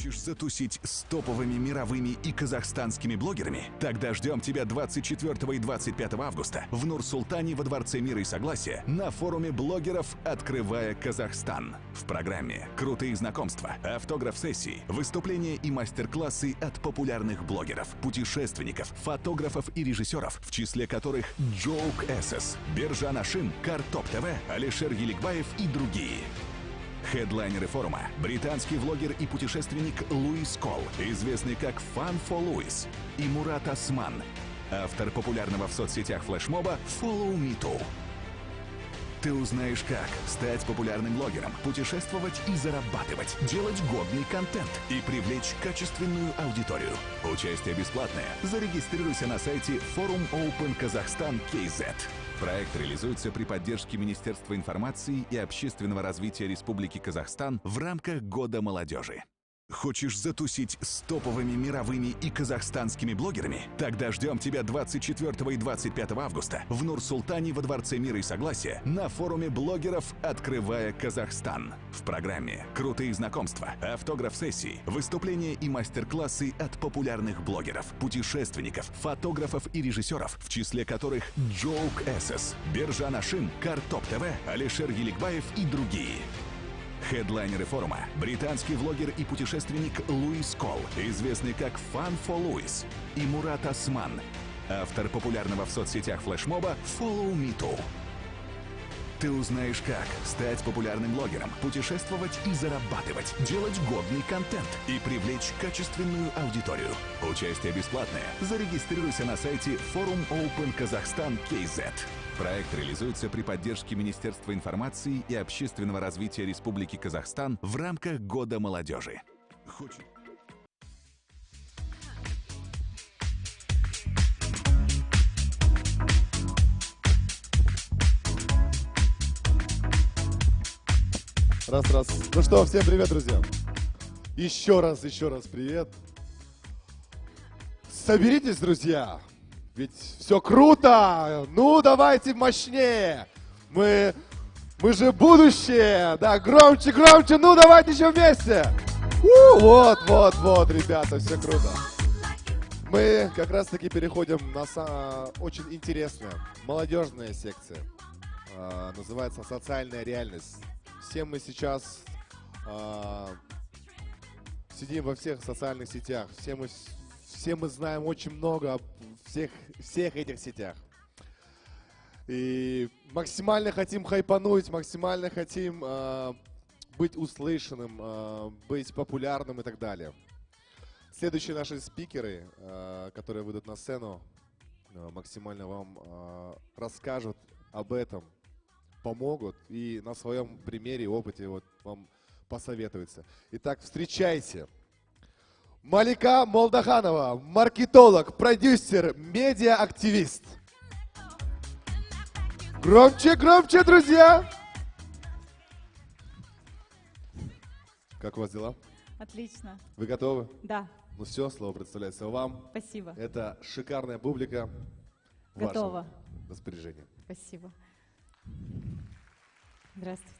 Хочешь затусить с топовыми мировыми и казахстанскими блогерами? Тогда ждем тебя 24 и 25 августа в Нур-Султане во Дворце мира и согласия на форуме блогеров «Открывая, Казахстан». В программе крутые знакомства, автограф-сессии, выступления и мастер-классы от популярных блогеров, путешественников, фотографов и режиссеров, в числе которых Джоук Эсэс, Биржан Ашим, Картоп ТВ, Алишер Еликбаев и другие. Хедлайнеры форума – британский влогер и путешественник Луис Кол, известный как Fun for Louis, и Мурат Осман, автор популярного в соцсетях флешмоба Follow Me Too. Ты узнаешь, как стать популярным блогером, путешествовать и зарабатывать, делать годный контент и привлечь качественную аудиторию. Участие бесплатное. Зарегистрируйся на сайте Forum Open Kazakhstan KZ. Проект реализуется при поддержке Министерства информации и общественного развития Республики Казахстан в рамках Года молодежи. Хочешь затусить с топовыми мировыми и казахстанскими блогерами? Тогда ждем тебя 24 и 25 августа в Нур-Султане во Дворце мира и согласия на форуме блогеров «Открывая, Казахстан». В программе крутые знакомства, автограф-сессии, выступления и мастер-классы от популярных блогеров, путешественников, фотографов и режиссеров, в числе которых Джоук Эсэс, Биржан Ашим, Картоп ТВ, Алишер Еликбаев и другие. Хедлайнеры форума – британский влогер и путешественник Луис Кол, известный как Fun for Louis, и Мурат Осман, автор популярного в соцсетях флешмоба Follow Me Too. Ты узнаешь, как стать популярным блогером, путешествовать и зарабатывать, делать годный контент и привлечь качественную аудиторию. Участие бесплатное. Зарегистрируйся на сайте Forum Open Kazakhstan KZ. Проект реализуется при поддержке Министерства информации и общественного развития Республики Казахстан в рамках Года молодежи. Раз. Ну что, всем привет, друзья. Еще раз привет. Соберитесь, друзья. Ведь все круто. Ну, давайте мощнее. Мы же будущее. Да, громче. Ну, давайте еще вместе. Вот, ребята, все круто. Мы как раз таки переходим на очень интересную молодежная секция. Называется «Социальная реальность». Все мы сейчас сидим во всех социальных сетях. Все мы знаем очень много о всех этих сетях. И максимально хотим хайпануть, максимально хотим быть услышанным, быть популярным и так далее. Следующие наши спикеры, которые выйдут на сцену, максимально вам расскажут об этом, помогут и на своем примере, опыте вам посоветуются. Итак, встречайте. Малика Молдаханова, маркетолог, продюсер, медиа-активист. Громче, друзья! Как у вас дела? Отлично. Вы готовы? Да. Ну все, слово представляется вам. Спасибо. Это шикарная публика. Готова. В вашем распоряжении. Спасибо. Здравствуйте.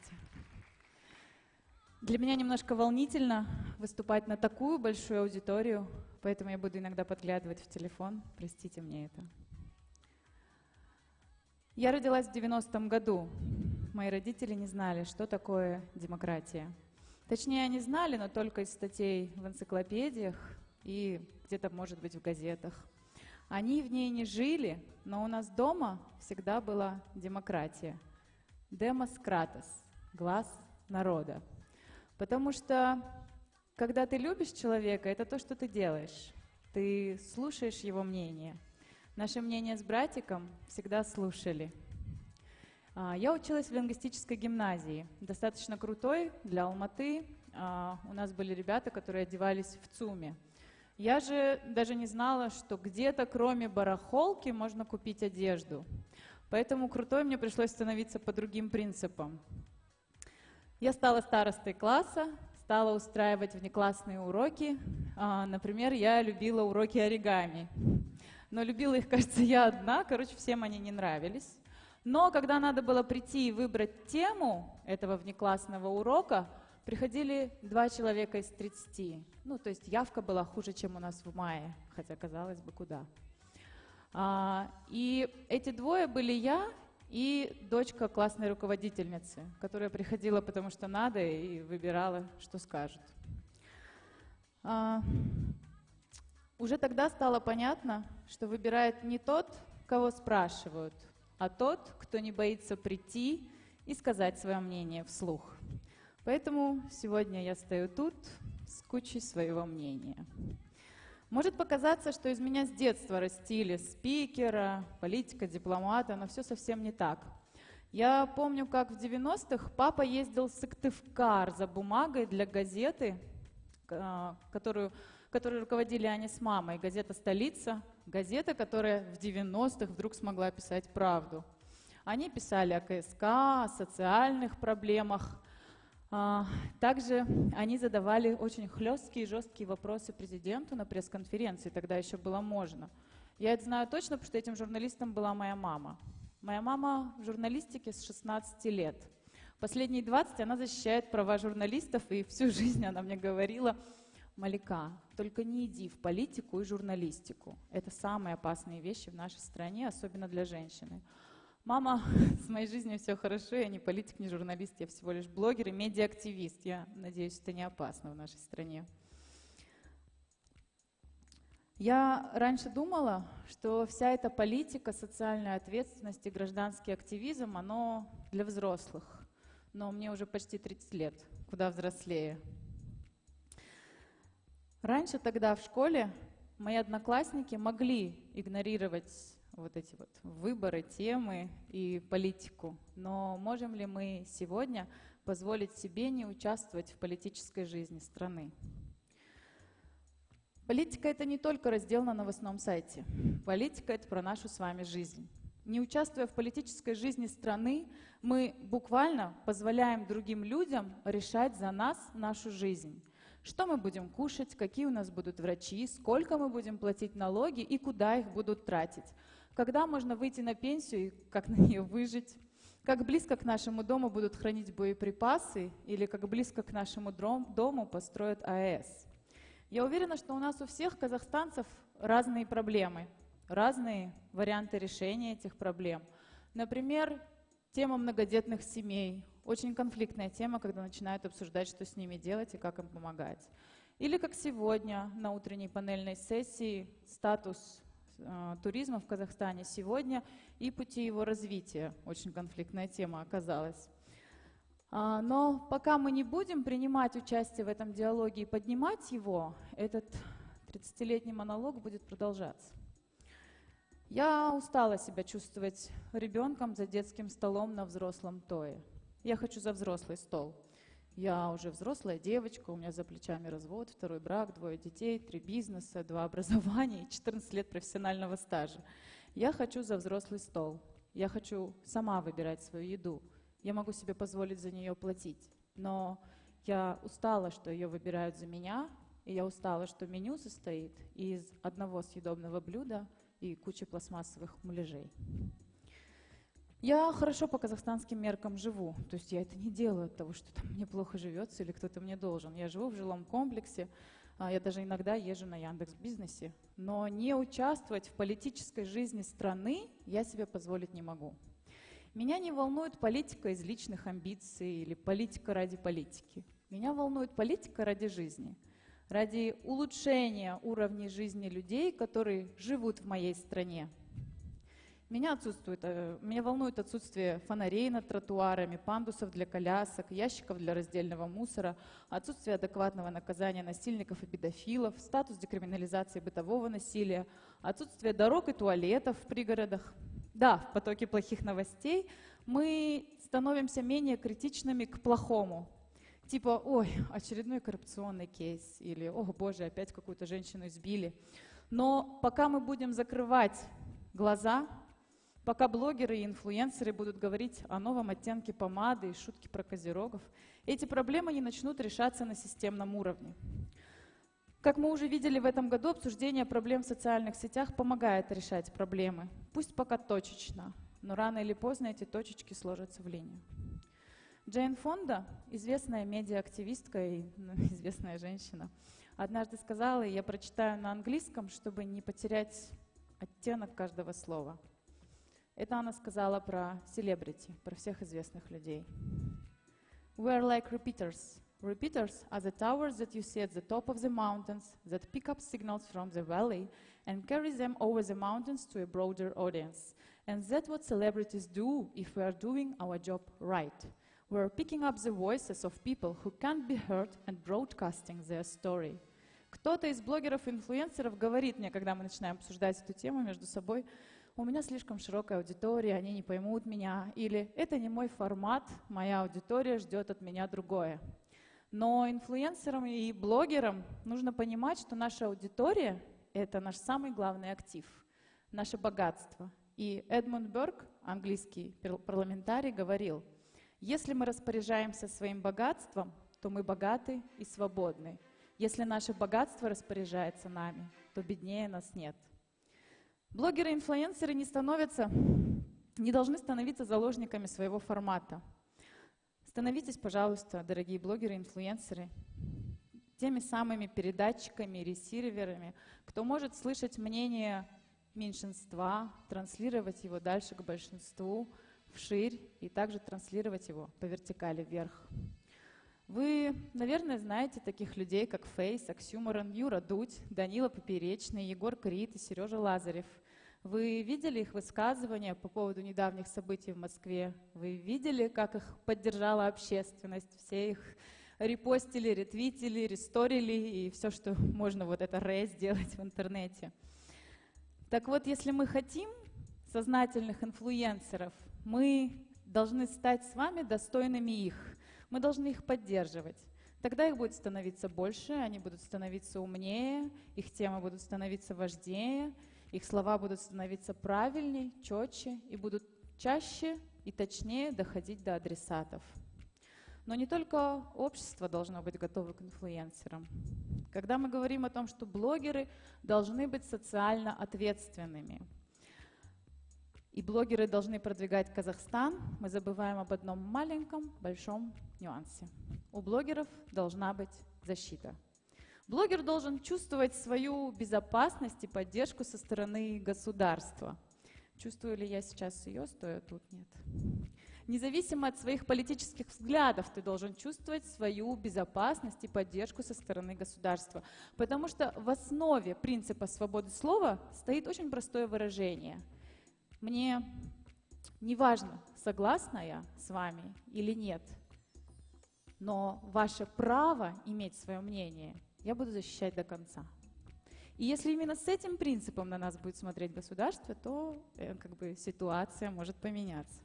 Для меня немножко волнительно выступать на такую большую аудиторию, поэтому я буду иногда подглядывать в телефон. Простите мне это. Я родилась в 90-м году. Мои родители не знали, что такое демократия. Точнее, они знали, но только из статей в энциклопедиях и где-то, может быть, в газетах. Они в ней не жили, но у нас дома всегда была демократия. Демос кратос, глаз народа. Потому что, когда ты любишь человека, это то, что ты делаешь. Ты слушаешь его мнение. Наше мнение с братиком всегда слушали. Я училась в лингвистической гимназии, достаточно крутой для Алматы. У нас были ребята, которые одевались в ЦУМе. Я же даже не знала, что где-то кроме барахолки можно купить одежду. Поэтому крутой мне пришлось становиться по другим принципам. Я стала старостой класса, стала устраивать внеклассные уроки. Например, я любила уроки оригами. Но любила их, кажется, я одна. Короче, всем они не нравились. Но когда надо было прийти и выбрать тему этого внеклассного урока, приходили 2 человека из 30. Ну, то есть явка была хуже, чем у нас в мае, хотя, казалось бы, куда. И эти 2 были я и дочка классной руководительницы, которая приходила, потому что надо, и выбирала, что скажет. Уже тогда стало понятно, что выбирает не тот, кого спрашивают, а тот, кто не боится прийти и сказать свое мнение вслух. Поэтому сегодня я стою тут с кучей своего мнения. Может показаться, что из меня с детства растили спикера, политика, дипломата, но все совсем не так. Я помню, как в 90-х папа ездил в Сыктывкар за бумагой для газеты, которую руководили они с мамой, газета «Столица», газета, которая в 90-х вдруг смогла писать правду. Они писали о КСК, о социальных проблемах. Также они задавали очень хлесткие и жесткие вопросы президенту на пресс-конференции, тогда еще было можно. Я это знаю точно, потому что этим журналистом была моя мама. Моя мама в журналистике с 16 лет. Последние 20 она защищает права журналистов, и всю жизнь она мне говорила: «Малика, только не иди в политику и журналистику. Это самые опасные вещи в нашей стране, особенно для женщины». Мама, с моей жизнью все хорошо, я не политик, не журналист, я всего лишь блогер и медиа-активист. Я надеюсь, это не опасно в нашей стране. Я раньше думала, что вся эта политика, социальная ответственность и гражданский активизм, оно для взрослых. Но мне уже почти 30 лет, куда взрослее. Раньше тогда в школе мои одноклассники могли игнорировать вот эти вот выборы, темы и политику. Но можем ли мы сегодня позволить себе не участвовать в политической жизни страны? Политика — это не только раздел на новостном сайте. Политика — это про нашу с вами жизнь. Не участвуя в политической жизни страны, мы буквально позволяем другим людям решать за нас нашу жизнь. Что мы будем кушать, какие у нас будут врачи, сколько мы будем платить налоги и куда их будут тратить. Когда можно выйти на пенсию и как на нее выжить? Как близко к нашему дому будут хранить боеприпасы или как близко к нашему дому построят АЭС? Я уверена, что у нас у всех казахстанцев разные проблемы, разные варианты решения этих проблем. Например, тема многодетных семей. Очень конфликтная тема, когда начинают обсуждать, что с ними делать и как им помогать. Или как сегодня на утренней панельной сессии статус туризма в Казахстане сегодня и пути его развития. Очень конфликтная тема оказалась. Но пока мы не будем принимать участие в этом диалоге и поднимать его, этот 30-летний монолог будет продолжаться. Я устала себя чувствовать ребенком за детским столом на взрослом тое. Я хочу за взрослый стол. Я уже взрослая девочка, у меня за плечами развод, 2-й брак, 2 детей, 3 бизнеса, 2 образования и 14 лет профессионального стажа. Я хочу за взрослый стол. Я хочу сама выбирать свою еду. Я могу себе позволить за нее платить. Но я устала, что ее выбирают за меня, и я устала, что меню состоит из одного съедобного блюда и кучи пластмассовых муляжей. Я хорошо по казахстанским меркам живу, то есть я это не делаю от того, что там мне плохо живется или кто-то мне должен. Я живу в жилом комплексе, я даже иногда езжу на Яндекс.Бизнесе, но не участвовать в политической жизни страны я себе позволить не могу. Меня не волнует политика из личных амбиций или политика ради политики. Меня волнует политика ради жизни, ради улучшения уровня жизни людей, которые живут в моей стране. Меня волнует отсутствие фонарей над тротуарами, пандусов для колясок, ящиков для раздельного мусора, отсутствие адекватного наказания насильников и педофилов, статус декриминализации бытового насилия, отсутствие дорог и туалетов в пригородах. Да, в потоке плохих новостей мы становимся менее критичными к плохому. Типа, ой, очередной коррупционный кейс, или, о боже, опять какую-то женщину избили. Но пока мы будем закрывать глаза, пока блогеры и инфлюенсеры будут говорить о новом оттенке помады и шутки про козерогов, эти проблемы не начнут решаться на системном уровне. Как мы уже видели в этом году, обсуждение проблем в социальных сетях помогает решать проблемы. Пусть пока точечно, но рано или поздно эти точечки сложатся в линию. Джейн Фонда, известная медиа-активистка и известная женщина, однажды сказала, и я прочитаю на английском, чтобы не потерять оттенок каждого слова. Это она сказала про селебрити, про всех известных людей. We are like repeaters. Repeaters are the towers that you see at the top of the mountains that pick up signals from the valley and carry them over the mountains to a broader audience. And that's what celebrities do if we are doing our job right. We are picking up the voices of people who can't be heard and broadcasting their story. Кто-то из блогеров-инфлюенсеров говорит мне, когда мы начинаем обсуждать эту тему между собой, у меня слишком широкая аудитория, они не поймут меня, или это не мой формат, моя аудитория ждет от меня другое. Но инфлюенсерам и блогерам нужно понимать, что наша аудитория — это наш самый главный актив, наше богатство. И Эдмунд Бёрк, английский парламентарий, говорил, если мы распоряжаемся своим богатством, то мы богаты и свободны. Если наше богатство распоряжается нами, то беднее нас нет. Блогеры и инфлюенсеры не должны становиться заложниками своего формата. Становитесь, пожалуйста, дорогие блогеры и инфлюенсеры, теми самыми передатчиками, ресиверами, кто может слышать мнение меньшинства, транслировать его дальше к большинству, вширь, и также транслировать его по вертикали вверх. Вы, наверное, знаете таких людей, как Фейс, Оксюморон, Юра Дудь, Данила Поперечный, Егор Крид и Сережа Лазарев. Вы видели их высказывания по поводу недавних событий в Москве? Вы видели, как их поддержала общественность? Все их репостили, ретвитили, ресторили и все, что можно вот это сделать в интернете. Так вот, если мы хотим сознательных инфлюенсеров, мы должны стать с вами достойными их. Мы должны их поддерживать. Тогда их будет становиться больше, они будут становиться умнее, их темы будут становиться важнее, их слова будут становиться правильней, четче и будут чаще и точнее доходить до адресатов. Но не только общество должно быть готово к инфлюенсерам. Когда мы говорим о том, что блогеры должны быть социально ответственными, и блогеры должны продвигать Казахстан, мы забываем об одном маленьком, большом нюансе. У блогеров должна быть защита. Блогер должен чувствовать свою безопасность и поддержку со стороны государства. Чувствую ли я сейчас ее, стоя тут? Нет. Независимо от своих политических взглядов, ты должен чувствовать свою безопасность и поддержку со стороны государства. Потому что в основе принципа свободы слова стоит очень простое выражение. Мне не важно, согласна я с вами или нет, но ваше право иметь свое мнение я буду защищать до конца. И если именно с этим принципом на нас будет смотреть государство, то ситуация может поменяться.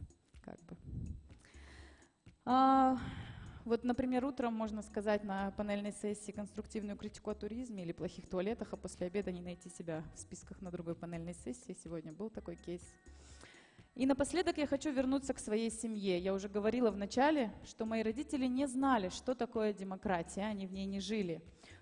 Вот, например, утром можно сказать на панельной сессии конструктивную критику о туризме или плохих туалетах, а после обеда не найти себя в списках на другой панельной сессии. Сегодня был такой кейс. И напоследок я хочу вернуться к своей семье. Я уже говорила в начале, что мои родители не знали, что такое демократия, они в ней не жили.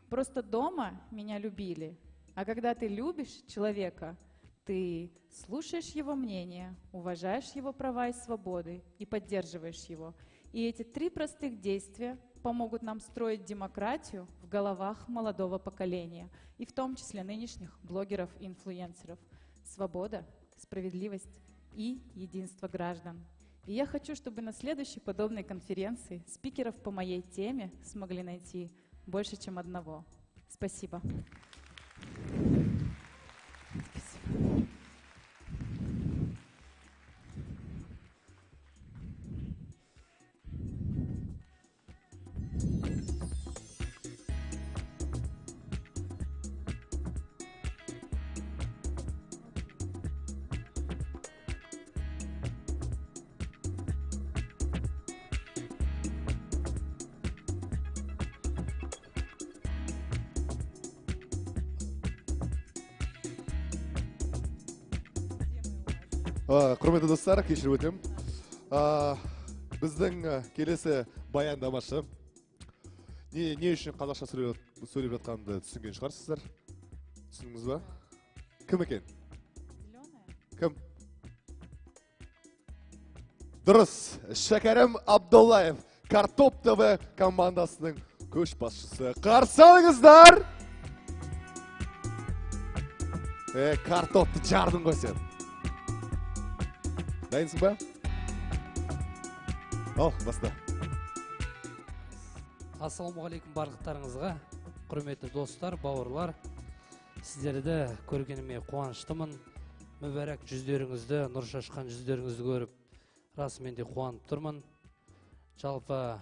Просто дома меня любили. А когда ты любишь человека, ты слушаешь его мнение, уважаешь его права и свободы и поддерживаешь его. И эти 3 простых действия помогут нам строить демократию в головах молодого поколения, и в том числе нынешних блогеров и инфлюенсеров. Свобода, справедливость и единство граждан. И я хочу, чтобы на следующей подобной конференции спикеров по моей теме смогли найти больше, чем одного. Спасибо. Құрметті достар, кешірім өтінемін. Біздің келесі баяндамашы не үшін қазақша сөйлеп жатқанымды түсінген шығарсыздар. Түсіндіңіз ба? Кім екен? Кім? Дұрыс, Шәкәрім Абдоллаев. Картоп ТВ командасының көшбасшысы. Қарсы алыңыздар! Картопты жардың ғой сен. Дайынсың ба? Ал, баста. Ассалаумағалейкум барлықтарыңызға, құрметті достар, бауырлар. Сіздерді көргеніме қуаныштымын. Мүбәрәк жүздеріңізді, нұр шашқан жүздеріңізді көріп, расымен де қуанып тұрмын. Жалпы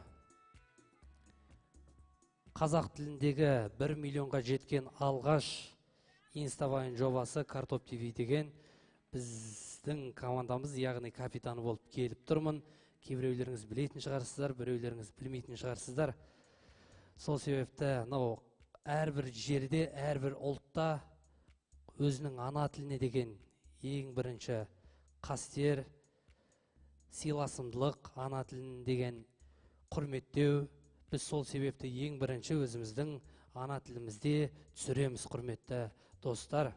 қазақ тіліндегі 1 миллионға жеткен алғаш инстабайын жобасы Картоп ТВ деген біздің командамыз, яғни капитаны болып келіп тұрмын. Кейбіреулеріңіз білетін шығарсыздар, біреулеріңіз білмейтін шығарсыздар. Сол себепті әрбір жерде, әрбір ұлтта өзінің ана тіліне деген ең бірінші қастер, сыйласымдылық, ана тілін деген құрметтеу. Біз сол себепті ең бірінші өзіміздің ана тілімізде түсіреміз, құрметті достар.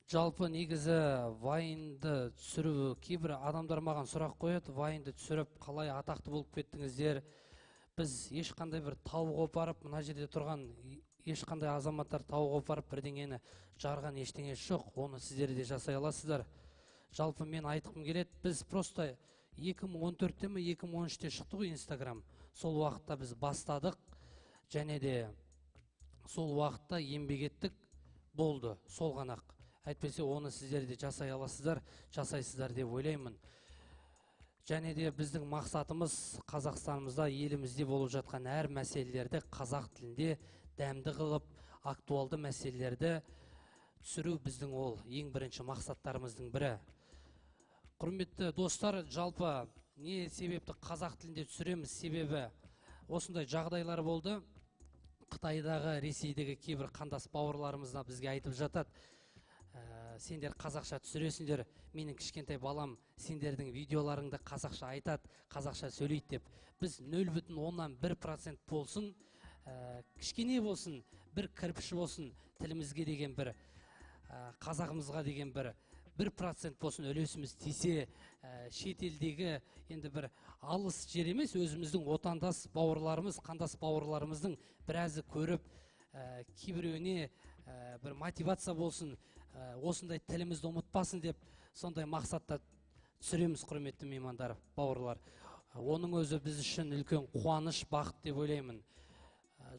Жалпы негізі вайнды түсіру, кейбір адамдар маған сұрақ қояды, вайнды түсіріп қалай атақты болып кеттіңіздер. Біз ешқандай бір тауық опарып, мына жерде тұрған ешқандай азаматтар тауық опарып бірдеңені жарған ештеңесі жоқ. Оны сіздер де жасай аласыздар. Жалпы мен айтқым келеді, біз просто 2014-те ме 2013-те шықты ғой Инстаграм. Сол уақытта біз бастадық, және де сол уақытта еңбек еттік, болды, сол ғанақ. Әйтпесе оны сіздер де жасай аласыздар, жасайсыздар деп ойлаймын. Және де біздің мақсатымыз Қазақстанымызда, елімізде болып жатқан әр мәселелерді қазақ тілінде дәмді қылып, актуалды мәселелерді түсіру біздің ол ең бірінші мақсаттарымыздың бірі. Құрметті достар, жалпы не себепті қазақ тілінде түсіреміз? Себебі осындай жағдайлар болды. Қытайдағы, Ресейдегі кейбір қандас бауырларымызна бізге айтып жатады, сендер қазақша түсіресіңдер, менің кішкентай балам сендердің видеоларыңды қазақша айтады, қазақша сөйлейді деп. Біз 0,1% болсын, кішкене болсын, бір кірпіш болсын, тілімізге деген бір, қазағымызға деген бір 1% болсын үлесіміз тисе, шетелдегі енді бір алыс жер емес, өзіміздің отандас бауырларымыз, қандас бауырларымыздың біразы көріп, кейбіреуіне бір мотивация болсын, осындай тілімізді ұмытпасын деп, сондай мақсатта түсіреміз, құрметті меймандар, бауырлар. Оның өзі біз үшін үлкен қуаныш, бақыт деп ойлаймын.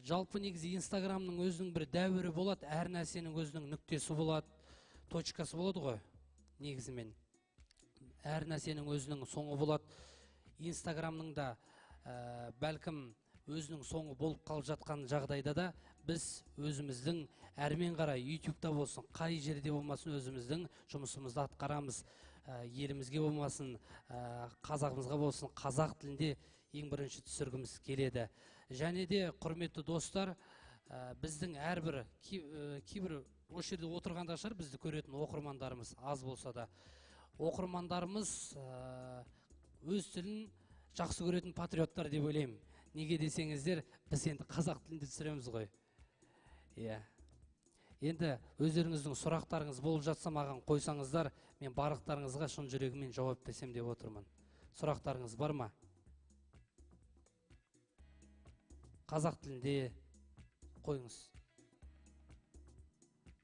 Жалпы негізі Инстаграмның өзінің бір дәуірі болады, әр нәрсенің өзінің нүктесі болады, точкасы болады ғой, негізімен. Әр нәрсенің өзінің соңы болады. Инстаграмның да бәлкім өзінің соңы болып қалып жатқан жағдайда да біз өзіміздің әрмен қарай YouTube-та болсын, қай жерде болмасын өзіміздің жұмысымызды атқарамыз. Елімізге болмасын, қазағымызға болсын, қазақ тілінде ең бірінші түсіргіміз келеді. Және де, құрметті достар, біздің әрбір, кейбір осы жерде отырғанда шығар, бізді көретін оқырмандарымыз аз болса да, оқырмандарымыз өз тілін жақсы көретін патриоттар деп ойлаймын. Неге десеңіздер, біз енді қазақ тілінде түсіреміз ғой. Енді өздеріңіздің сұрақтарыңыз болып жатса маған қойсаңыздар, мен барлықтарыңызға шын жүрегіммен жауап берсем деп отырмын. Сұрақтарыңыз бар ма? Қазақ тілінде қойыңыз.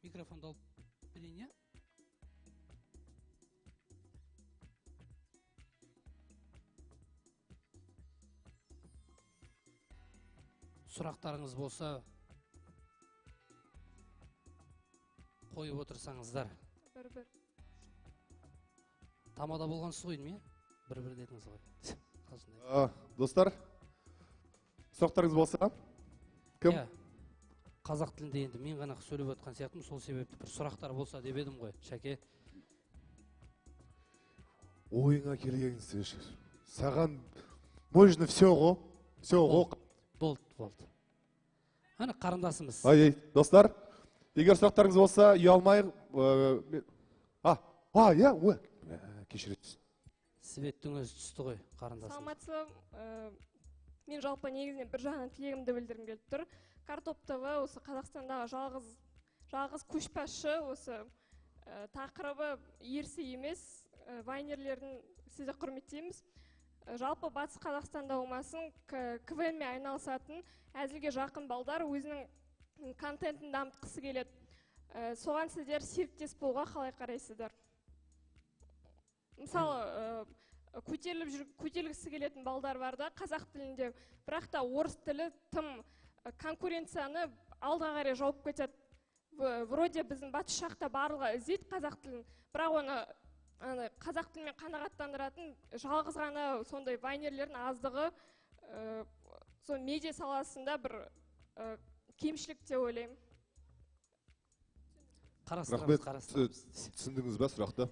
Микрофонды алып берейін, я? Сұрақтарыңыз болса, қойып отырсаңыздар. Бір-бір. Тамада болғансыз ғой, ме? Бір-бір дедіңіз ғой. Достар, сұрақтарыңыз болса, кім? Қазақ тілінде енді мен ғана сөйлеп отқан сияқтым, сол себепті бір сұрақтар болса деп едім ғой, Шәке. Ойыңа келген саған можно все ғой? Все ғой? Болды. Ана қарындасымыз. Достар, егер сұрақтарыңыз болса, ұялмай... Кешіресіз. Светтің өзі түсті ғой, қарындасымыз. Саламатсыз, мен жалпы негізінен бір жағынан тілегімді білдіргім келіп тұр. Картоп ТВ осы Қазақстандағы жалғыз көшбасшы, осы тақырыбы ерсі емес, вайнерлерін сізді құрметтейміз. Жалпы батыс Қазақстанда болмасын КВН-мен айналысатын әзілге жақын балдар өзінің контентін дамытқысы келеді. Соған сіздер серіктес болуға қалай қарайсыздар? Мысалы, көтерілгісі келетін балдар бар да қазақ тілінде, бірақ та орыс тілі тым конкуренцияны алдыға қарай жауып кетеді. Вроде біздің батыс жақта барлығы іздейді қазақ тілін, бірақ оны қазақ тілмен қанағаттандыратын жалғыз ғана сондай вайнерлердің аздығы сол медиа саласында бір кемшілік деп ойлаймын. Түсіндіңіз ба сұрақты?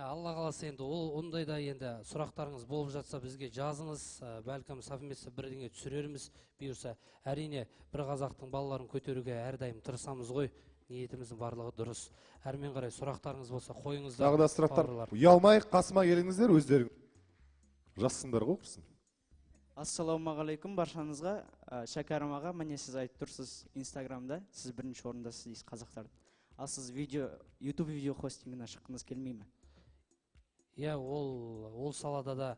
Алла қаласа енді ондайда енді сұрақтарыңыз болып жатса бізге жазыңыз, бәлкім совместно бірдеңе түсірерміз. Бұйырса, әрине бір қазақтың балаларын көтеруге әрдайым тырысамыз ғой. Ниетіміздің барлығы дұрыс. Әрмен қарай сұрақтарыңыз болса қойыңыздар. Тағы да сұрақтар. Ұялмай қасыма келіңіздер, өздерің жазсыңдар ғой құрсын. Ассалаумағалейкум баршаңызға. Шәкәрім аға, міне сіз айтып тұрсыз Инстаграмда, сіз бірінші орындасыз дейсіз қазақтарды. Ал сіз YouTube видео хостингіне шыққыңыз келмей ме? Ол салада да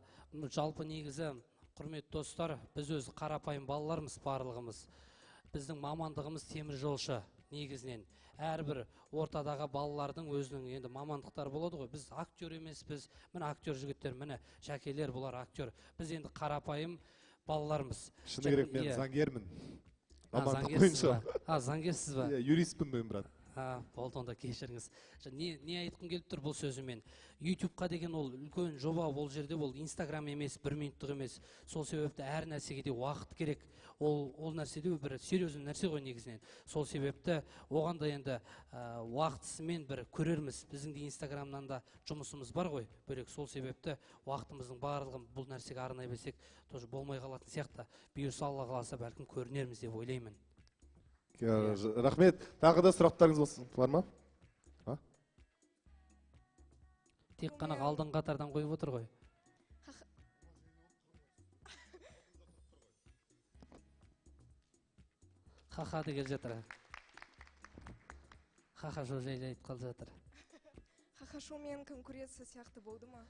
жалпы негізі құрметті достар, біз өз қарапайым балаларымыз барлығымыз. Біздің мамандығымыз темір жолшы негізінен. Әрбір ортадағы балалардың өзінің енді мамандықтары болады ғой. Біз актер емеспіз, міне актер жігіттер, міне шәкелер, бұлар актер. Біз енді қарапайым балаларымыз. Шыны керек, мен заңгермін. Мамандық бойынша. Заңгерсіз ба? Юристпін мен, брат. Болды, онда кешіріңіз. Не айтқым келіп тұр бұл сөзімен? YouTube-қа деген ол үлкен жоба, ол жерде ол Instagram емес, 1 минуттық емес. Сол себепті әр нәрсеге де уақыт керек. Ол нәрседе бір серьезный нәрсе ғой негізінен. Сол себепті оған да енді уақытысымен бір көрерміз. Біздің де Instagram-нан да жұмысымыз бар ғой, бөлек. Сол себепті уақытымыздың барлығын бұл нәрсеге арнай берсек, тоже болмай қалатын сияқты. Бұйырса Алла қаласа бәлкім көрінерміз деп ойлаймын. Рахмет. Тағы да сұрақтарыңыз болсын, бар ма? Тек қана алдың қатардан қойып отыр ғой. Ха-ха деген жатыр. Ха-ха шоу жайлы айтып қалып жатыр. Ха-ха шоумен конкуренция сияқты болды ма?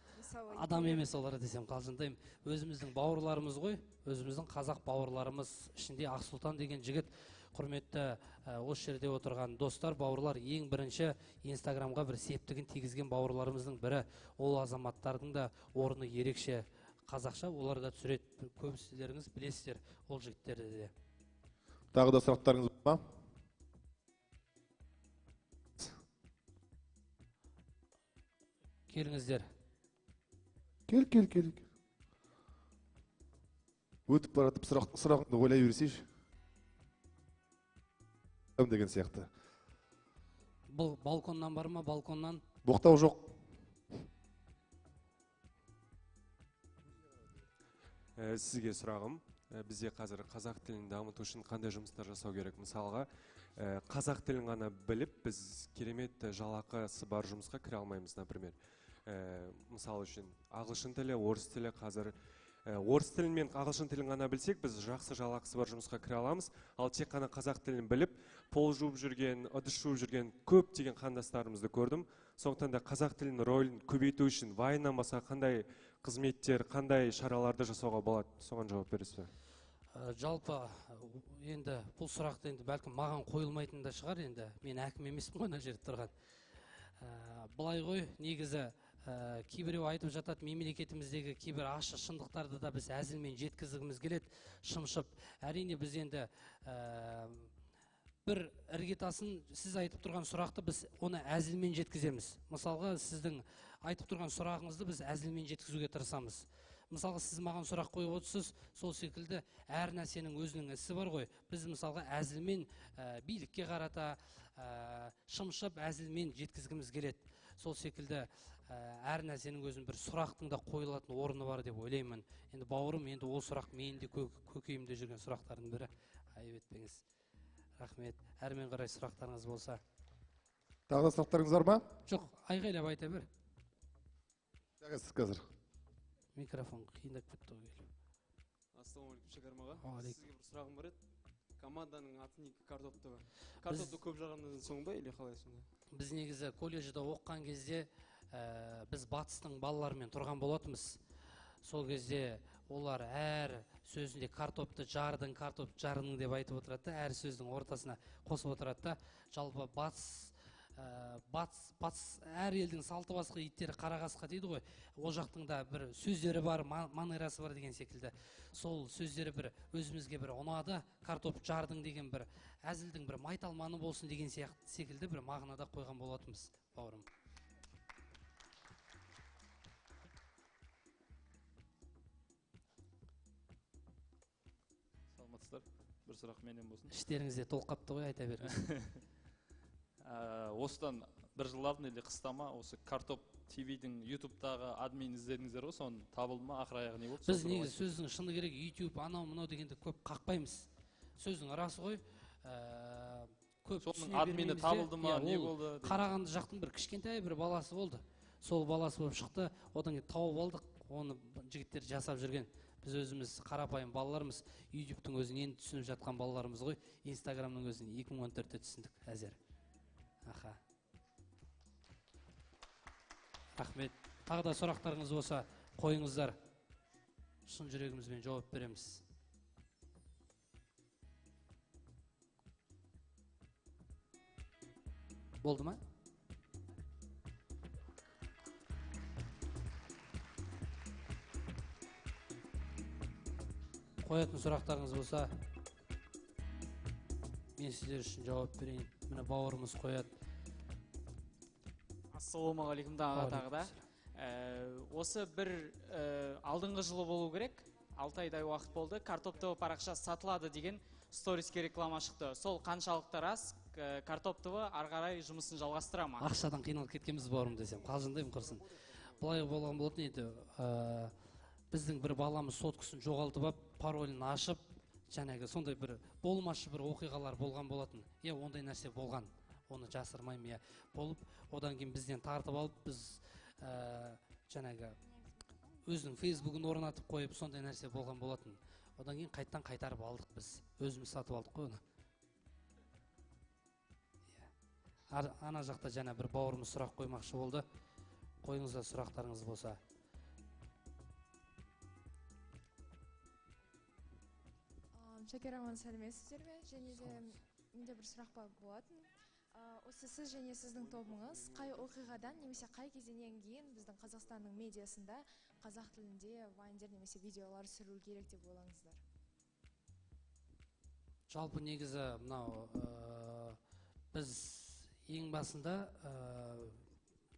Адам емес олар десем қалжыңдаймын. Өзіміздің бауырларымыз ғой, өзіміздің қазақ бауырларымыз. Ішінде Ақсұлтан деген жігіт, құрметті осы жерде отырған достар, бауырлар, ең бірінші Инстаграмға бір септігін тигізген бауырларымыздың бірі. Ол азаматтардың да орны ерекше. Қазақша олар да түсіреді. Көбісілеріңіз білесіздер ол жігіттерді де. Тағы да сұрақтарыңыз бар ма? Келіңіздер. Кел. Өтіп баратып сұрағыңды ойлай берсейші. Деген сияқты. Бұл балконнан бар ма, балконнан? Боқтау жоқ. Сізге сұрағым, бізде қазір қазақ тілін дамыту үшін қандай жұмыстар жасау керек? Мысалға, қазақ тілін ғана біліп, біз керемет жалақысы бар жұмысқа кіре алмаймыз, например. Мысал үшін, ағылшын тілі, орыс тілі қазір. Орыс тілін мен ағылшын тілін ғана білсек, біз жақсы жалақысы бар жұмысқа кіре аламыз. Ал тек қана қазақ тілін біліп, пол жуып жүрген, ыдыс жуып жүрген көптеген қандастарымызды көрдім. Сондықтан да қазақ тілінің рөлін көбейту үшін вайннан басқа қандай қызметтер, қандай шараларды жасауға болады? Соған жауап бересіз бе? Жалпы енді бұл сұрақты енді бәлкім маған қойылмайтын да шығар енді. Мен әкім емеспін ғой мына жерде тұрған. Былай ғой, негізі кейбіреу айтып жатады, мемлекетіміздегі кейбір ащы шындықтарды да біз әзілмен жеткізгіміз келеді, шымшып. Әрине біз енді бір іргетасын, сіз айтып тұрған сұрақты біз оны әзілмен жеткіземіз. Мысалға, сіздің айтып тұрған сұрағыңызды біз әзілмен жеткізуге тырысамыз. Мысалға, сіз маған сұрақ қойып отырсыз, сол секілді әр нәрсенің өзінің ісі бар ғой. Біз мысалға әзілмен билікке қарата, шымшып әзілмен жеткізгіміз келеді. Сол секілді әр нәрсенің өзінің бір сұрақтың да қойылатын орны бар деп ойлаймын. Енді бауырым, енді ол сұрақ менде көкейімде жүрген сұрақтардың бірі. Айып етпеңіз. Рахмет. Әрмен қарай сұрақтарыңыз болса. Тағы да сұрақтарыңыз бар ма? Жоқ, айғайлап айта бер. Сіз қазір. Микрофон қиындап кетті ғой. Ассалаумағалейкум, Шәкәрім аға. Сізге бір сұрағым бар еді. Команданың аты не картопты көп жарғаннан соң ба или қалай сонда? Біз негізі колледжде оқыған кезде біз батыстың балаларымен тұрған болатынбыз. Сол кезде олар әр сөзінде картопты жардың деп айтып отырады, әр сөздің ортасына қосып отырады. Жалпы батыс әр елдің салты басқа, иттері қарақасқа дейді ғой. Ол жақтың да бір сөздері бар, манерасы бар деген секілді. Сол сөздері бір өзімізге бір ұнады. Картоп жардың деген бір әзілдің бір майталманы болсын деген секілді бір мағынада қойған болатынбыз, бауырым. Саламатсыздар. Бір сұрақ менен болсын. Іштеріңізде толқапты ғой, айта беріңіз. Осыдан бір жылдардың или қыстама осы Картоп ТВ-дің YouTube-дағы админ іздедіңіздер ғой, соны табылды ма, ақыр аяғы не болды? Біз негізі сөздің шыны керек YouTube анау мынау дегенде көп қақпаймыз. Сөздің расы ғой. Көп түсіне админі табылды ма, не болды? Қарағанды жақтың бір кішкентай бір баласы болды. Сол баласы болып шықты. Одан кейін тауып алдық. Оны жігіттер жасап жүрген. Біз өзіміз қарапайым балаларымыз. YouTube-тың өзін енді түсініп жатқан балаларымыз ғой. Instagram-ның өзін 2014-те түсіндік әзер. Аха. Рахмет. Тағы да сұрақтарыңыз болса қойыңыздар. Шын жүрегімізбен жауап береміз. Болды ма? Қоятын сұрақтарыңыз болса, мен сіздер үшін жауап берейін. Міне бауырымыз қояды. Ассалаумағалейкум тағы да. Осы бір алдыңғы жылы болу керек. 6 айдай уақыт болды. Картоп ТВ парақша сатылады деген сториске реклама шықты. Сол қаншалықты рас? Картоп ТВ ары қарай жұмысын жалғастыра ма? Ақшадан қиналып кеткенбіз бауырым десем, қалжыңдаймын құрсын. Былай болған болатын еді. Біздің бір баламыз соткасын жоғалтып алып, паролін ашып, жаңағы сондай бір болмашы бір оқиғалар болған болатын. Ондай нәрсе болған. Оны жасырмаймын, болып, одан кейін бізден тартып алып, біз жаңағы өзінің Фейсбугын орнатып қойып, сондай нәрсе болған болатын. Одан кейін қайттан қайтарып алдық біз. Өзіміз сатып алдық қой оны. Ана жақта жаңа бір бауырымыз сұрақ қоймақшы болды. Қойыңызда сұрақтарыңыз болса. Шәкераман, сәлеметсіздер ме? Және де менде бір сұрақ болатын. Осы сіз және сіздің тобыңыз қай оқиғадан немесе қай кезеңнен кейін біздің Қазақстанның медиасында қазақ тілінде вайндер немесе видеолар түсіру керек деп ойлаңыздар? Жалпы негізі мынау біз ең басында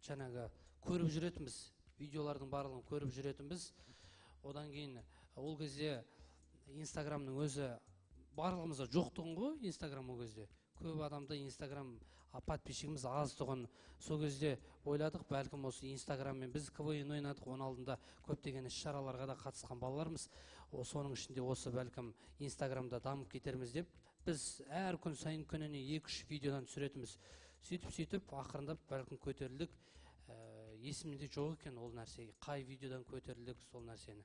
жаңағы көріп жүретінбіз, видеолардың барлығын көріп жүретінбіз. Одан кейін ол кезде Инстаграмның өзі барлығымызда жоқтығын ғой, Инстаграм ол кезде. Көп адамда Инстаграм подписчигіміз аз тұғын. Сол кезде ойладық, бәлкім осы Инстаграммен біз КВН ойнадық, оның алдында көптеген іс-шараларға да қатысқан балаларымыз. Соның ішінде осы бәлкім Инстаграмда дамып кетерміз деп, біз әр күн сайын күніне 2-3 видеодан түсіретіміз. Сөйтіп, ақырындап бәлкім көтерілдік. Есімде жоқ екен ол нәрсеге, қай видеодан көтерілдік сол нәрсені.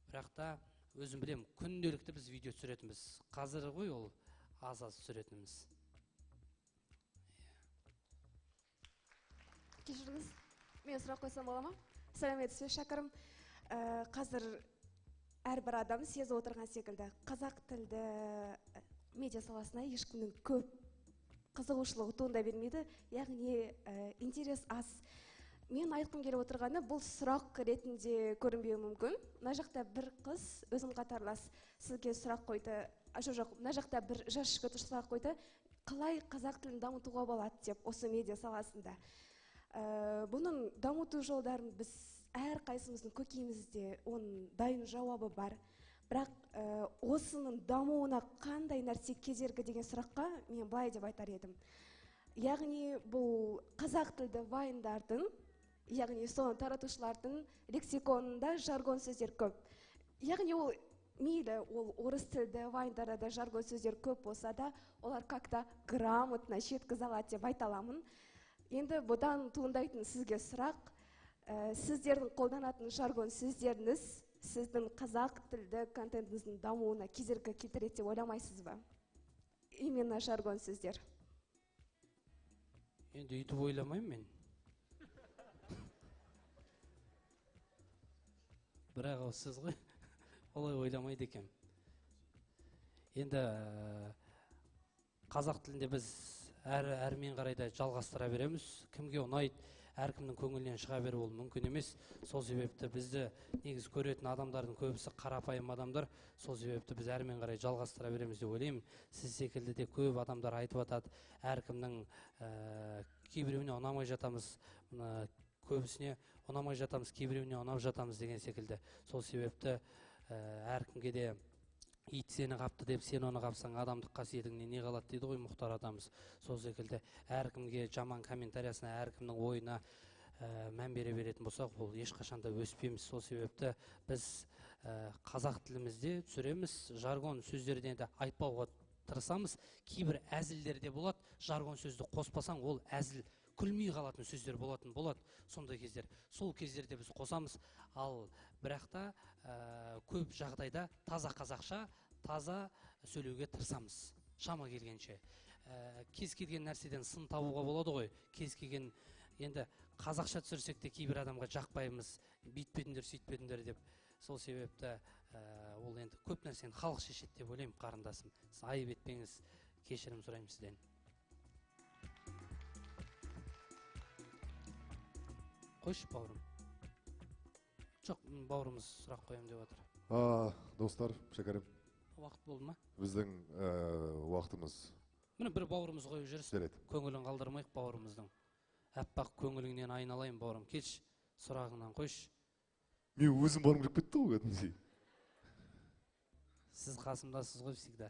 Бірақ та өзім білем, күнделікті біз видео түсіретінбіз. Қазір ғой ол аз-аз түсіретініміз. Кешіріңіз, мен сұрақ қойсам бола ма? Сәлеметсіз, шәкірім. Қазір әрбір адам сезіп отырған секілді қазақ тілді медиа саласына ешкімнің көп қызығушылығы туындай бермейді, яғни интерес аз. Мен айтқым келіп отырғаны бұл сұрақ ретінде көрінбеуі мүмкін. Мына жақта бір қыз өзім қатарлас сізге сұрақ қойды. Жоқ, мына жақта бір жас жігіт сұрақ қойды. Қалай қазақ тілін дамытуға болады деп осы медиа саласында. Бұның дамыту жолдарын біз әр қайсымыздың көкейімізде оның дайын жауабы бар. Бірақ осының дамуына қандай нәрсе кедергі деген сұраққа мен былай деп айтар едім. Яғни бұл қазақ тілді вайндардың, яғни соны таратушылардың лексиконында жаргон сөздер көп. Яғни ол мейлі ол орыс тілді вайндарда да жаргон сөздер көп болса да, олар как-то грамотно жеткізе алады деп айта аламын. Енді бұдан туындайтын сізге сұрақ, сіздердің қолданатын жаргон сөздеріңіз сіздің қазақ тілді контентіңіздің дамуына кедергі келтіреді деп ойламайсыз ба? Именно жаргон сөздер. Енді үйтіп ойламаймын мен. бірақ ол сіз ғой. Олай ойламайды екен. Енді қазақ тілінде біз әрмен қарай да жалғастыра береміз. Кімге ұнайды, әркімнің көңілінен шыға беру ол мүмкін емес. Сол себепті бізді негіз көретін адамдардың көбісі қарапайым адамдар. Сол себепті біз әрмен қарай жалғастыра береміз деп ойлаймын. Сіз секілді де көп адамдар айтып жатады. Әркімнің кейбіреуіне ұнамай жатамыз, көбісіне ұнамай жатамыз, кейбіреуіне ұнап жатамыз деген секілді. Сол себепті әркімге де ит сені қапты деп, сен оны қапсаң адамдық қасиетіңнен не қалады дейді ғой Мұхтар атамыз. Сол секілді әркімге жаман комментариясына, әркімнің ойына мән бере беретін болсақ, ол ешқашанда өспейміз. Сол себепті біз қазақ тілімізде түсіреміз, жаргон сөздерден де айтпауға тырысамыз. Кейбір әзілдер де болады, жаргон сөзді қоспасаң, ол әзіл күлмей қалатын сөздер болады сондай кездер. Сол кездерде біз қосамыз, ал бірақ та көп жағдайда таза қазақша, таза сөйлеуге тырысамыз, шама келгенше. Кез келген нәрседен сын табуға болады ғой, кез келген, енді қазақша түсірсек те кейбір адамға жақпаймыз, бүйтпедіңдер, сөйтпедіңдер деп. Сол себепті ол енді көп нәрсені халық шешеді деп ойлаймын, қарындасым. Сіз айып етпеңіз, кешірім сұраймын сізден. Қойшы, бауырым. Жоқ, бауырымыз сұрақ қоям деп отыр. Достар, шәкәрім. Уақыт болды ма? Біздің уақытымыз. Міне бір бауырымыз қойып жүрсін. Көңілін қалдырмайық бауырымыздың. Әппақ көңіліңнен айналайын бауырым. Кеш, сұрағыңнан қойшы. Мен өзім барым кіріп кетті ғой кәдімгідей. Сіз қасымдасыз ғой всегда.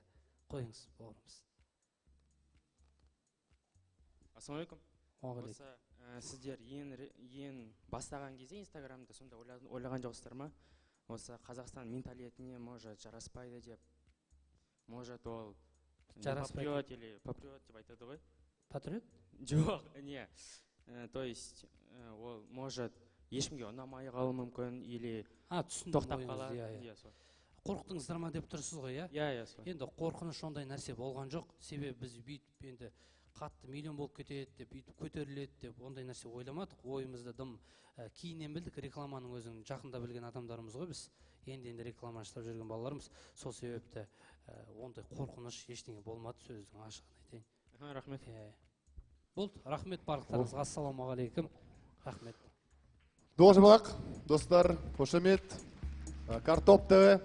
Қойыңыз бауырымыз. Ассалаумалейкум. Уағалейкум. Сіздер ең бастаған кезде Инстаграмда сонда ойлаған жоқсыздар ма? Осы Қазақстан менталитетіне может жараспайды деп, может ол патриот или патриот деп айтады ғой? Патриот? Жоқ, не. То есть ол может ешкімге ұнамай қалуы мүмкін или тоқтап қалады. Қорықтыңыздар ма деп тұрсыз ғой, иә? Иә, енді қорқыныш ондай нәрсе болған жоқ. Себебі біз бүйтіп енді қатты миллион болып кетеді деп, бүйтіп көтеріледі деп, ондай нәрсе ойламадық. Ойымызды дым кейіннен білдік, рекламаның өзін жақында білген адамдарымыз ғой біз. Енді реклама жасап жүрген балаларымыз. Сол себепті ондай қорқыныш ештеңе болмады, сөздің ашығын айтайын. Рахмет. Болды, рахмет барлықтарыңызға. Ассалаумағалейкум. Рахмет. Должен болақ, достар, қошемет, Картоп ТВ.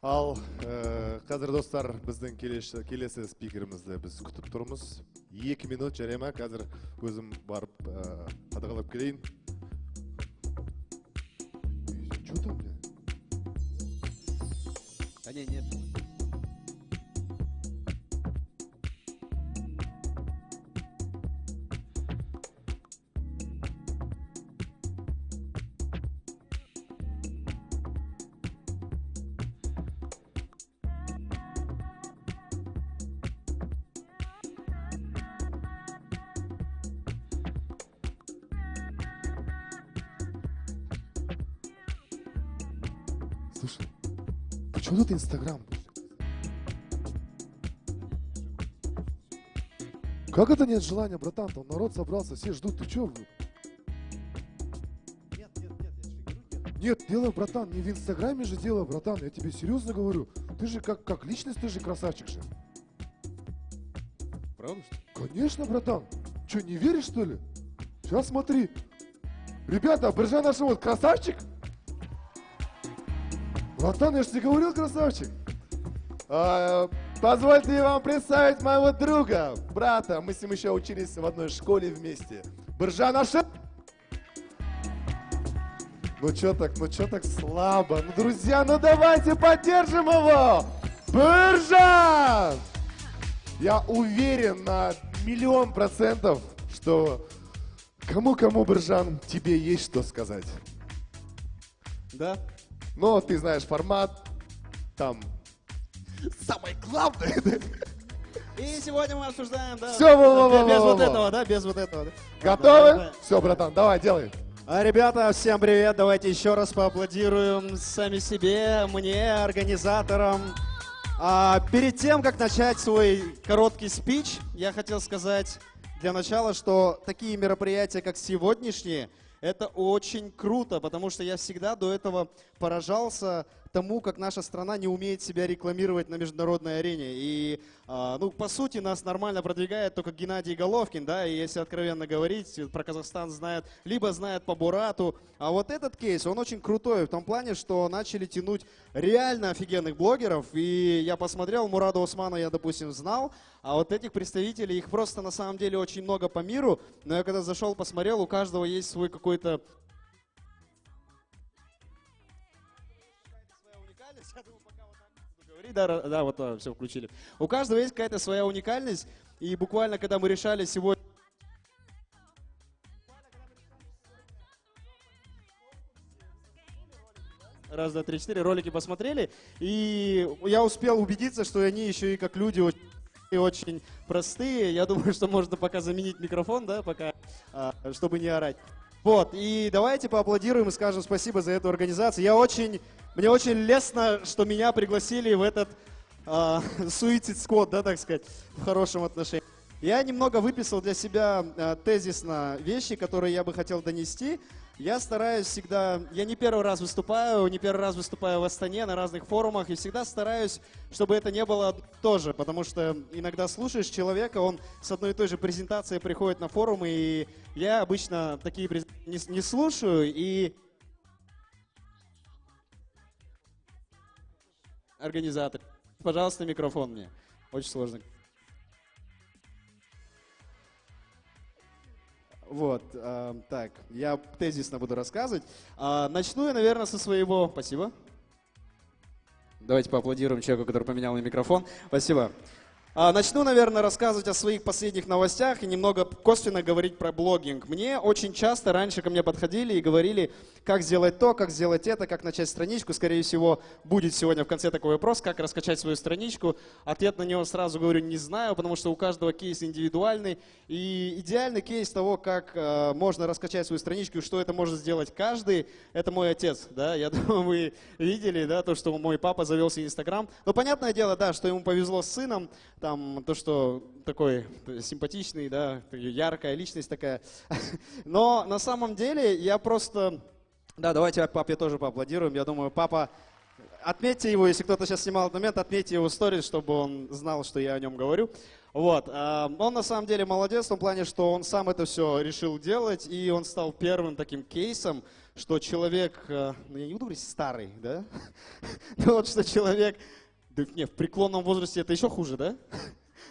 Ал қазір достар, біздің келесі спикерімізді біз күтіп тұрмыз. 2 минут жарема, қазір өзім барып қадағалап келейін. Что там, бля? Да нет. Слушай, почему тут Инстаграм? Как это нет желания, братан? Там народ собрался, все ждут. Ты чё? Нет, дело, братан, не в Инстаграме же дело, братан. Я тебе серьезно говорю. Ты же как личность, ты же красавчик же. Правда, что ли? Конечно, братан. Чё, не веришь, что ли? Сейчас смотри. Ребята, Брыжа наш вот красавчик. Братан, я же тебе говорил, красавчик. Позвольте вам представить моего друга, брата. Мы с ним еще учились в одной школе вместе. Брыжа наша. Ну чё так слабо? Ну, друзья, ну давайте поддержим его. Брыжа! Я уверен на 100%, что кому-кому, Брыжан, тебе есть что сказать. Да? Но ты знаешь формат, там самое главное. И сегодня мы обсуждаем, да. Все, без вот этого, да, без вот этого. Да. Готовы? Все, братан, давай, делай. Ребята, всем привет, давайте еще раз поаплодируем сами себе, мне, организаторам. Перед тем, как начать свой короткий спич, я хотел сказать для начала, что такие мероприятия, как сегодняшние, Это очень круто, потому что я всегда до этого поражался тому, как наша страна не умеет себя рекламировать на международной арене. И, ну, по сути, нас нормально продвигает только Геннадий Головкин, да, и если откровенно говорить, про Казахстан знает, либо знает по Бурату. А вот этот кейс, он очень крутой в том плане, что начали тянуть реально офигенных блогеров. И я посмотрел, Мурада Усмана я, допустим, знал, а вот этих представителей, их просто на самом деле очень много по миру. Но я когда зашел, посмотрел, у каждого есть свой какой-то... Да, вот все включили. У каждого есть какая-то своя уникальность. И буквально, когда мы решали сегодня... Раз, два, три, четыре, ролики посмотрели. И я успел убедиться, что они еще и как люди очень простые. Я думаю, что можно пока заменить микрофон, да, пока, чтобы не орать. Вот, и давайте поаплодируем и скажем спасибо за эту организацию. Мне очень лестно, что меня пригласили в этот Suicide Squad, да, так сказать, в хорошем отношении. Я немного выписал для себя тезисно вещи, которые я бы хотел донести. Я стараюсь всегда, я не первый раз выступаю в Астане на разных форумах, и всегда стараюсь, чтобы это не было тоже, потому что иногда слушаешь человека, он с одной и той же презентацией приходит на форумы, и я обычно такие презентации не слушаю, и организатор, пожалуйста, микрофон мне, очень сложно. Вот, так, я тезисно буду рассказывать. Начну я, наверное, со своего... Спасибо. Давайте поаплодируем человеку, который поменял мне микрофон. Спасибо. Начну, наверное, рассказывать о своих последних новостях и немного косвенно говорить про блогинг. Мне очень часто раньше ко мне подходили и говорили, как сделать то, как сделать это, как начать страничку. Скорее всего, будет сегодня в конце такой вопрос, как раскачать свою страничку. Ответ на него сразу говорю, не знаю, потому что у каждого кейс индивидуальный. И идеальный кейс того, как можно раскачать свою страничку и что это может сделать каждый, это мой отец. Да? Я думаю, вы видели, да, то, что мой папа завелся Инстаграм. Но понятное дело, да, что ему повезло с сыном. Там то, что такой симпатичный, да, яркая личность такая. Но на самом деле я просто... Да, давайте папе тоже поаплодируем. Я думаю, папа, отметьте его, если кто-то сейчас снимал этот момент, отметьте его сторис, чтобы он знал, что я о нем говорю. Вот. Он на самом деле молодец в том плане, что он сам это все решил делать, и он стал первым таким кейсом, что человек, ну я не буду говорить старый, да, но вот что человек... Не, в преклонном возрасте это еще хуже, да?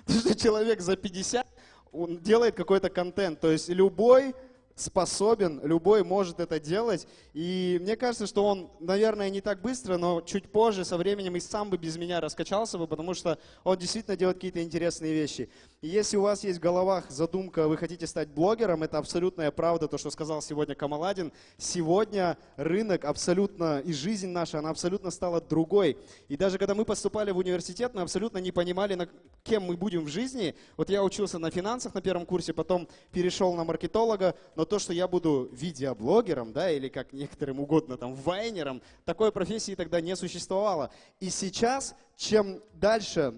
Что человек за 50, он делает какой-то контент. То есть любой способен, любой может это делать. И мне кажется, что он, наверное, не так быстро, но чуть позже, со временем, и сам бы без меня раскачался бы, потому что он действительно делает какие-то интересные вещи. И если у вас есть в головах задумка, вы хотите стать блогером, это абсолютная правда, то, что сказал сегодня Камаладин. Сегодня рынок абсолютно, и жизнь наша, она абсолютно стала другой. И даже когда мы поступали в университет, мы абсолютно не понимали, кем мы будем в жизни. Вот я учился на финансах на первом курсе, потом перешел на маркетолога, но то, что я буду видеоблогером, да, или как некоторым угодно, там, вайнером, такой профессии тогда не существовало. И сейчас, чем дальше,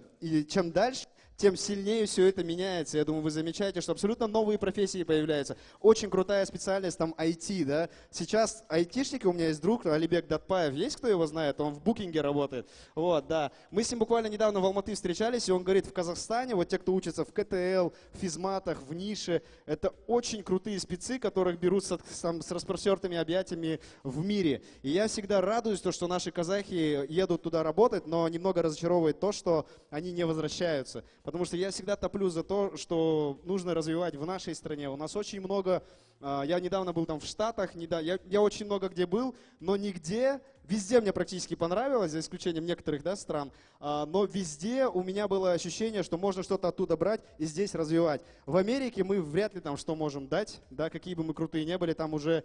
тем сильнее все это меняется. Я думаю, вы замечаете, что абсолютно новые профессии появляются. Очень крутая специальность, там, IT, да. Сейчас айтишники, у меня есть друг, Алибек Датпаев, есть кто его знает? Он в букинге работает. Вот, да. Мы с ним буквально недавно в Алматы встречались, и он говорит, в Казахстане, вот те, кто учатся в КТЛ, в физматах, в нише, это очень крутые спецы, которых берут с распростертыми объятиями в мире. И я всегда радуюсь, что наши казахи едут туда работать, но немного разочаровывает то, что они не возвращаются. Потому что я всегда топлю за то, что нужно развивать в нашей стране. У нас очень много, я недавно был там в Штатах, я очень много где был, но нигде, везде мне практически понравилось, за исключением некоторых, да, стран, но везде у меня было ощущение, что можно что-то оттуда брать и здесь развивать. В Америке мы вряд ли там что можем дать, да, какие бы мы крутые не были, там уже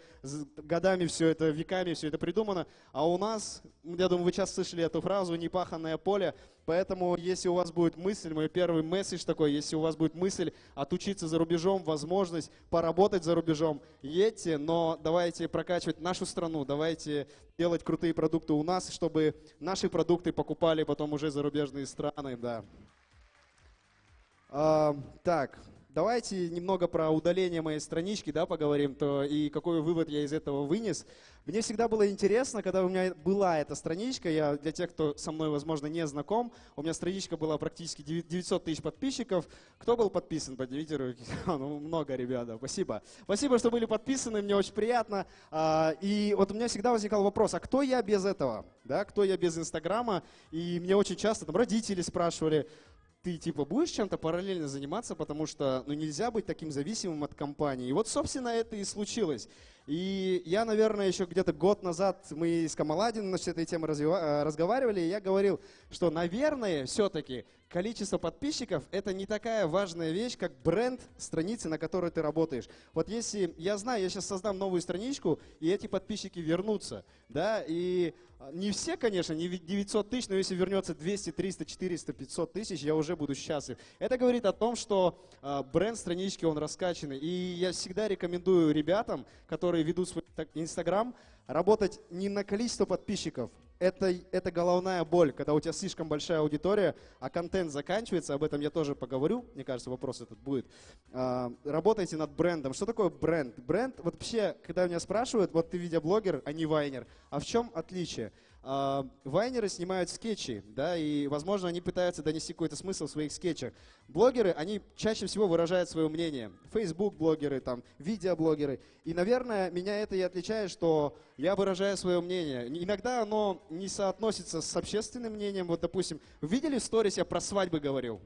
годами все это, веками все это придумано, а у нас, я думаю, вы часто слышали эту фразу «непаханное поле», поэтому если у вас будет мысль, мой первый месседж такой, если у вас будет мысль отучиться за рубежом, возможность поработать за рубежом, едьте, но давайте прокачивать нашу страну, давайте делать крутые продукты у нас, чтобы наши продукты покупали потом уже зарубежные страны, да. Так, давайте немного про удаление моей странички, да, поговорим, и какой вывод я из этого вынес. Мне всегда было интересно, когда у меня была эта страничка, для тех, кто со мной, возможно, не знаком, у меня страничка была практически 900 тысяч подписчиков. Кто был подписан? Поднимите руки. Ну, много, ребята, спасибо. Спасибо, что были подписаны, мне очень приятно. И вот у меня всегда возникал вопрос, а кто я без этого? Да, кто я без Инстаграма? И мне очень часто там родители спрашивали, ты типа будешь чем-то параллельно заниматься, потому что ну, нельзя быть таким зависимым от компании. И вот, собственно, это и случилось. И я, наверное, еще где-то год назад мы с Камаладином с этой темой разговаривали, и я говорил, что, наверное, все-таки количество подписчиков – это не такая важная вещь, как бренд страницы, на которой ты работаешь. Вот если, я знаю, я сейчас создам новую страничку, и эти подписчики вернутся, да, и не все, конечно, не 900 тысяч, но если вернется 200, 300, 400, 500 тысяч, я уже буду счастлив. Это говорит о том, что бренд странички, он раскачанный. И я всегда рекомендую ребятам, которые ведут свой Инстаграм, работать не на количество подписчиков. Это головная боль, когда у тебя слишком большая аудитория, а контент заканчивается, об этом я тоже поговорю, мне кажется, вопрос этот будет. Работайте над брендом. Что такое бренд? Бренд, вот вообще, когда меня спрашивают, вот ты видеоблогер, а не вайнер, а в чем отличие? Вайнеры снимают скетчи, да, и, возможно, они пытаются донести какой-то смысл в своих скетчах. Блогеры, они чаще всего выражают свое мнение. Facebook-блогеры, там, видеоблогеры. И, наверное, меня это и отличает, что я выражаю свое мнение. Иногда оно не соотносится с общественным мнением. Вот, допустим, вы видели в сторис, я про свадьбы говорил,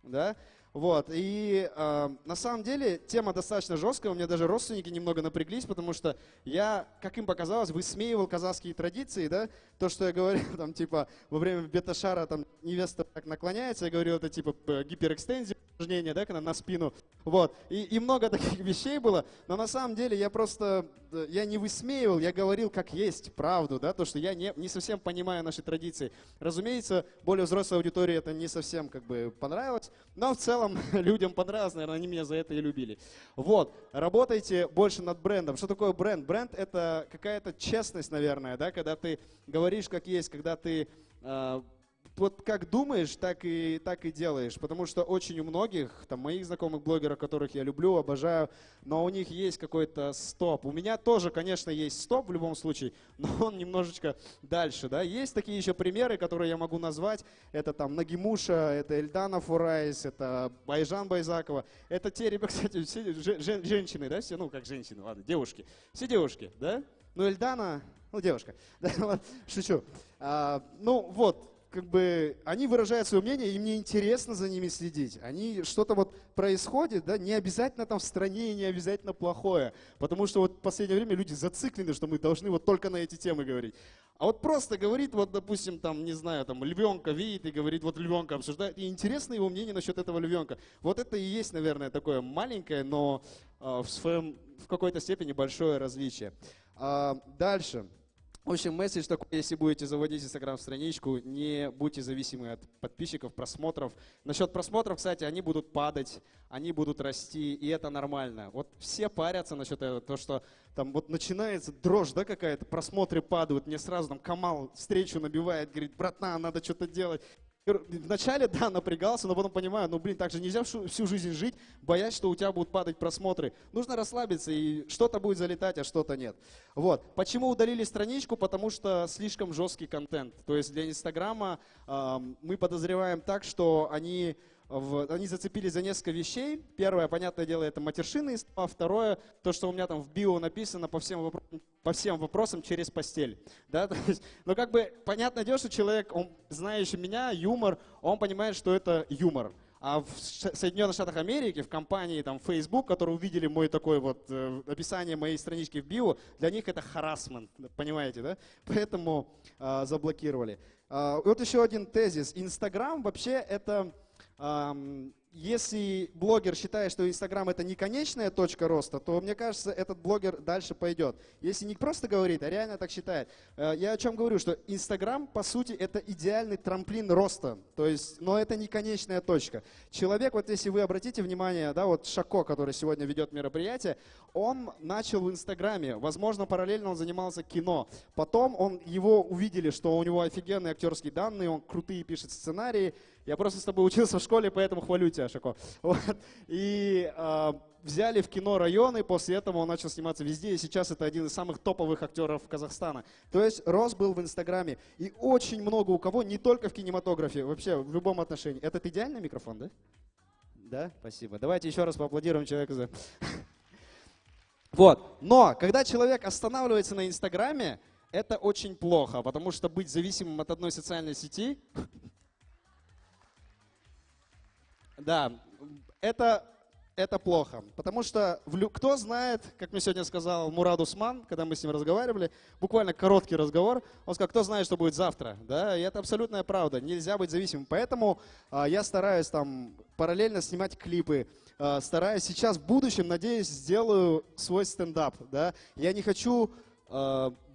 да? Вот, и на самом деле тема достаточно жесткая, у меня даже родственники немного напряглись, потому что я, как им показалось, высмеивал казахские традиции, да, то, что я говорил, там, типа, во время бета-шара, там, невеста так наклоняется, я говорил, это, типа, гиперэкстензия, упражнение, да, когда на спину, вот, и много таких вещей было, но на самом деле я не высмеивал, я говорил, как есть, правду, да, то, что я не совсем понимаю наши традиции. Разумеется, более взрослой аудитории это не совсем, как бы, понравилось, но в целом людям понравилось, наверное, они меня за это и любили. Вот, работайте больше над брендом. Что такое бренд? Бренд – это какая-то честность, наверное, да, когда ты говоришь, как есть, когда ты вот как думаешь, так и делаешь. Потому что очень у многих, там, моих знакомых блогеров, которых я люблю, обожаю, но у них есть какой-то стоп. У меня тоже, конечно, есть стоп в любом случае, но он немножечко дальше. Да? Есть такие еще примеры, которые я могу назвать. Это там Нагимуша, это Эльдана Фурайс, это Байжан Байзакова. Это те ребята, кстати, все женщины, да, все, ну как женщины, ладно, девушки. Все девушки, да? Ну Эльдана, ну девушка. Да, ладно, шучу. Ну вот. Как бы они выражают свое мнение, и мне интересно за ними следить. Они что-то вот происходит, да, не обязательно там в стране, не обязательно плохое. Потому что вот в последнее время люди зациклены, что мы должны вот только на эти темы говорить. А вот просто говорит, вот, допустим, там, не знаю, там, львенка видит и говорит, вот львенка обсуждает, и интересно его мнение насчет этого львенка. Вот это и есть, наверное, такое маленькое, но в какой-то степени большое различие. Дальше. В общем, месседж такой, если будете заводить Инстаграм-страничку, не будьте зависимы от подписчиков, просмотров. Насчет просмотров, кстати, они будут падать, они будут расти, и это нормально. Вот все парятся насчет этого, то, что там вот начинается дрожь, да, какая-то, просмотры падают, мне сразу там Камал встречу набивает, говорит, братан, надо что-то делать. Вначале, да, напрягался, но потом понимаю, ну, блин, так же нельзя всю жизнь жить, боясь, что у тебя будут падать просмотры. Нужно расслабиться, и что-то будет залетать, а что-то нет. Вот. Почему удалили страничку? Потому что слишком жесткий контент. То есть для Инстаграма мы подозреваем так, что они зацепились за несколько вещей. Первое, понятное дело, это матершинные слова. Второе, то, что у меня там в био написано по всем вопросам через постель. Да? Но как бы понятное дело, что человек, он, знающий меня, юмор, он понимает, что это юмор. А в Соединенных Штатах Америки, в компании там, Facebook, которые увидели мой такой вот описание моей странички в био, для них это харассмент, понимаете, да? Поэтому заблокировали. Вот еще один тезис. Инстаграм вообще это... Если блогер считает, что Инстаграм это не конечная точка роста, то, мне кажется, этот блогер дальше пойдет. Если не просто говорит, а реально так считает. Я о чем говорю, что Инстаграм, по сути, это идеальный трамплин роста. То есть, но это не конечная точка. Человек, вот если вы обратите внимание, да, вот Шако, который сегодня ведет мероприятие, он начал в Инстаграме. Возможно, параллельно он занимался кино. Потом его увидели, что у него офигенные актерские данные, он крутые пишет сценарии. Я просто с тобой учился в школе, поэтому хвалю тебя. тебя, Шако. Вот. И взяли в кино районы, после этого он начал сниматься везде, и сейчас это один из самых топовых актеров Казахстана. То есть рост был в Инстаграме. И очень много у кого, не только в кинематографе, вообще в любом отношении. Этот идеальный микрофон, да? Да, спасибо. Давайте еще раз поаплодируем человеку за... Вот. Но когда человек останавливается на Инстаграме, это очень плохо, потому что быть зависимым от одной социальной сети, да, это плохо. Потому что кто знает, как мне сегодня сказал Мурад Усман, когда мы с ним разговаривали, буквально короткий разговор, он сказал, кто знает, что будет завтра. Да? И это абсолютная правда, нельзя быть зависимым. Поэтому я стараюсь там параллельно снимать клипы, стараюсь сейчас в будущем, надеюсь, сделаю свой стендап. Да? Я не хочу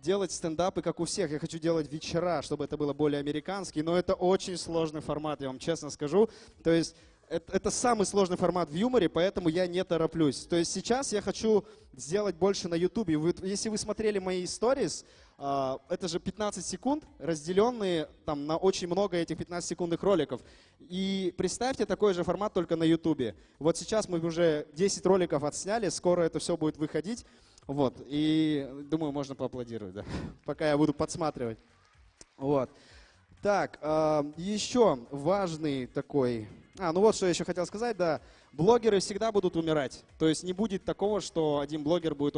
делать стендапы, как у всех. Я хочу делать вечера, чтобы это было более американский, но это очень сложный формат, я вам честно скажу. То есть это самый сложный формат в юморе, поэтому я не тороплюсь. То есть сейчас я хочу сделать больше на YouTube. Если вы смотрели мои stories, это же 15 секунд, разделенные там, на очень много этих 15-секундных роликов. И представьте такой же формат только на YouTube. Вот сейчас мы уже 10 роликов отсняли, скоро это все будет выходить. Вот, и думаю, можно поаплодировать, да, пока я буду подсматривать. Вот. Так, еще важный такой... ну вот что я еще хотел сказать, да. Блогеры всегда будут умирать. То есть не будет такого, что один блогер будет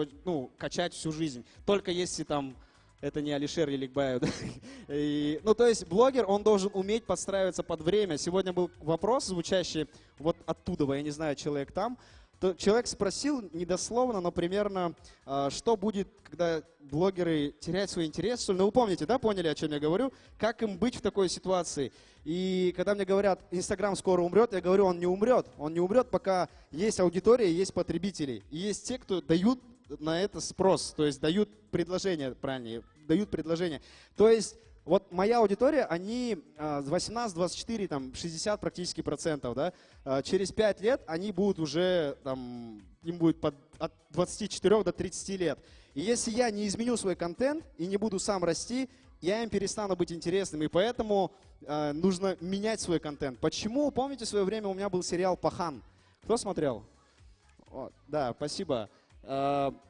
качать всю жизнь. Только если там... Это не Алишер Еликбаев. Да? То есть блогер, он должен уметь подстраиваться под время. Сегодня был вопрос, звучащий вот оттуда, я не знаю, человек там. Человек спросил недословно, но примерно, что будет, когда блогеры теряют свой интерес. Ну, вы помните, да, поняли, о чем я говорю? Как им быть в такой ситуации? И когда мне говорят, Инстаграм скоро умрет, я говорю, он не умрет. Он не умрет, пока есть аудитория, есть потребители. И есть те, кто дают на это спрос, то есть дают предложение, правильнее, дают предложение. То есть вот моя аудитория, они 18, 24, там, 60 практически процентов, да. Через 5 лет они будут уже, там, им будет от 24 до 30 лет. И если я не изменю свой контент и не буду сам расти, я им перестану быть интересным. И поэтому нужно менять свой контент. Почему? Помните, в свое время у меня был сериал «Пахан». Кто смотрел? Да, спасибо.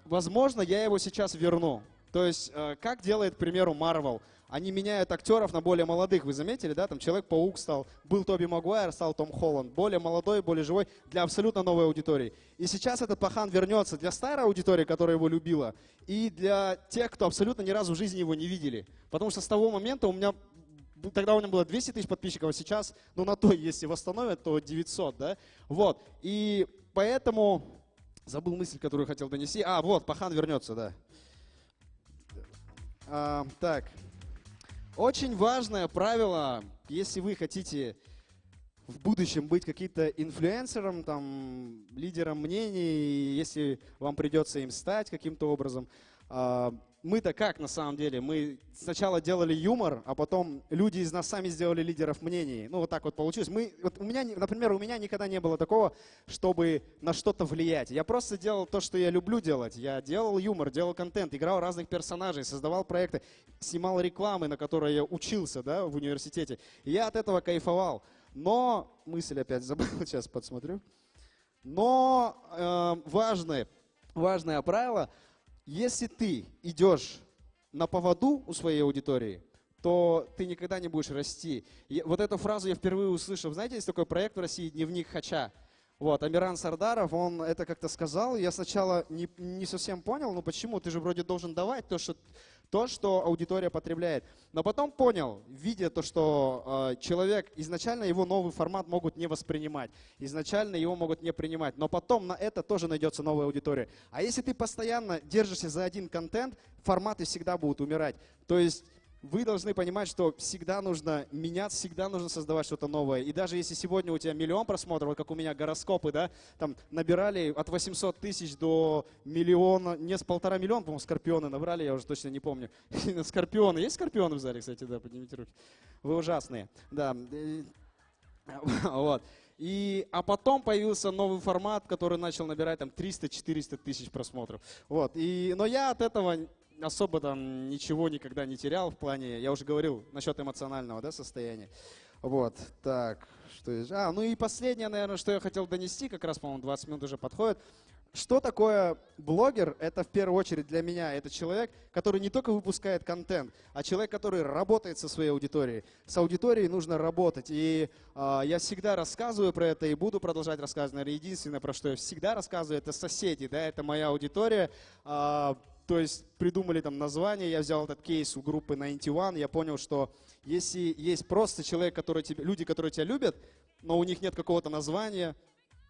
Возможно, я его сейчас верну. То есть, как делает, к примеру, Marvel. Они меняют актеров на более молодых. Вы заметили, да? Там Человек-паук стал, был Тоби Магуайр, стал Том Холланд. Более молодой, более живой для абсолютно новой аудитории. И сейчас этот Пахан вернется для старой аудитории, которая его любила, и для тех, кто абсолютно ни разу в жизни его не видели. Потому что с того момента тогда у меня было 200 тысяч подписчиков, а сейчас, на то, если восстановят, то 900, да? Вот. И поэтому... Забыл мысль, которую хотел донести. Вот, Пахан вернется, да. Так. Очень важное правило, если вы хотите в будущем быть каким-то инфлюенсером, там, лидером мнений, если вам придется им стать каким-то образом. Мы-то как на самом деле? Мы сначала делали юмор, а потом люди из нас сами сделали лидеров мнений. Вот так вот получилось. Например, у меня никогда не было такого, чтобы на что-то влиять. Я просто делал то, что я люблю делать. Я делал юмор, делал контент, играл разных персонажей, создавал проекты, снимал рекламы, на которые я учился, да, в университете. И я от этого кайфовал. Но, мысль опять забыл, сейчас подсмотрю. Но важное правило – если ты идешь на поводу у своей аудитории, то ты никогда не будешь расти. И вот эту фразу я впервые услышал. Знаете, есть такой проект в России «Дневник Хача». Вот, Амиран Сардаров, он это как-то сказал. Я сначала не совсем понял, почему? Ты же вроде должен давать то, что аудитория потребляет. Но потом понял, видя то, что человек, изначально его новый формат могут не воспринимать. Изначально его могут не принимать. Но потом на это тоже найдется новая аудитория. А если ты постоянно держишься за один контент, форматы всегда будут умирать. То есть вы должны понимать, что всегда нужно меняться, всегда нужно создавать что-то новое. И даже если сегодня у тебя 1 000 000 просмотров, вот как у меня гороскопы, да, там набирали от 800 тысяч до 1 миллиона, не с 1,5 миллиона, по-моему, скорпионы набрали, я уже точно не помню. Скорпионы, есть скорпионы в зале, кстати, да, поднимите руки. Вы ужасные, да. Вот. А потом появился новый формат, который начал набирать там 300-400 тысяч просмотров. Вот. Но я от этого особо там ничего никогда не терял в плане, я уже говорил насчет эмоционального, да, состояния. Вот, так, что есть? Ну и последнее, наверное, что я хотел донести, как раз, по-моему, 20 минут уже подходит. Что такое блогер? Это в первую очередь для меня. Это человек, который не только выпускает контент, а человек, который работает со своей аудиторией. С аудиторией нужно работать. И я всегда рассказываю про это и буду продолжать рассказывать. Наверное, единственное, про что я всегда рассказываю, это соседи. Да, это моя аудитория. То есть придумали там название, я взял этот кейс у группы 91, я понял, что если есть просто человек, люди, которые тебя любят, но у них нет какого-то названия,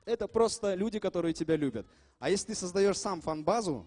это просто люди, которые тебя любят. А если ты создаешь сам фан-базу,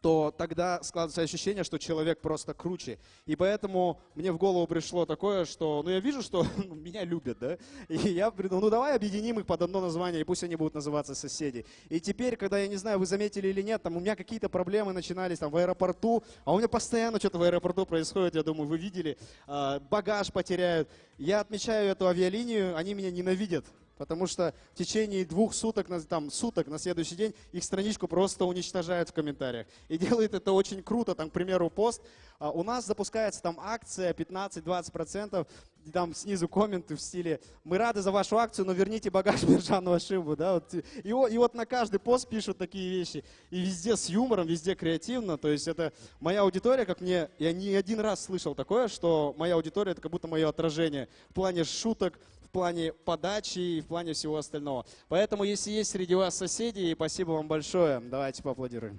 то тогда складывается ощущение, что человек просто круче. И поэтому мне в голову пришло такое, что, я вижу, что меня любят, да, и я придумал, давай объединим их под одно название, и пусть они будут называться соседи. И теперь, когда, я не знаю, вы заметили или нет, там у меня какие-то проблемы начинались там в аэропорту, а у меня постоянно что-то в аэропорту происходит, я думаю, вы видели, багаж потеряют. Я отмечаю эту авиалинию, они меня ненавидят. Потому что в течение 2 суток, суток на следующий день их страничку просто уничтожают в комментариях. И делает это очень круто. Там, к примеру, пост. У нас запускается там акция 15-20%. Там снизу комменты в стиле «Мы рады за вашу акцию, но верните багаж Миржану Ашимову». Да? И вот на каждый пост пишут такие вещи. И везде с юмором, везде креативно. То есть это моя аудитория, как мне... Я не один раз слышал такое, что моя аудитория — это как будто мое отражение. В плане шуток, в плане подачи и в плане всего остального. Поэтому, если есть среди вас соседи, спасибо вам большое. Давайте поаплодируем.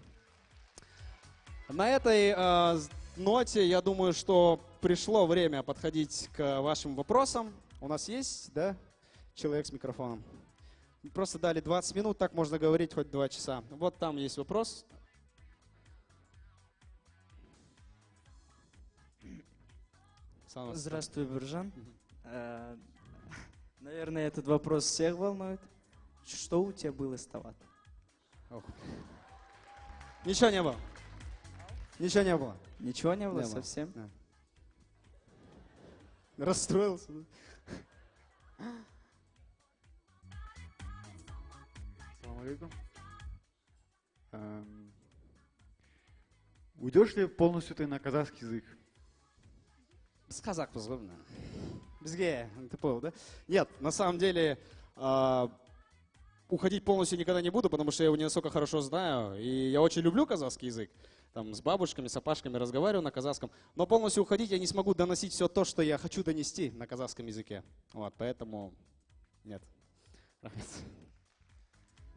На этой ноте, я думаю, что пришло время подходить к вашим вопросам. У нас есть, да, человек с микрофоном? Просто дали 20 минут, так можно говорить хоть 2 часа. Вот там есть вопрос. Здравствуй, Биржан. Наверное, этот вопрос всех волнует. Что у тебя было с Тават? Ничего не было. Ничего не было. Ничего не было совсем? Да. Расстроился. Ассаламу алейкум. Уйдешь ли полностью ты на казахский язык? С казак позывно. Бізге, ты понял, да? Нет, на самом деле уходить полностью никогда не буду, потому что я его не настолько хорошо знаю. И я очень люблю казахский язык. Там с бабушками, с опашками разговариваю на казахском. Но полностью уходить я не смогу доносить все то, что я хочу донести на казахском языке. Вот, поэтому нет.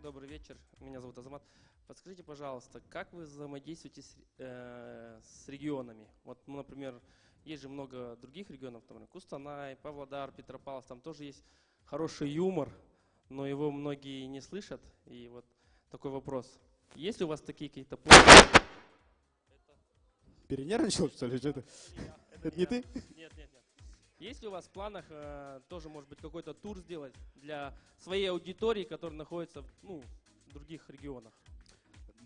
Добрый вечер, меня зовут Азамат. Подскажите, пожалуйста, как вы взаимодействуете с регионами? Вот, например, есть же много других регионов, например, Кустанай, Павлодар, Петропавловск, там тоже есть хороший юмор, но его многие не слышат. И вот такой вопрос. Есть ли у вас такие какие-то планы? Перенервничал, что ли? Это не ты? Нет. Есть ли у вас в планах тоже, может быть, какой-то тур сделать для своей аудитории, которая находится в других регионах?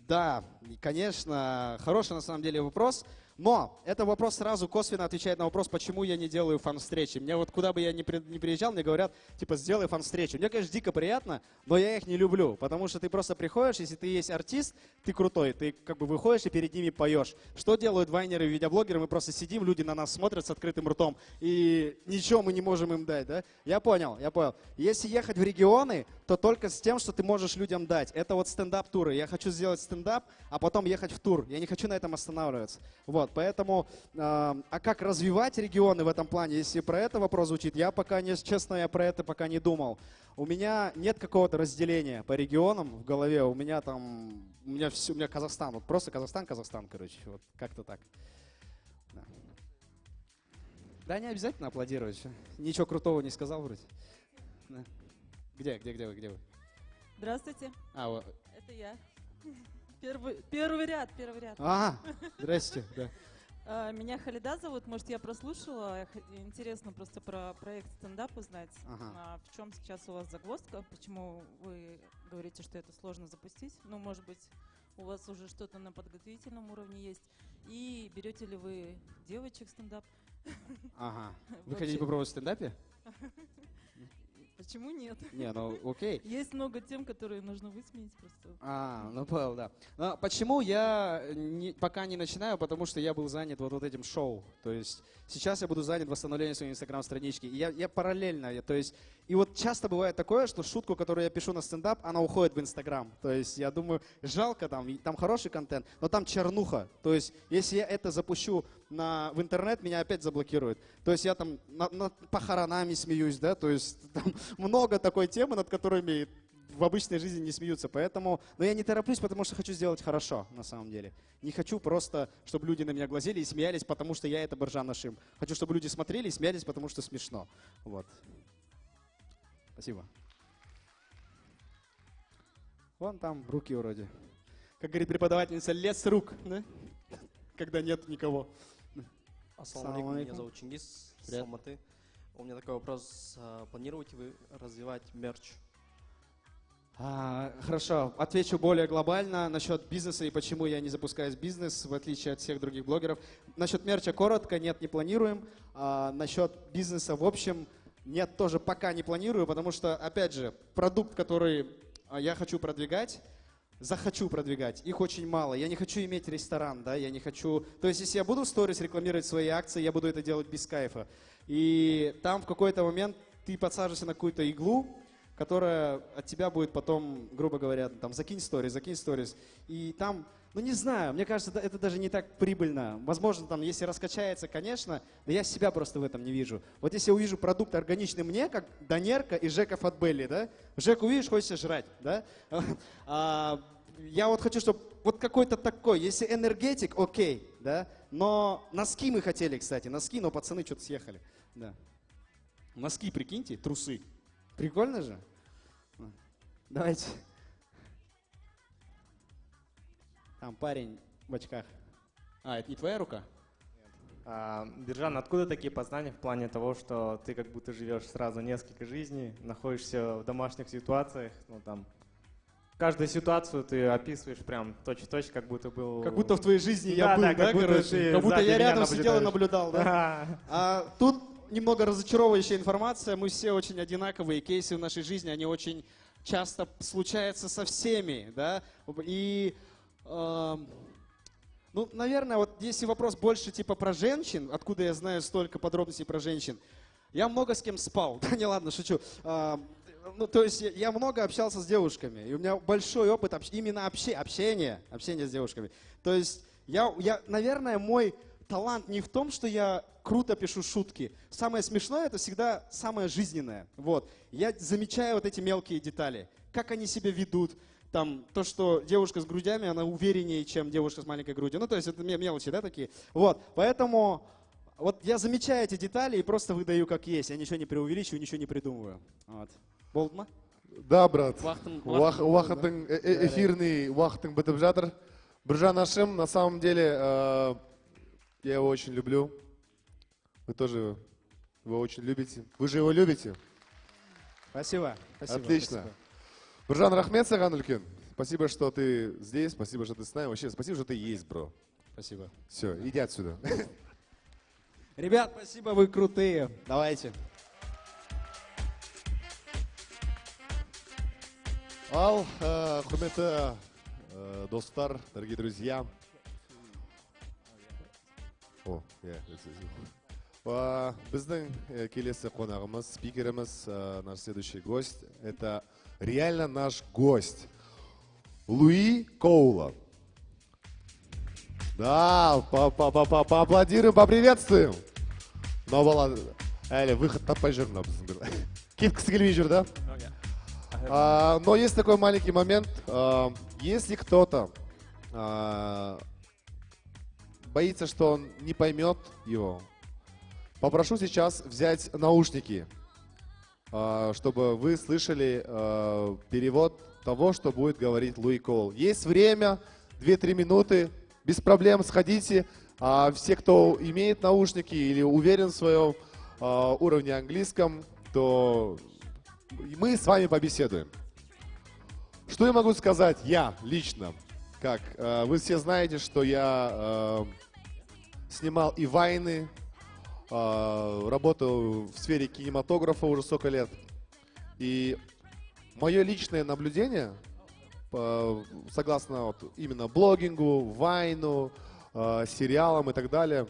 Да, конечно, хороший на самом деле вопрос. Но это вопрос сразу косвенно отвечает на вопрос, почему я не делаю фан-встречи. Мне вот куда бы я ни приезжал, мне говорят, типа, сделай фан-встречу. Мне, конечно, дико приятно, но я их не люблю, потому что ты просто приходишь, если ты есть артист, ты крутой, ты как бы выходишь и перед ними поешь. Что делают вайнеры и видеоблогеры? Мы просто сидим, люди на нас смотрят с открытым ртом, и ничего мы не можем им дать, да? Я понял. Если ехать в регионы, то только с тем, что ты можешь людям дать. Это вот стендап-туры. Я хочу сделать стендап, а потом ехать в тур. Я не хочу на этом останавливаться. Вот, поэтому, а как развивать регионы в этом плане, если про это вопрос звучит, я пока, честно, я про это пока не думал. У меня нет какого-то разделения по регионам в голове, у меня Казахстан, вот просто Казахстан, короче, вот как-то так. Да, не обязательно аплодировать, ничего крутого не сказал вроде. Да. Где вы? Здравствуйте. Вот. Это я. Первый ряд. Здрасте. Да. Меня Халида зовут, может, я прослушала. Интересно просто про проект стендап узнать. В чем сейчас у вас загвоздка? Почему вы говорите, что это сложно запустить? Ну, может быть, у вас уже что-то на подготовительном уровне есть. И берете ли вы девочек в стендап? Вы хотите попробовать в стендапе? Почему нет? Не, ну окей. Есть много тем, которые нужно высмеять просто. Ну понял, да. Но почему я пока не начинаю? Потому что я был занят вот этим шоу. То есть сейчас я буду занят восстановлением своей инстаграм-странички. И я параллельно, то есть, и вот часто бывает такое, что шутку, которую я пишу на стендап, она уходит в инстаграм. То есть я думаю, жалко там хороший контент, но там чернуха. То есть если я это запущу в интернет, меня опять заблокируют. То есть я там над похоронами смеюсь, да, то есть там много такой темы, над которыми в обычной жизни не смеются. Поэтому, но я не тороплюсь, потому что хочу сделать хорошо, на самом деле. Не хочу просто, чтобы люди на меня глазели и смеялись, потому что я это Биржан Нашим. Хочу, чтобы люди смотрели и смеялись, потому что смешно. Вот. Спасибо. Вон там руки вроде. Как говорит преподавательница, лес рук, да? Когда нет никого. Ассаламу алейкум, меня зовут Чингис, с Алматы. У меня такой вопрос. Планируете вы развивать мерч? Хорошо, отвечу более глобально насчет бизнеса и почему я не запускаю бизнес, в отличие от всех других блогеров. Насчет мерча коротко, нет, не планируем. Насчет бизнеса в общем, нет, тоже пока не планирую, потому что, опять же, продукт, который я хочу продвигать, захочу продвигать, их очень мало. Я не хочу иметь ресторан, да, я не хочу... То есть, если я буду в сторис рекламировать свои акции, я буду это делать без кайфа. И там в какой-то момент ты подсаживаешься на какую-то иглу, которая от тебя будет потом, грубо говоря, там, закинь сторис. И там, ну не знаю, мне кажется, это даже не так прибыльно. Возможно, там, если раскачается, конечно, но я себя просто в этом не вижу. Вот если я увижу продукт органичный мне, как Донерка и Жека Фатбелли, да, Жеку увидишь, хочется жрать, да. Я вот хочу, чтобы вот какой-то такой, если энергетик, окей, да, но носки мы хотели, кстати, носки, но пацаны что-то съехали, да. Носки, прикиньте, трусы. Прикольно же? Давайте. Там парень в очках. Это не твоя рука? Биржан, откуда такие познания в плане того, что ты как будто живешь сразу несколько жизней, находишься в домашних ситуациях, ну там, каждую ситуацию ты описываешь прям точь-в-точь, как будто был... Как будто в твоей жизни я был, да, короче? Как будто я рядом сидел и наблюдал, да? Тут немного разочаровывающая информация. Мы все очень одинаковые. Кейсы в нашей жизни, они очень часто случаются со всеми, да? И, ну, наверное, вот если вопрос больше типа про женщин, откуда я знаю столько подробностей про женщин, я много с кем спал. Да не, ладно, шучу. Ну, то есть я много общался с девушками, и у меня большой опыт именно общения с девушками. То есть наверное, мой талант не в том, что я круто пишу шутки. Самое смешное — это всегда самое жизненное. Вот. Я замечаю вот эти мелкие детали. Как они себя ведут. Там, то, что девушка с грудями, она увереннее, чем девушка с маленькой грудью. Ну, то есть это мелочи, да, такие. Вот. Поэтому вот я замечаю эти детали и просто выдаю как есть. Я ничего не преувеличиваю, ничего не придумываю. Вот. Болдма? Да, брат. Уақытың эфирный уақытың бітіп жатыр. Биржан Нашим, на самом деле, я его очень люблю. Вы тоже его очень любите. Вы же его любите? Спасибо. Отлично. Биржан, рахмет саған үлкен. Спасибо, что ты здесь, спасибо, что ты с нами. Вообще, спасибо, что ты есть, бро. Спасибо. Все, иди отсюда. Ребят, спасибо, вы крутые. Давайте. Ал, құрметті достар, дорогие друзья. Біздің келесі қонағымыз, спикеріміз, наш следующий гость, это реально наш гость. Луи Коула. Да, поаплодируем, поприветствуем. Но бала, әлі выход таппай жүрмін біздің. Кеткісі келмей жүр, да? Но есть такой маленький момент. Если кто-то боится, что он не поймет его, попрошу сейчас взять наушники, чтобы вы слышали перевод того, что будет говорить Луи Коул. Есть время, 2-3 минуты, без проблем сходите. Все, кто имеет наушники или уверен в своем уровне английском, то мы с вами побеседуем. Что я могу сказать? Я лично, как вы все знаете, что я снимал и вайны, работал в сфере кинематографа уже столько лет. И мое личное наблюдение, согласно вот именно блогингу, вайну, сериалам и так далее,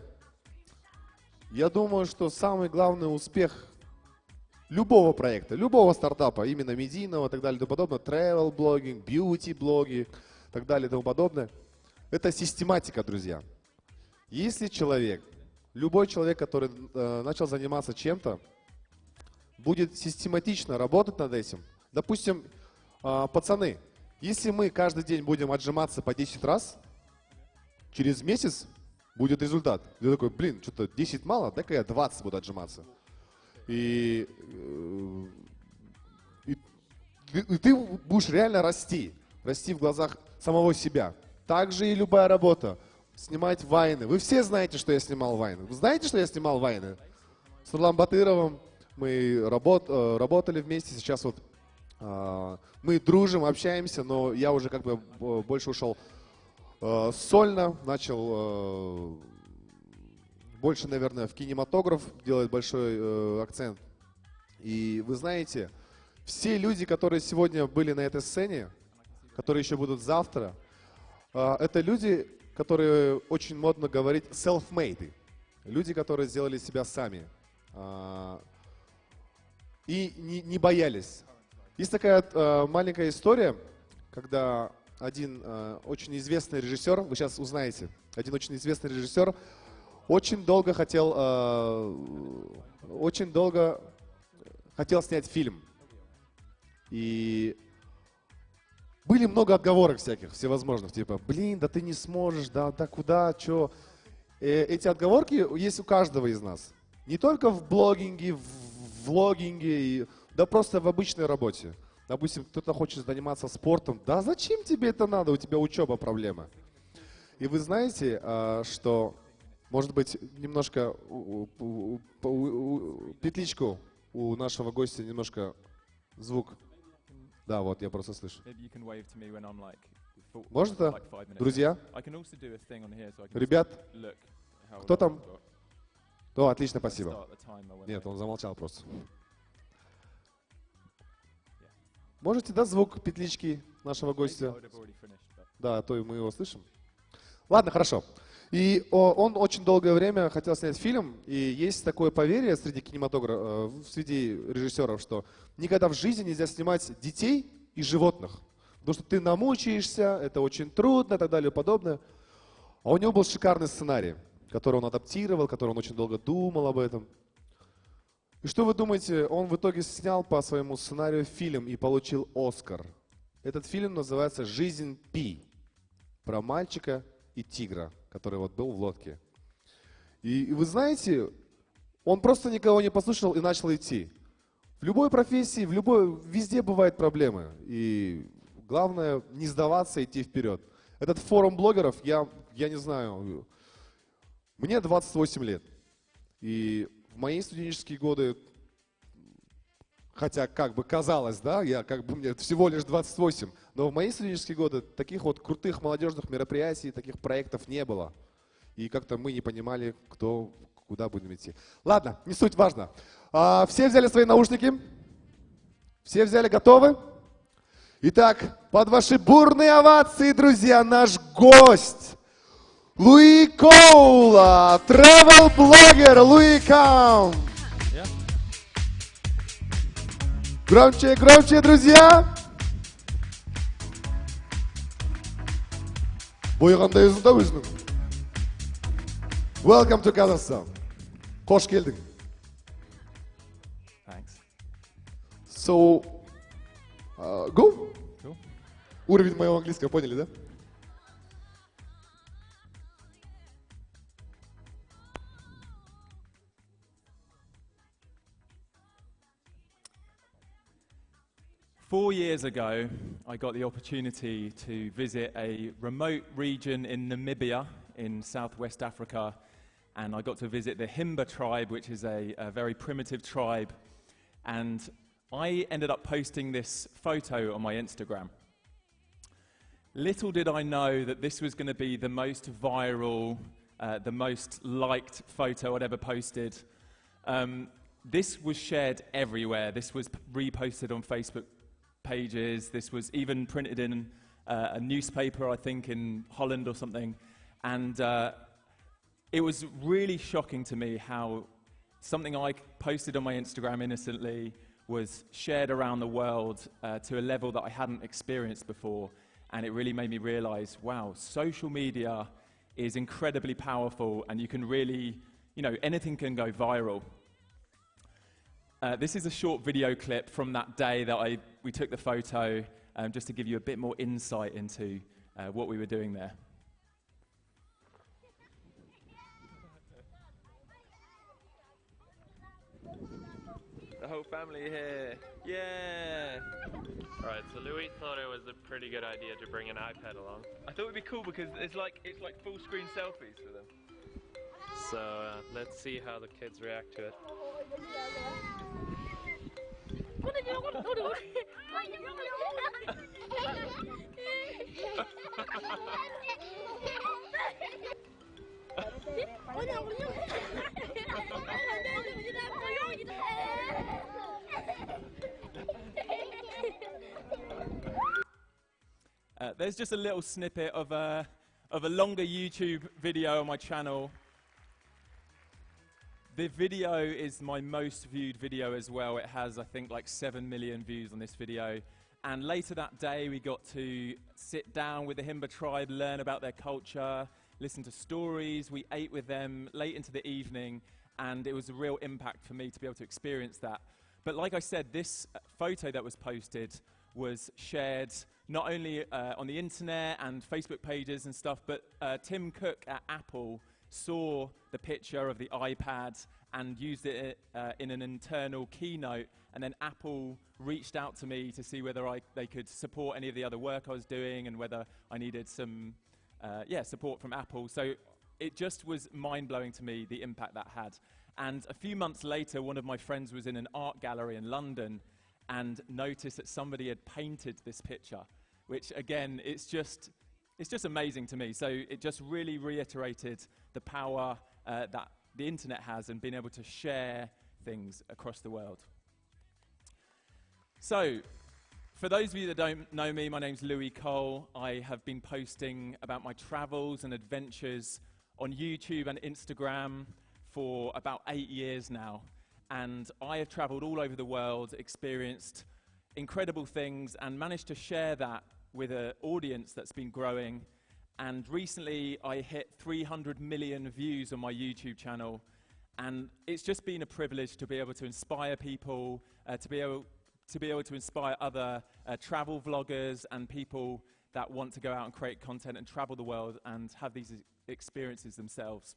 я думаю, что самый главный успех любого проекта, любого стартапа, именно медийного и так далее и тому подобное, travel блогинг, beauty блогинг и так далее и тому подобное, это систематика, друзья. Если человек, любой человек, который начал заниматься чем-то, будет систематично работать над этим, допустим, пацаны, если мы каждый день будем отжиматься по 10 раз, через месяц будет результат. Ты такой, блин, что-то 10 мало, дай-ка я 20 буду отжиматься. И ты будешь реально расти в глазах самого себя. Также и любая работа. Снимать вайны. Вы все знаете, что я снимал вайны. Вы знаете, что я снимал вайны? С Нурланом Батыровым мы работали вместе. Сейчас вот мы дружим, общаемся, но я уже как бы больше ушел сольно, начал больше, наверное, в кинематограф делать большой акцент. И вы знаете, все люди, которые сегодня были на этой сцене, которые еще будут завтра, это люди, которые очень модно говорить self-made. Люди, которые сделали себя сами. И не боялись. Есть такая маленькая история, когда один очень известный режиссер, вы сейчас узнаете, один очень известный режиссер очень долго хотел снять фильм. И были много отговорок всяких, всевозможных, типа, блин, да ты не сможешь, да куда, чё. Эти отговорки есть у каждого из нас. Не только в блогинге, в влогинге, да просто в обычной работе. Допустим, кто-то хочет заниматься спортом. Да зачем тебе это надо? У тебя учеба проблема. И вы знаете, что, может быть, немножко петличку у нашего гостя, немножко звук. Да, вот, я просто слышу. Можно? Друзья? Ребят? Кто там? О, отлично, спасибо. Нет, он замолчал просто. Можете, да, звук петлички нашего гостя? Да, а то мы его слышим. Ладно, хорошо. И он очень долгое время хотел снять фильм, и есть такое поверье среди среди режиссеров, что никогда в жизни нельзя снимать детей и животных. Потому что ты намучаешься, это очень трудно и так далее и подобное. А у него был шикарный сценарий, который он адаптировал, который он очень долго думал об этом. И что вы думаете, он в итоге снял по своему сценарию фильм и получил Оскар. Этот фильм называется «Жизнь Пи», про мальчика и тигра, который вот был в лодке. И вы знаете, он просто никого не послушал и начал идти. В любой профессии, везде бывают проблемы. И главное не сдаваться, идти вперед. Этот форум блогеров, я не знаю, мне 28 лет. И в мои студенческие годы, хотя как бы казалось, да, мне всего лишь 28, но в мои студенческие годы таких вот крутых молодежных мероприятий, таких проектов не было. И как-то мы не понимали, куда будем идти. Ладно, не суть, важно. Все взяли свои наушники? Все взяли, готовы? Итак, под ваши бурные овации, друзья, наш гость Луи Коула, travel-блогер Луи Кам. Громче, громче, друзья. Welcome to Kazakhstan. Hoş geldin. Thanks. So, go. Cool. Уровень моего английского, поняли, да? Four years ago, I got the opportunity to visit a remote region in Namibia in Southwest Africa, and I got to visit the Himba tribe, which is a very primitive tribe, and I ended up posting this photo on my Instagram. Little did I know that this was going to be the most viral, the most liked photo I'd ever posted. this was shared everywhere. This was reposted on Facebook pages. This was even printed in a newspaper, I think, in Holland or something. And it was really shocking to me how something I posted on my Instagram innocently was shared around the world to a level that I hadn't experienced before. And it really made me realize, wow, social media is incredibly powerful, and you can really, you know, anything can go viral. This is a short video clip from that day that we took the photo, just to give you a bit more insight into what we were doing there. The whole family here. Yeah! Alright, so Louis thought it was a pretty good idea to bring an iPad along. I thought it would be cool because it's like full screen selfies for them. So let's see how the kids react to it. There's just a little snippet of a longer YouTube video on my channel. The video is my most viewed video as well. It has, I think, like 7 million views on this video. And later that day, we got to sit down with the Himba tribe, learn about their culture, listen to stories. We ate with them late into the evening, and it was a real impact for me to be able to experience that. But like I said, this photo that was posted was shared not only on the internet and Facebook pages and stuff, but Tim Cook at Apple saw the picture of the iPad and used it in an internal keynote, and then Apple reached out to me to see whether they could support any of the other work I was doing and whether I needed some support from Apple. So it just was mind-blowing to me, the impact that had. And a few months later, one of my friends was in an art gallery in London and noticed that somebody had painted this picture, which again, it's just amazing to me. So it just really reiterated the power that the internet has and being able to share things across the world. So, for those of you that don't know me, my name's Louis Cole. I have been posting about my travels and adventures on YouTube and Instagram for about 8 years now. And I have traveled all over the world, experienced incredible things, and managed to share that with an audience that's been growing. And recently I hit 300 million views on my YouTube channel, and it's just been a privilege to be able to inspire people, to be able to inspire other travel vloggers and people that want to go out and create content and travel the world and have these experiences themselves.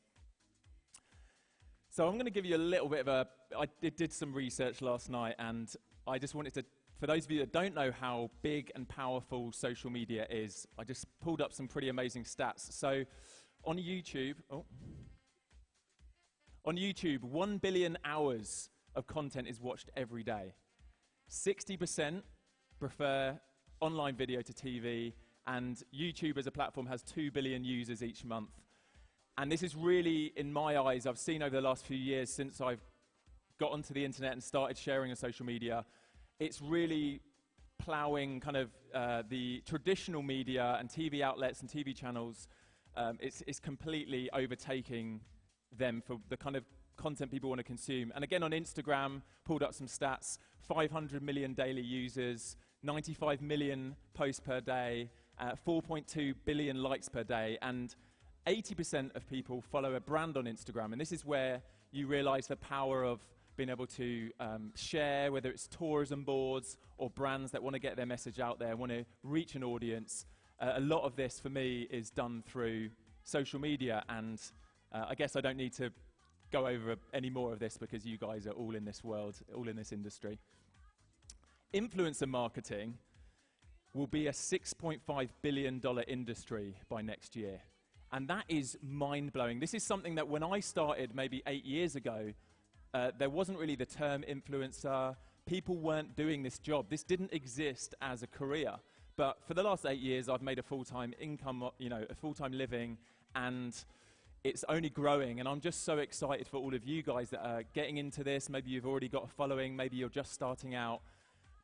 So I'm going to give you a little bit of I did some research last night, and I just wanted to, for those of you that don't know how big and powerful social media is, I just pulled up some pretty amazing stats. So on YouTube, 1 billion hours of content is watched every day. 60% prefer online video to TV, and YouTube as a platform has 2 billion users each month. And this is really, in my eyes, I've seen over the last few years since I've got onto the internet and started sharing on social media, it's really plowing kind of the traditional media and TV outlets and TV channels. It's completely overtaking them for the kind of content people want to consume. And again, on Instagram, pulled up some stats, 500 million daily users, 95 million posts per day, 4.2 billion likes per day, and 80% of people follow a brand on Instagram. And this is where you realize the power of being able to share, whether it's tourism boards or brands that want to get their message out there, want to reach an audience. A lot of this, for me, is done through social media, and I guess I don't need to go over any more of this because you guys are all in this world, all in this industry. Influencer marketing will be a $6.5 billion industry by next year. And that is mind-blowing. This is something that when I started maybe 8 years ago, there wasn't really the term influencer. People weren't doing this job. This didn't exist as a career. But for the last 8 years, I've made a full-time income, a full-time living, and it's only growing, and I'm just so excited for all of you guys that are getting into this. Maybe you've already got a following, maybe you're just starting out,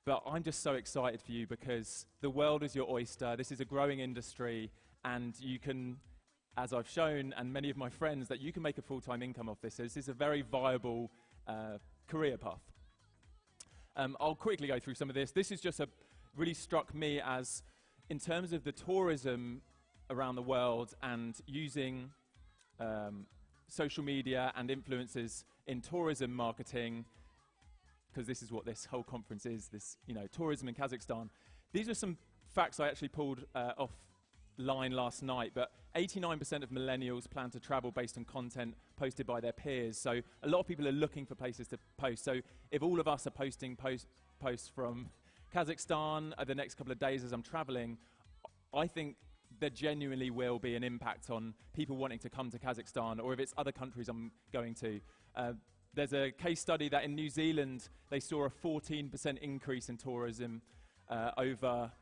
but I'm just so excited for you because the world is your oyster. This is a growing industry, and you can, as I've shown, and many of my friends, that you can make a full-time income off this. So this is a very viable career path. I'll quickly go through some of this. This is just really struck me as, in terms of the tourism around the world and using social media and influencers in tourism marketing, because this is what this whole conference is, this, tourism in Kazakhstan. These are some facts I actually pulled offline last night, but 89% of millennials plan to travel based on content posted by their peers. So a lot of people are looking for places to post. So if all of us are posting posts from Kazakhstan the next couple of days as I'm traveling, I think there genuinely will be an impact on people wanting to come to Kazakhstan, or if it's other countries I'm going to. There's a case study that in New Zealand, they saw a 14% increase in tourism after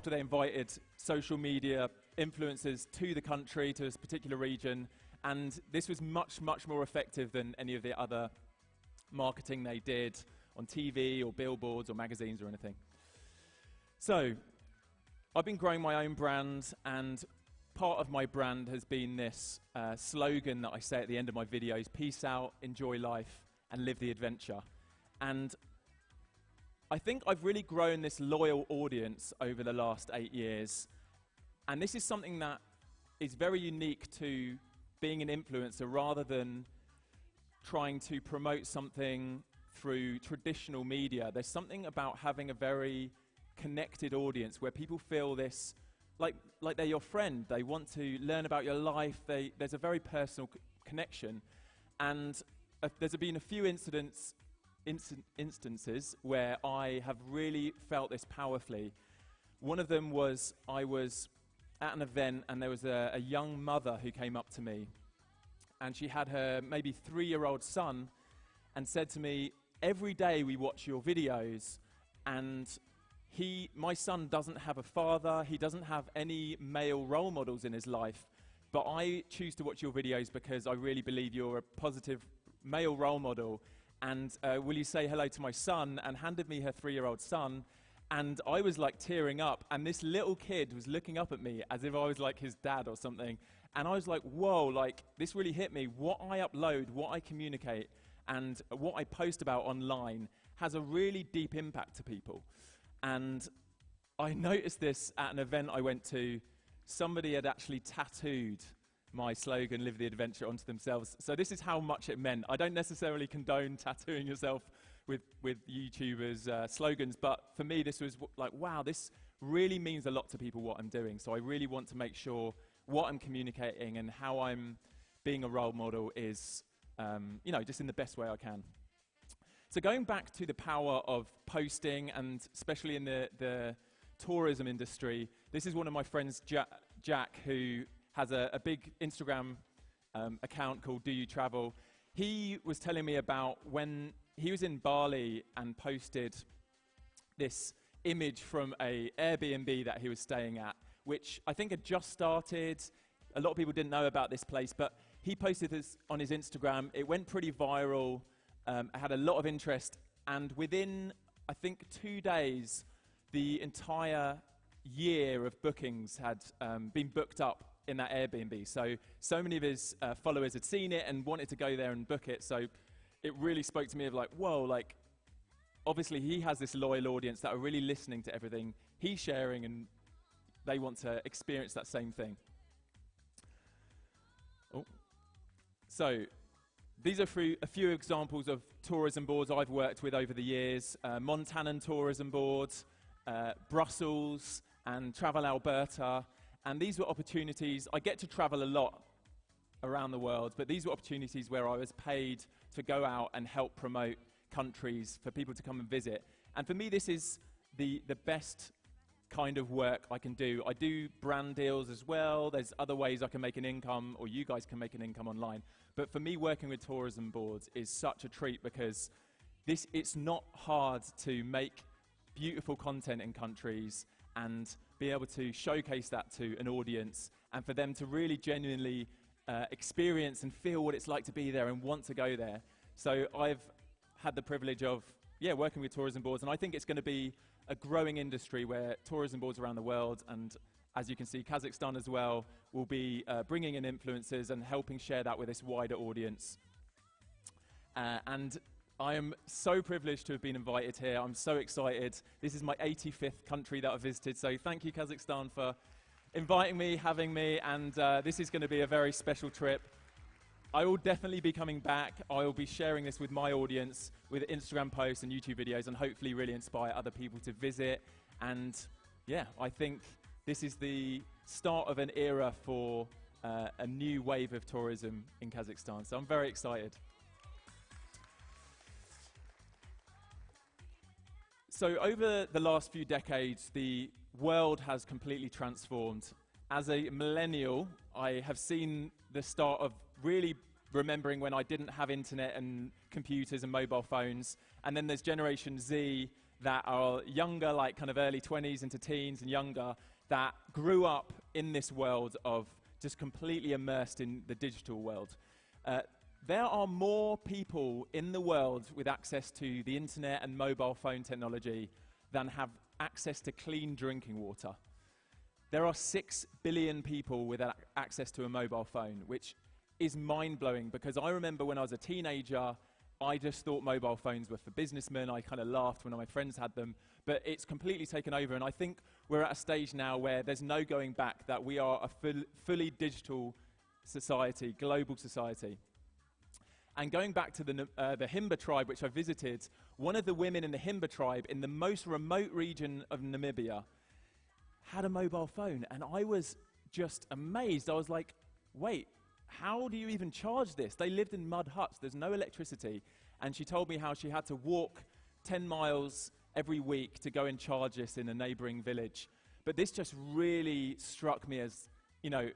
they invited social media influencers to the country, to this particular region. And this was much, much more effective than any of the other marketing they did on TV or billboards or magazines or anything. So I've been growing my own brand, and part of my brand has been this slogan that I say at the end of my videos: peace out, enjoy life, and live the adventure. And I think I've really grown this loyal audience over the last 8 years. And this is something that is very unique to being an influencer, rather than trying to promote something through traditional media. There's something about having a very connected audience where people feel this, like they're your friend. They want to learn about your life. There's a very personal connection. And there's been a few instances where I have really felt this powerfully. One of them was, I was at an event, and there was a young mother who came up to me, and she had her maybe 3-year-old son, and said to me, every day we watch your videos, and my son doesn't have a father, he doesn't have any male role models in his life, but I choose to watch your videos because I really believe you're a positive male role model, and will you say hello to my son? And handed me her 3-year-old son, and I was like tearing up, and this little kid was looking up at me as if I was like his dad or something, and I was like, whoa, like this really hit me. What I upload, what I communicate, and what I post about online has a really deep impact to people. And I noticed this at an event I went to. Somebody had actually tattooed my slogan, live the adventure, onto themselves. So this is how much it meant. I don't necessarily condone tattooing yourself with YouTubers' slogans, but for me this was like, wow, this really means a lot to people, what I'm doing. So I really want to make sure what I'm communicating and how I'm being a role model is, just in the best way I can. So going back to the power of posting, and especially in the tourism industry, this is one of my friends, Jack, who has a big Instagram account called Do You Travel. He was telling me about when he was in Bali and posted this image from a Airbnb that he was staying at, which I think had just started. A lot of people didn't know about this place, but he posted this on his Instagram. It went pretty viral. It had a lot of interest, and within, I think, 2 days, the entire year of bookings had been booked up in that Airbnb. So many of his followers had seen it and wanted to go there and book it. So it really spoke to me of like, whoa, like, obviously he has this loyal audience that are really listening to everything he's sharing, and they want to experience that same thing. So these are a few examples of tourism boards I've worked with over the years. Montanan Tourism Board, Brussels, and Travel Alberta. And these were opportunities. I get to travel a lot around the world, but these were opportunities where I was paid to go out and help promote countries for people to come and visit. And for me, this is the best kind of work I can do. I do brand deals as well. There's other ways I can make an income, or you guys can make an income online. But for me, working with tourism boards is such a treat, because it's not hard to make beautiful content in countries and be able to showcase that to an audience, and for them to really genuinely experience and feel what it's like to be there and want to go there. So I've had the privilege of working with tourism boards, and I think it's going to be a growing industry where tourism boards around the world, and as you can see, Kazakhstan as well, will be bringing in influencers and helping share that with this wider audience. And I am so privileged to have been invited here. I'm so excited. This is my 85th country that I've visited, so thank you, Kazakhstan, for inviting me, having me, and this is going to be a very special trip. I will definitely be coming back. I will be sharing this with my audience, with Instagram posts and YouTube videos, and hopefully really inspire other people to visit. And yeah, I think this is the start of an era for a new wave of tourism in Kazakhstan. So I'm very excited. So over the last few decades, the world has completely transformed. As a millennial, I have seen the start of really remembering when I didn't have internet and computers and mobile phones. And then there's Generation Z that are younger, like kind of early 20s into teens and younger, that grew up in this world of just completely immersed in the digital world. There are more people in the world with access to the internet and mobile phone technology than have access to clean drinking water. There are 6 billion people with access to a mobile phone, which is mind-blowing, because I remember when I was a teenager, I just thought mobile phones were for businessmen. I kind of laughed when my friends had them, but it's completely taken over, and I think we're at a stage now where there's no going back, that we are a fully digital society, global society. And going back to the Himba tribe, which I visited, one of the women in the Himba tribe in the most remote region of Namibia had a mobile phone, and I was just amazed. I was like, wait, how do you even charge this? They lived in mud huts, there's no electricity, and she told me how she had to walk 10 miles every week to go and charge this in a neighboring village. But this just really struck me as, you know,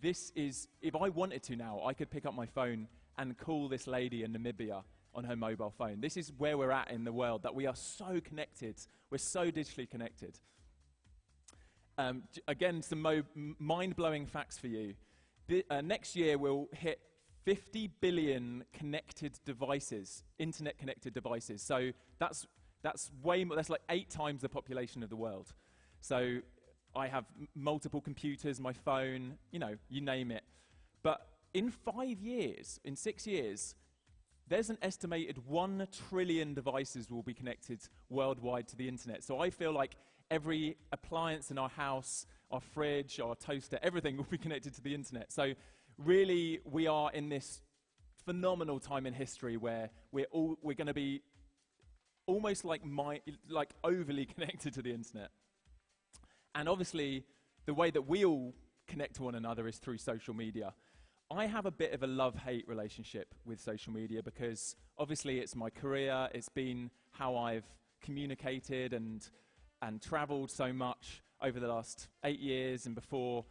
this is, if I wanted to now, I could pick up my phone and call this lady in Namibia on her mobile phone. This is where we're at in the world, that we are so connected. We're so digitally connected. Again, some mind-blowing facts for you. Next year, we'll hit 50 billion connected devices, internet-connected devices. So that's way more, that's like 8 times the population of the world. So I have multiple computers, my phone, you know, you name it. But in 5 years, in 6 years, there's an estimated 1 trillion devices will be connected worldwide to the internet. So I feel like every appliance in our house, our fridge, our toaster, everything will be connected to the internet. So really, we are in this phenomenal time in history where we're going to be almost like overly connected to the internet. And obviously, the way that we all connect to one another is through social media. I have a bit of a love-hate relationship with social media because obviously it's my career, it's been how I've communicated and traveled so much over the last 8 years and before.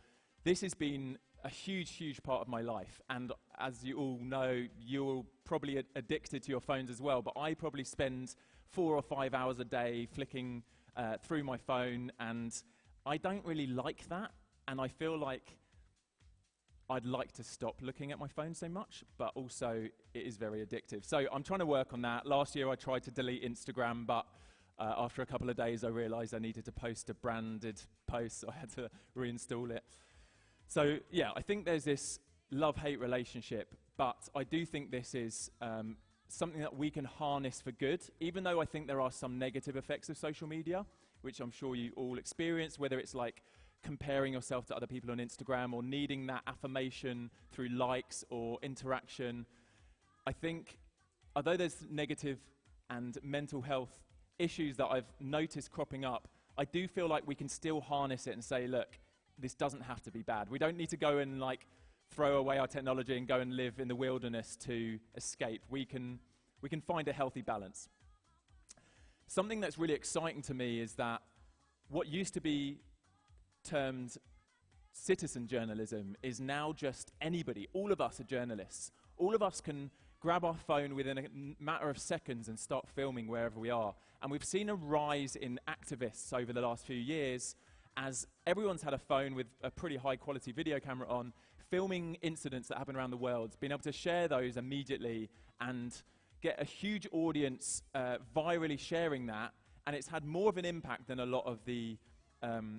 This has been a huge, huge part of my life. And as you all know, you're probably addicted to your phones as well, but I probably spend 4 or 5 hours a day flicking through my phone, and I don't really like that. And I feel like I'd like to stop looking at my phone so much, but also it is very addictive. So I'm trying to work on that. Last year I tried to delete Instagram, but after a couple of days I realized I needed to post a branded post, so I had to reinstall it. So yeah, I think there's this love-hate relationship, but I do think this is something that we can harness for good, even though I think there are some negative effects of social media, which I'm sure you all experience, whether it's like comparing yourself to other people on Instagram or needing that affirmation through likes or interaction. I think, although there's negative and mental health issues that I've noticed cropping up, I do feel like we can still harness it and say, look, this doesn't have to be bad. We don't need to go and like throw away our technology and go and live in the wilderness to escape. We can find a healthy balance. Something that's really exciting to me is that what used to be termed citizen journalism is now just anybody. All of us are journalists. All of us can grab our phone within a matter of seconds and start filming wherever we are. And we've seen a rise in activists over the last few years as everyone's had a phone with a pretty high quality video camera on, filming incidents that happen around the world, being able to share those immediately and get a huge audience virally sharing that, and it's had more of an impact than a lot of the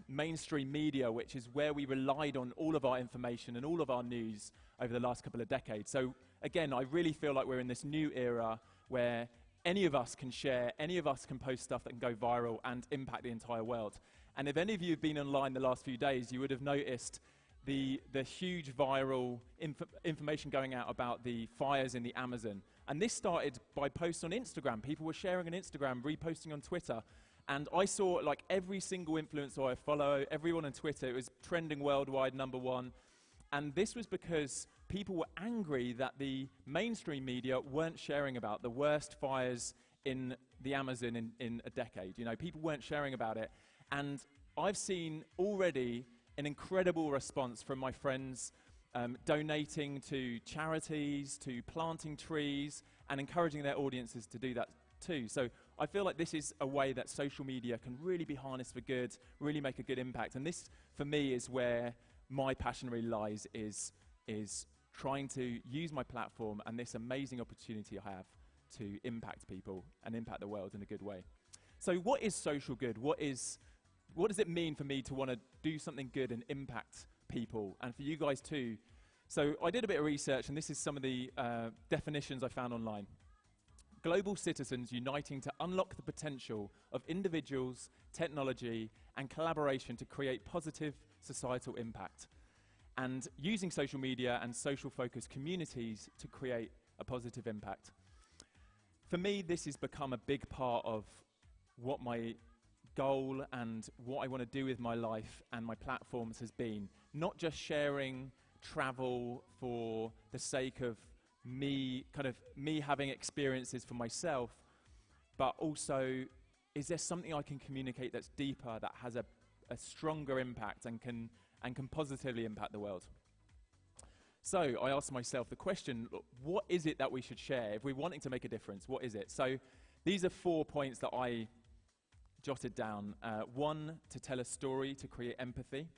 mainstream media, which is where we relied on all of our information and all of our news over the last couple of decades. So again, I really feel like we're in this new era where any of us can share, any of us can post stuff that can go viral and impact the entire world. And if any of you have been online the last few days, you would have noticed the huge viral information going out about the fires in the Amazon. And this started by posts on Instagram. People were sharing on Instagram, reposting on Twitter. And I saw like every single influencer I follow, everyone on Twitter, it was trending worldwide, #1. And this was because people were angry that the mainstream media weren't sharing about the worst fires in the Amazon in a decade. You know, people weren't sharing about it. And I've seen already an incredible response from my friends donating to charities, to planting trees, and encouraging their audiences to do that too. So I feel like this is a way that social media can really be harnessed for good, really make a good impact. And this, for me, is where my passion really lies, is trying to use my platform and this amazing opportunity I have to impact people and impact the world in a good way. So what is social good? What does it mean for me to want to do something good and impact people, and for you guys too? So I did a bit of research, and this is some of the definitions I found online. Global citizens uniting to unlock the potential of individuals, technology, and collaboration to create positive societal impact, and using social media and social-focused communities to create a positive impact. For me, this has become a big part of what my goal and what I want to do with my life and my platforms has been. Not just sharing travel for the sake of me having experiences for myself, but also, is there something I can communicate that's deeper, that has a stronger impact and can positively impact the world? So I asked myself the question, what is it that we should share? If we're wanting to make a difference, what is it? So these are 4 points that I jotted down. 1, to tell a story, to create empathy.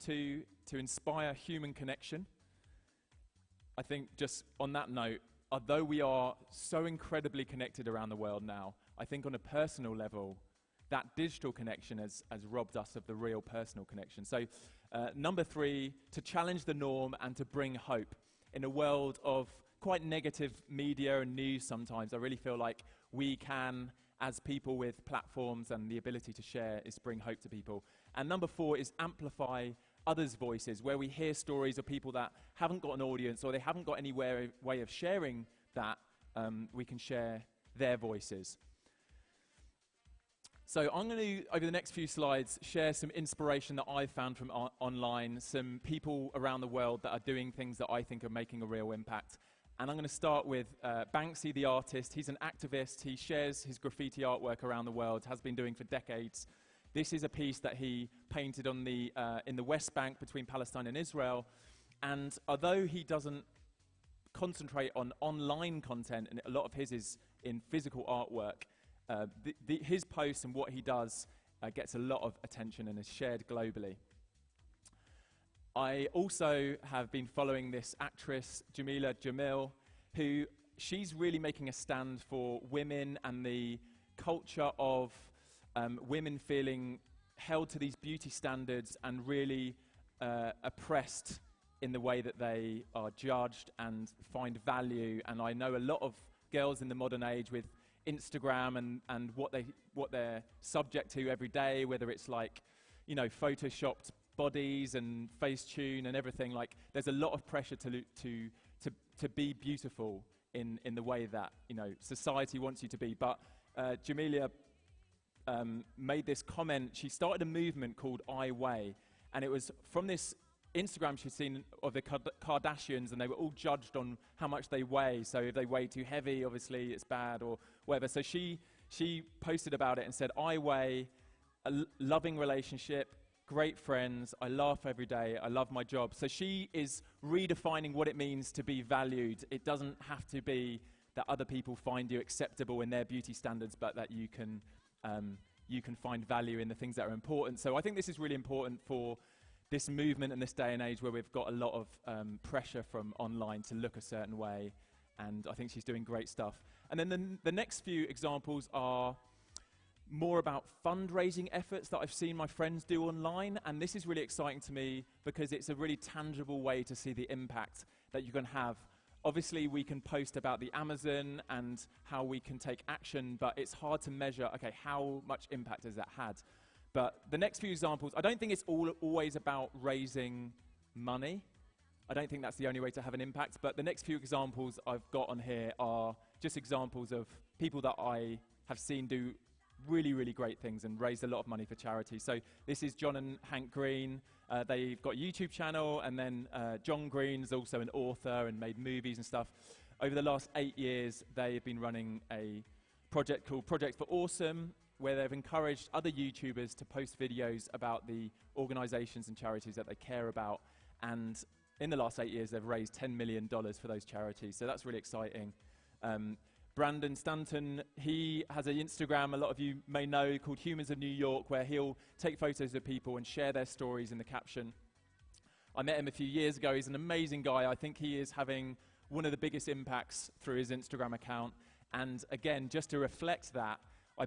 2, to inspire human connection. I think just on that note, although we are so incredibly connected around the world now, I think on a personal level, that digital connection has robbed us of the real personal connection. So number 3, to challenge the norm and to bring hope. In a world of quite negative media and news sometimes, I really feel like we can, as people with platforms and the ability to share, is bring hope to people. And number 4 is amplify others' voices, where we hear stories of people that haven't got an audience or they haven't got any way of sharing that, we can share their voices. So I'm going to, over the next few slides, share some inspiration that I've found from online, some people around the world that are doing things that I think are making a real impact. And I'm going to start with Banksy, the artist. He's an activist. He shares his graffiti artwork around the world, has been doing for decades. This is a piece that he painted on in the West Bank between Palestine and Israel. And although he doesn't concentrate on online content, and a lot of his is in physical artwork, his posts and what he does gets a lot of attention and is shared globally. I also have been following this actress, Jamila Jamil, who she's really making a stand for women and the culture of women feeling held to these beauty standards and really oppressed in the way that they are judged and find value. And I know a lot of girls in the modern age with Instagram and what they're subject to every day, whether it's like, you know, photoshopped bodies and Facetune and everything. Like, there's a lot of pressure to be beautiful in the way that, you know, society wants you to be. But Jamelia made this comment. She started a movement called I Weigh, and it was from this Instagram she'd seen of the Kardashians, and they were all judged on how much they weigh. So if they weigh too heavy, obviously it's bad or whatever. So she posted about it and said, I weigh, a loving relationship, great friends, I laugh every day, I love my job. So she is redefining what it means to be valued. It doesn't have to be that other people find you acceptable in their beauty standards, but that you can find value in the things that are important. So I think this is really important for this movement in this day and age where we've got a lot of pressure from online to look a certain way, and I think she's doing great stuff. And then the next few examples are more about fundraising efforts that I've seen my friends do online, and this is really exciting to me because it's a really tangible way to see the impact that you can have. Obviously, we can post about the Amazon and how we can take action, but it's hard to measure, okay, how much impact has that had? But the next few examples, I don't think it's always about raising money. I don't think that's the only way to have an impact, but the next few examples I've got on here are just examples of people that I have seen do really, really great things and raised a lot of money for charity. So this is John and Hank Green. They've got a YouTube channel, and then John Green's also an author and made movies and stuff. Over the last 8 years, they've been running a project called Project for Awesome, where they've encouraged other YouTubers to post videos about the organizations and charities that they care about. And in the last 8 years, they've raised $10 million for those charities. So that's really exciting. Brandon Stanton, he has an Instagram, a lot of you may know, called Humans of New York, where he'll take photos of people and share their stories in the caption. I met him a few years ago. He's an amazing guy. I think he is having one of the biggest impacts through his Instagram account. And again, just to reflect that, I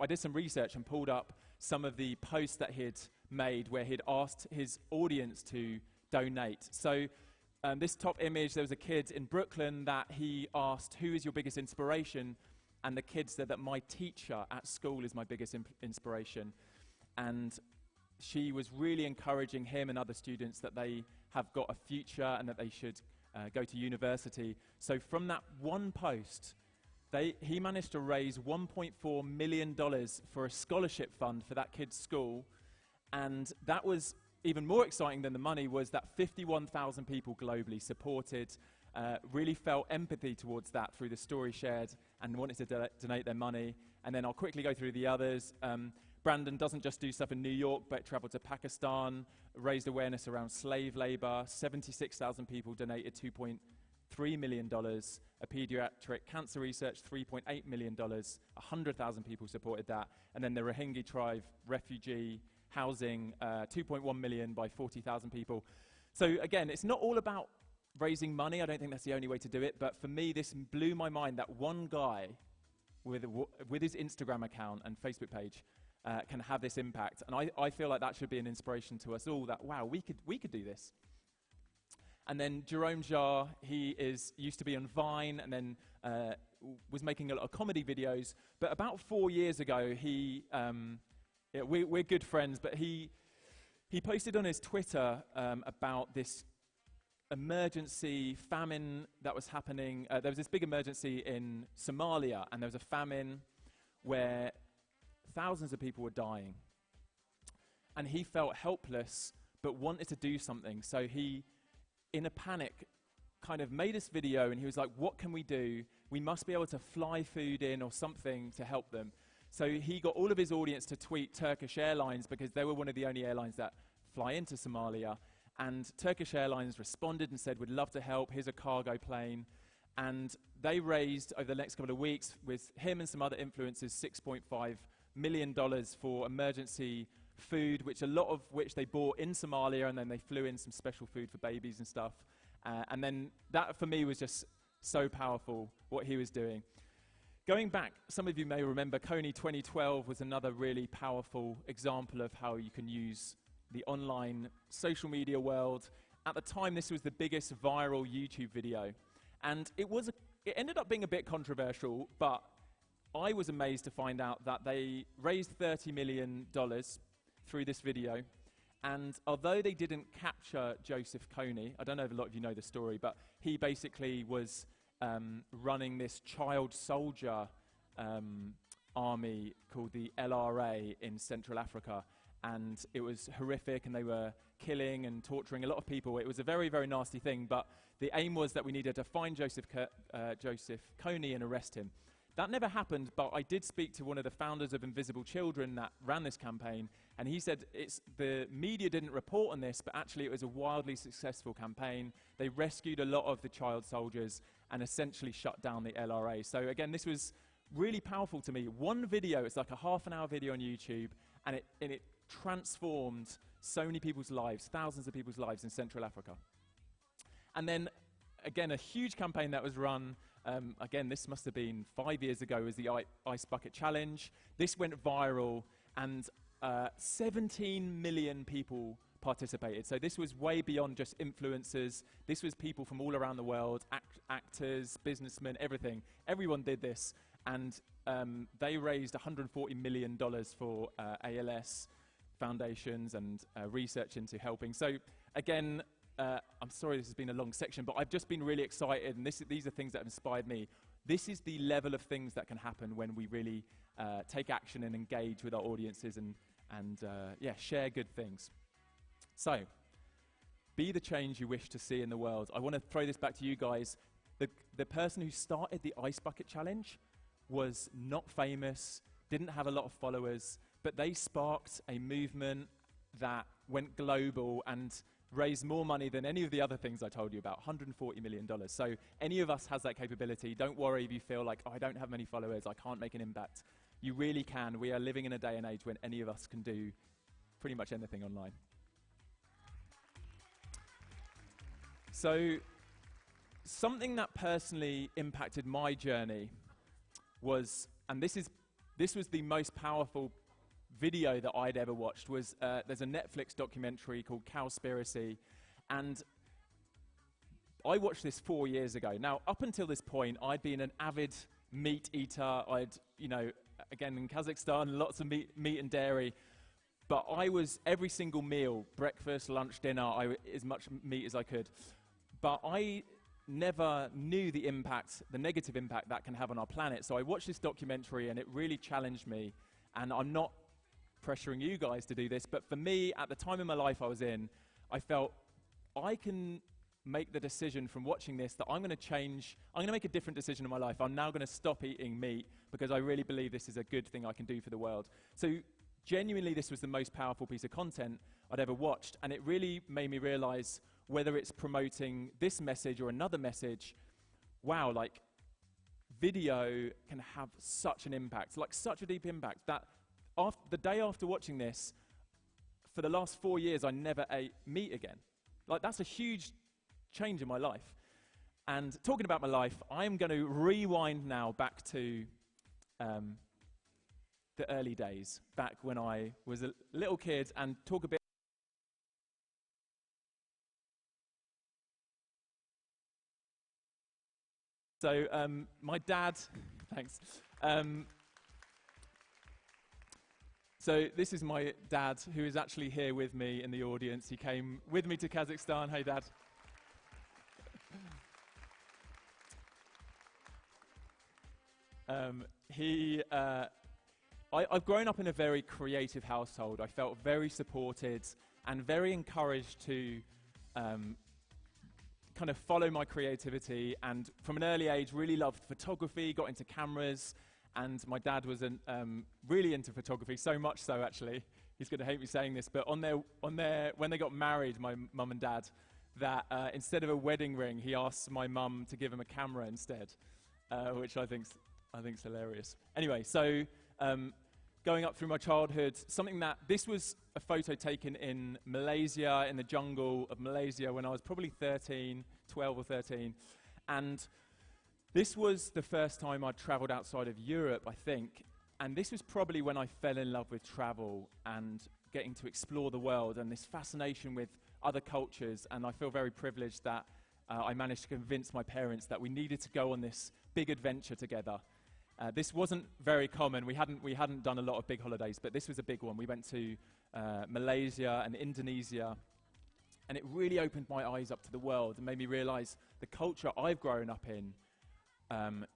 did some research and pulled up some of the posts that he'd made where he'd asked his audience to donate. So this top image, there was a kid in Brooklyn that he asked, who is your biggest inspiration? And the kid said that my teacher at school is my biggest inspiration. And she was really encouraging him and other students that they have got a future and that they should go to university. So from that one post, he managed to raise $1.4 million for a scholarship fund for that kid's school. And that was even more exciting than the money was that 51,000 people globally supported, really felt empathy towards that through the story shared and wanted to donate their money. And then I'll quickly go through the others. Brandon doesn't just do stuff in New York, but traveled to Pakistan, raised awareness around slave labor. 76,000 people donated $2.3 million. A pediatric cancer research, $3.8 million. 100,000 people supported that. And then the Rohingya tribe refugee housing, 2.1 million by 40,000 people. So again, it's not all about raising money. I don't think that's the only way to do it. But for me, this blew my mind that one guy with his Instagram account and Facebook page can have this impact. And I feel like that should be an inspiration to us all that, wow, we could do this. And then Jerome Jarre, he used to be on Vine and then was making a lot of comedy videos. But about 4 years ago, we're good friends, but he posted on his Twitter about this emergency famine that was happening. There was this big emergency in Somalia, and there was a famine where thousands of people were dying. And he felt helpless, but wanted to do something. So he, in a panic, kind of made this video, and he was like, what can we do? We must be able to fly food in or something to help them. So he got all of his audience to tweet Turkish Airlines because they were one of the only airlines that fly into Somalia. And Turkish Airlines responded and said, we'd love to help, here's a cargo plane. And they raised, over the next couple of weeks, with him and some other influencers, $6.5 million for emergency food, which a lot of which they bought in Somalia, and then they flew in some special food for babies and stuff. And then that, for me, was just so powerful, what he was doing. Going back, some of you may remember Coney 2012 was another really powerful example of how you can use the online social media world. At the time, this was the biggest viral YouTube video. And it ended up being a bit controversial, but I was amazed to find out that they raised $30 million through this video. And although they didn't capture Joseph Kony, I don't know if a lot of you know the story, but he basically was running this child soldier army called the LRA in Central Africa. And it was horrific, and they were killing and torturing a lot of people. It was a very, very nasty thing, but the aim was that we needed to find Joseph Kony and arrest him. That never happened, but I did speak to one of the founders of Invisible Children that ran this campaign, and he said the media didn't report on this, but actually it was a wildly successful campaign. They rescued a lot of the child soldiers and essentially shut down the LRA. So again, this was really powerful to me. One video, it's like a half-an-hour video on YouTube, and it transformed so many people's lives, thousands of people's lives in Central Africa. And then, again, a huge campaign that was run, again, this must have been 5 years ago, was the Ice Bucket Challenge. This went viral, and 17 million people participated. So this was way beyond just influencers. This was people from all around the world, actors, businessmen, everything. Everyone did this, and they raised $140 million for ALS foundations and research into helping. So again, I'm sorry this has been a long section, but I've just been really excited, and these are things that have inspired me. This is the level of things that can happen when we really take action and engage with our audiences and yeah, share good things. So, be the change you wish to see in the world. I want to throw this back to you guys. The person who started the Ice Bucket Challenge was not famous, didn't have a lot of followers, but they sparked a movement that went global and raised more money than any of the other things I told you about, $140 million. So any of us has that capability. Don't worry if you feel like, oh, I don't have many followers, I can't make an impact. You really can. We are living in a day and age when any of us can do pretty much anything online. So something that personally impacted my journey was, and this was the most powerful video that I'd ever watched, was there's a Netflix documentary called Cowspiracy, and I watched this 4 years ago. Now, up until this point, I'd been an avid meat eater. I'd, you know, again in Kazakhstan, lots of meat and dairy, but I was every single meal, breakfast, lunch, dinner, as much meat as I could. But I never knew the impact, the negative impact that can have on our planet. So I watched this documentary and it really challenged me. And I'm not pressuring you guys to do this, but for me, at the time in my life I was in, I felt I can make the decision from watching this that I'm going to change, I'm going to make a different decision in my life. I'm now going to stop eating meat because I really believe this is a good thing I can do for the world. So genuinely, this was the most powerful piece of content I'd ever watched, and it really made me realize whether it's promoting this message or another message, wow, like video can have such an impact, like such a deep impact that the day after watching this, for the last 4 years, I never ate meat again. Like, that's a huge change in my life. And talking about my life, I'm going to rewind now back to the early days, back when I was a little kid, and talk a bit. So my dad, thanks. So this is my dad, who is actually here with me in the audience. He came with me to Kazakhstan. Hey, Dad. I've grown up in a very creative household. I felt very supported and very encouraged to kind of follow my creativity, and from an early age really loved photography, got into cameras, and my dad was really into photography, so much so actually, he's going to hate me saying this, but when they got married, my mum and dad, that instead of a wedding ring, he asked my mum to give him a camera instead, which I think's hilarious. Anyway, so going up through my childhood, this was a photo taken in Malaysia, in the jungle of Malaysia, when I was probably 12 or 13. And this was the first time I'd traveled outside of Europe, I think. And this was probably when I fell in love with travel and getting to explore the world and this fascination with other cultures. And I feel very privileged that I managed to convince my parents that we needed to go on this big adventure together. This wasn't very common. We hadn't done a lot of big holidays, but this was a big one. We went to Malaysia and Indonesia, and it really opened my eyes up to the world and made me realize the culture I've grown up in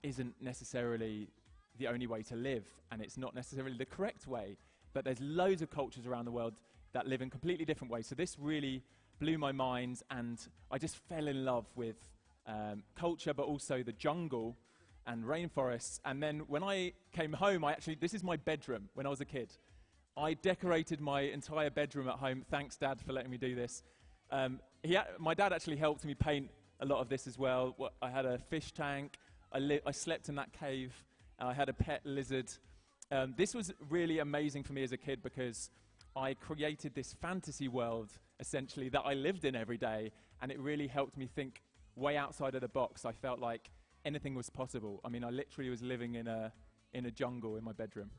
isn't necessarily the only way to live, and it's not necessarily the correct way, but there's loads of cultures around the world that live in completely different ways. So this really blew my mind, and I just fell in love with culture, but also the jungle and rainforests. And then when I came home, this is my bedroom when I was a kid. I decorated my entire bedroom at home. Thanks, Dad, for letting me do this. My dad actually helped me paint a lot of this as well. I had a fish tank. I slept in that cave. I had a pet lizard. This was really amazing for me as a kid because I created this fantasy world, essentially, that I lived in every day, and it really helped me think way outside of the box. I felt like anything was possible. I mean, I literally was living in a jungle in my bedroom.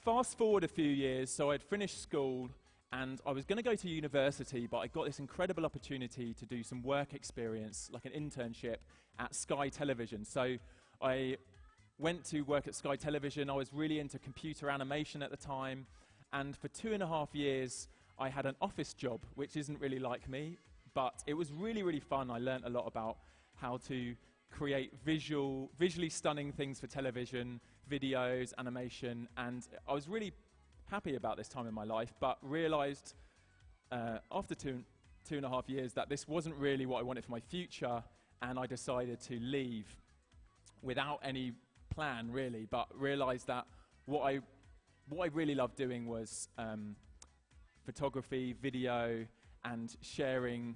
Fast forward a few years, so I'd finished school, and I was going to go to university, but I got this incredible opportunity to do some work experience, like an internship at Sky Television. So I went to work at Sky Television. I was really into computer animation at the time, and for 2.5 years, I had an office job, which isn't really like me, but it was really, really fun. I learned a lot about how to create visually stunning things for television, videos, animation, and I was really happy about this time in my life, but realized after 2.5 years that this wasn't really what I wanted for my future, and I decided to leave without any plan really, but realized that what I really loved doing was photography, video, and sharing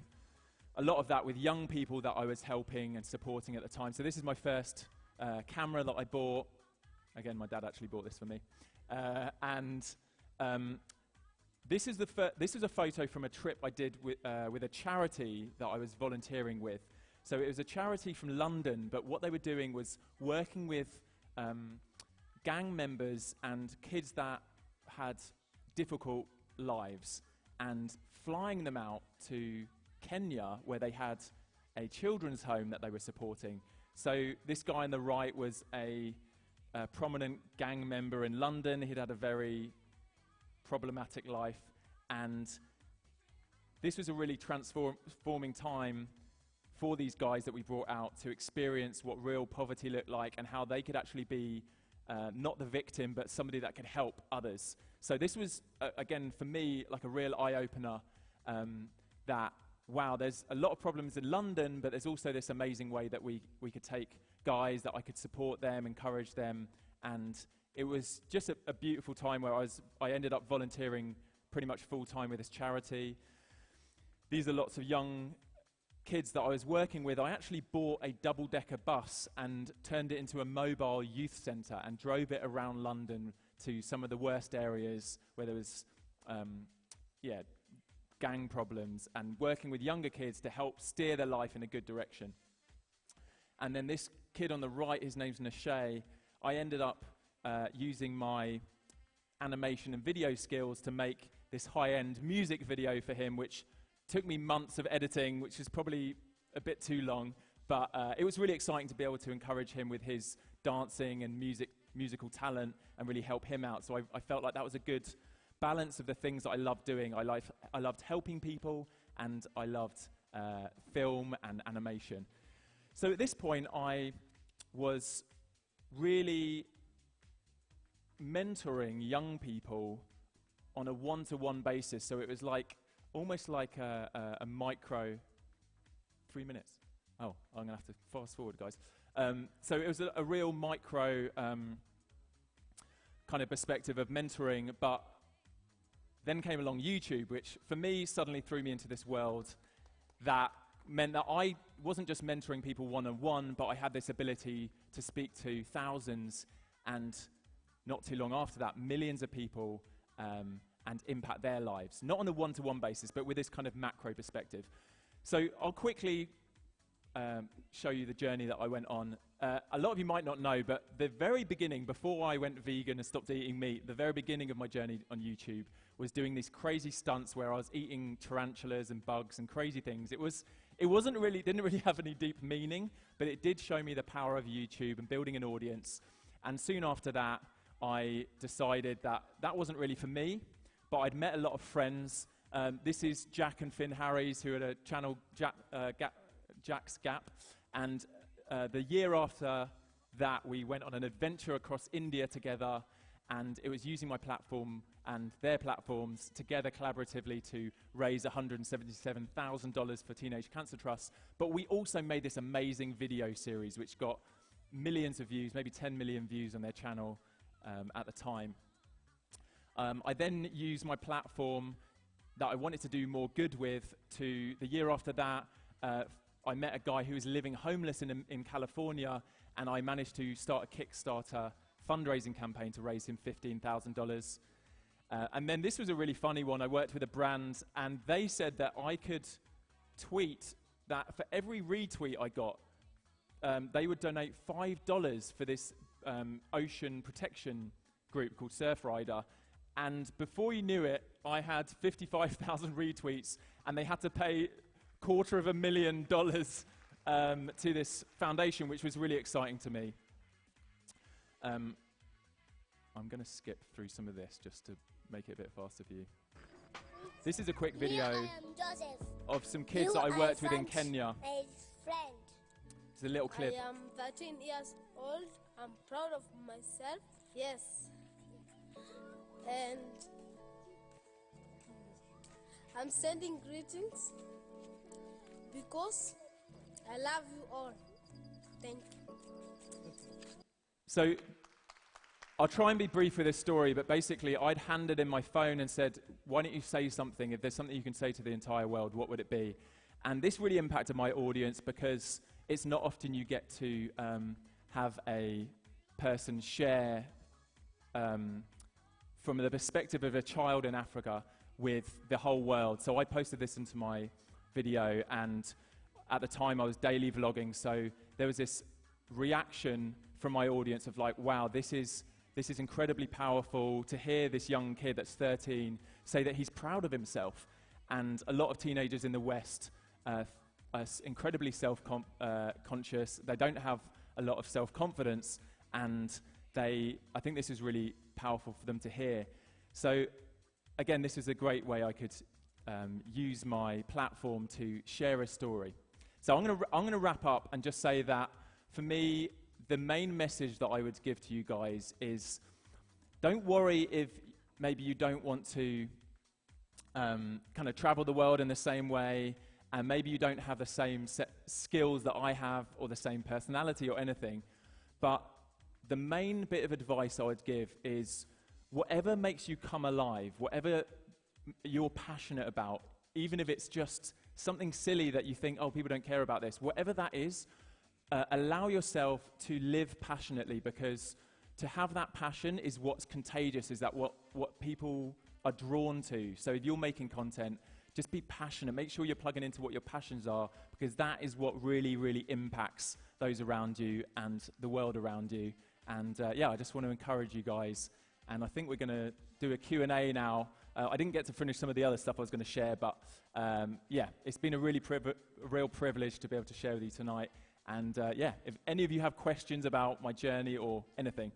a lot of that with young people that I was helping and supporting at the time. So this is my first camera that I bought. Again, my dad actually bought this for me. This is a photo from a trip I did with a charity that I was volunteering with. So it was a charity from London, but what they were doing was working with gang members and kids that had difficult lives and flying them out to Kenya, where they had a children's home that they were supporting. So this guy on the right was a prominent gang member in London. He'd had a very problematic life, and this was a really transforming time for these guys that we brought out to experience what real poverty looked like and how they could actually be not the victim, but somebody that could help others. So this was, again, for me, like a real eye-opener that, wow, there's a lot of problems in London, but there's also this amazing way that we could take guys, that I could support them, encourage them, and it was just a beautiful time where I ended up volunteering pretty much full-time with this charity. These are lots of young kids that I was working with. I actually bought a double-decker bus and turned it into a mobile youth centre and drove it around London to some of the worst areas where there was, gang problems, and working with younger kids to help steer their life in a good direction. And then this kid on the right, his name's Nashay, I ended up using my animation and video skills to make this high-end music video for him, which took me months of editing, which is probably a bit too long, but it was really exciting to be able to encourage him with his dancing and musical talent and really help him out. So I felt like that was a good balance of the things that I loved doing. I loved helping people, and I loved film and animation. So at this point, I was really mentoring young people on a one-to-one basis. So it was like almost like a micro. 3 minutes. Oh, I'm gonna have to fast forward, guys. So it was a real micro kind of perspective of mentoring, but then came along YouTube, which for me suddenly threw me into this world that meant that I wasn't just mentoring people one-on-one, but I had this ability to speak to thousands, and not too long after that, millions of people, and impact their lives. Not on a one-to-one basis, but with this kind of macro perspective. So I'll quickly show you the journey that I went on. A lot of you might not know, but the very beginning, before I went vegan and stopped eating meat, the very beginning of my journey on YouTube was doing these crazy stunts where I was eating tarantulas and bugs and crazy things. Didn't really have any deep meaning, but it did show me the power of YouTube and building an audience. And soon after that, I decided that that wasn't really for me, but I'd met a lot of friends. This is Jack and Finn Harries, who had a channel, Jack's Gap, and the year after that, we went on an adventure across India together, and it was using my platform and their platforms together collaboratively to raise $177,000 for Teenage Cancer Trust. But we also made this amazing video series, which got millions of views, maybe 10 million views on their channel at the time. I then used my platform that I wanted to do more good with to, the year after that, I met a guy who was living homeless in California, and I managed to start a Kickstarter fundraising campaign to raise him $15,000. And then this was a really funny one. I worked with a brand, and they said that I could tweet that for every retweet I got, they would donate $5 for this ocean protection group called Surfrider. And before you knew it, I had 55,000 retweets, and they had to pay $250,000 to this foundation, which was really exciting to me. I'm going to skip through some of this just to make it a bit faster for you. This is a quick video of some kids that I worked with in Kenya. It's a little clip. I am 13 years old. I'm proud of myself. Yes. And I'm sending greetings because I love you all. Thank you. So I'll try and be brief with this story, but basically I'd handed in my phone and said, why don't you say something? If there's something you can say to the entire world, what would it be? And this really impacted my audience because it's not often you get to have a person share from the perspective of a child in Africa with the whole world. So I posted this into my video, and at the time I was daily vlogging, so there was this reaction from my audience of like, wow, this is incredibly powerful to hear this young kid that's 13 say that he's proud of himself. And a lot of teenagers in the West are incredibly self-conscious. They don't have a lot of self-confidence, and I think this is really powerful for them to hear. So again, this is a great way I could use my platform to share a story. So I'm going to wrap up and just say that for me, the main message that I would give to you guys is, don't worry if maybe you don't want to kind of travel the world in the same way, and maybe you don't have the same skills that I have or the same personality or anything. But the main bit of advice I would give is, whatever makes you come alive, whatever you're passionate about, even if it's just something silly that you think, oh, people don't care about this, whatever that is, allow yourself to live passionately, because to have that passion is what's contagious, is that what people are drawn to. So if you're making content, just be passionate. Make sure you're plugging into what your passions are, because that is what really, really impacts those around you and the world around you. And yeah, I just want to encourage you guys. And I think we're going to do a Q&A now. I didn't get to finish some of the other stuff I was going to share, but yeah, it's been a real privilege to be able to share with you tonight. And yeah, if any of you have questions about my journey or anything,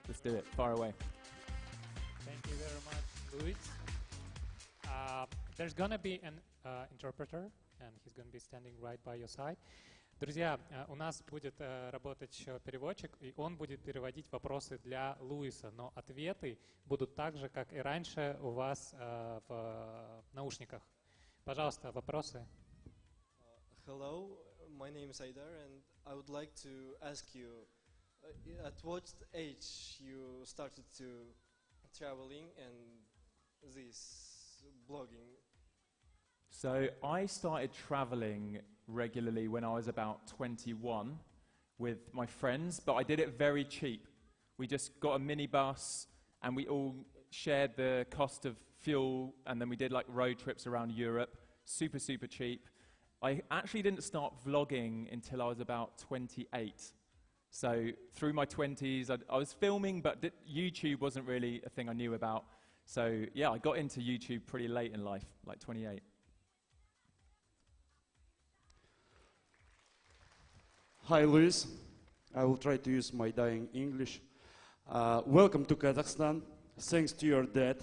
let's do it. Fire away. Thank you very much, Luis. There's going to be an interpreter, and he's going to be standing right by your side. Друзья, у нас будет работать еще переводчик, и он будет переводить вопросы для Луиса, но ответы будут так же, как и раньше у вас в наушниках. Пожалуйста, вопросы. Hello, my name is Aidar, and I would like to ask you, at what age you started to traveling and this blogging? So I started traveling regularly when I was about 21 with my friends, but I did it very cheap. We just got a minibus and we all shared the cost of fuel, and then we did like road trips around Europe, super, super cheap. I actually didn't start vlogging until I was about 28. So through my 20s, I was filming, but YouTube wasn't really a thing I knew about. So yeah, I got into YouTube pretty late in life, like 28. Hi, Luis. I will try to use my dying English. Welcome to Kazakhstan. Thanks to your dad.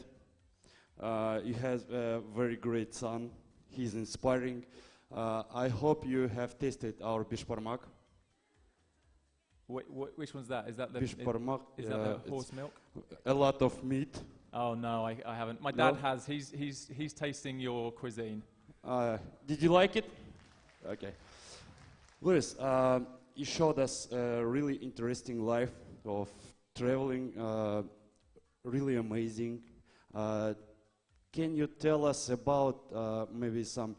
You have a very great son. He's inspiring. I hope you have tasted our bishparmak. Which one's that? Is that the bishparmak? Is that the horse milk? A lot of meat. Oh no, I haven't. My dad has. He's tasting your cuisine. Did you like it? Okay. Luis, you showed us a really interesting life of traveling, really amazing. Can you tell us about maybe some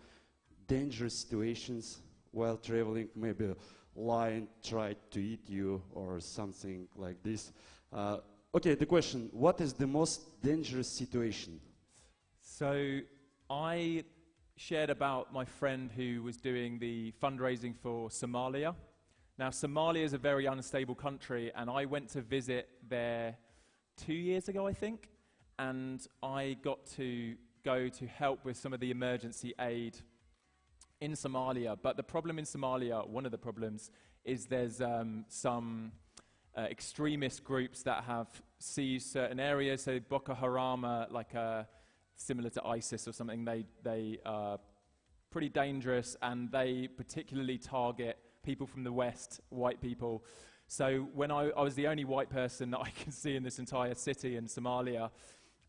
dangerous situations while traveling? Maybe a lion tried to eat you or something like this. Okay, the question, what is the most dangerous situation? So I shared about my friend who was doing the fundraising for Somalia. Now, Somalia is a very unstable country, and I went to visit there 2 years ago, I think, and I got to go to help with some of the emergency aid in Somalia. But the problem in Somalia, one of the problems, is there's some extremist groups that have seized certain areas. So Boko Haram, similar to ISIS or something, they are pretty dangerous, and they particularly target people from the West, white people. So when I was the only white person that I can see in this entire city in Somalia,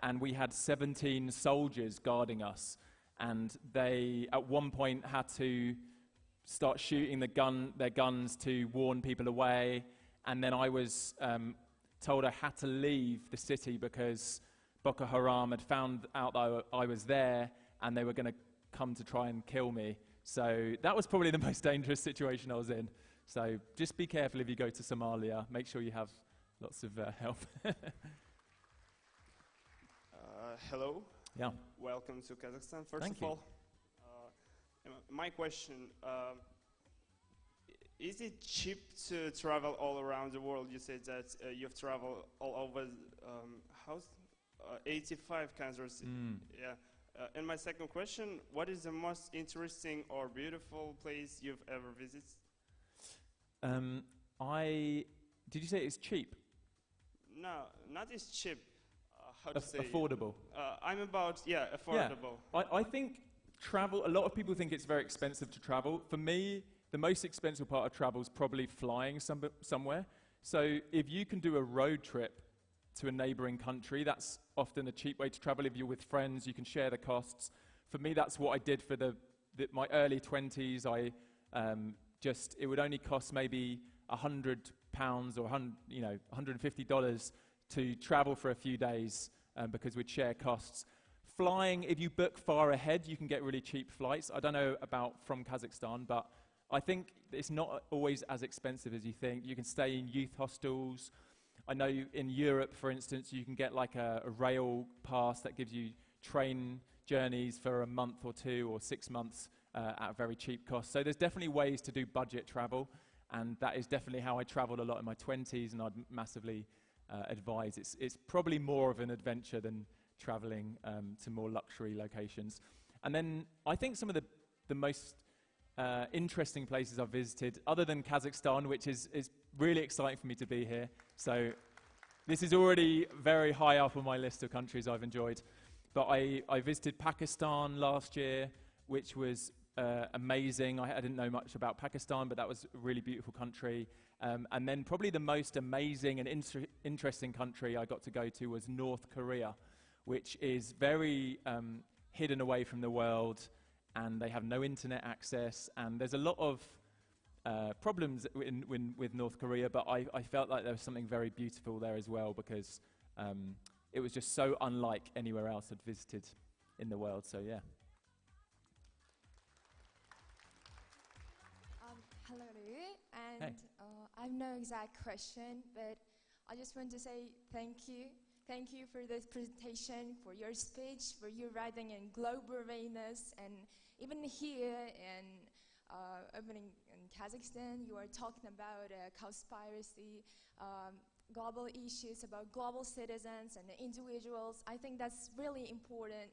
and we had 17 soldiers guarding us, and they at one point had to start shooting their guns to warn people away, and then I was told I had to leave the city because Boko Haram had found out that I was there, and they were going to come to try and kill me. So that was probably the most dangerous situation I was in. So just be careful if you go to Somalia. Make sure you have lots of help. Hello. Yeah. Welcome to Kazakhstan. First Thank of you. all, my question, is it cheap to travel all around the world? You said that you've traveled all over 85 countries. Yeah. And my second question, what is the most interesting or beautiful place you've ever visited? Did you say it's cheap? No, not as cheap. How to say? Affordable. I'm about, affordable. Yeah. I think travel, a lot of people think it's very expensive to travel. For me, the most expensive part of travel is probably flying somewhere. So if you can do a road trip to a neighboring country, that's often a cheap way to travel. If you're with friends, you can share the costs. For me, that's what I did for my early 20s. It would only cost maybe £100 or $150 to travel for a few days because we'd share costs. Flying, if you book far ahead, you can get really cheap flights. I don't know about from Kazakhstan, but I think it's not always as expensive as you think. You can stay in youth hostels. I know in Europe, for instance, you can get like a rail pass that gives you train journeys for a month or 2 or 6 months at a very cheap cost. So there's definitely ways to do budget travel, and that is definitely how I traveled a lot in my 20s, and I'd massively advise. It's probably more of an adventure than traveling to more luxury locations. And then I think some of the most interesting places I've visited, other than Kazakhstan, which is really exciting for me to be here. So this is already very high up on my list of countries I've enjoyed. But I visited Pakistan last year, which was amazing. I didn't know much about Pakistan, but that was a really beautiful country. And then probably the most amazing and interesting country I got to go to was North Korea, which is very hidden away from the world, and they have no internet access, and there's a lot of problems with North Korea, but I felt like there was something very beautiful there as well, because it was just so unlike anywhere else I'd visited in the world, so yeah. Hello, Louis, and Hey. I have no exact question, but I just want to say thank you. Thank you for this presentation, for your speech, for your writing in global awareness, and even here in opening in Kazakhstan, you are talking about conspiracy, global issues, about global citizens and individuals. I think that's really important.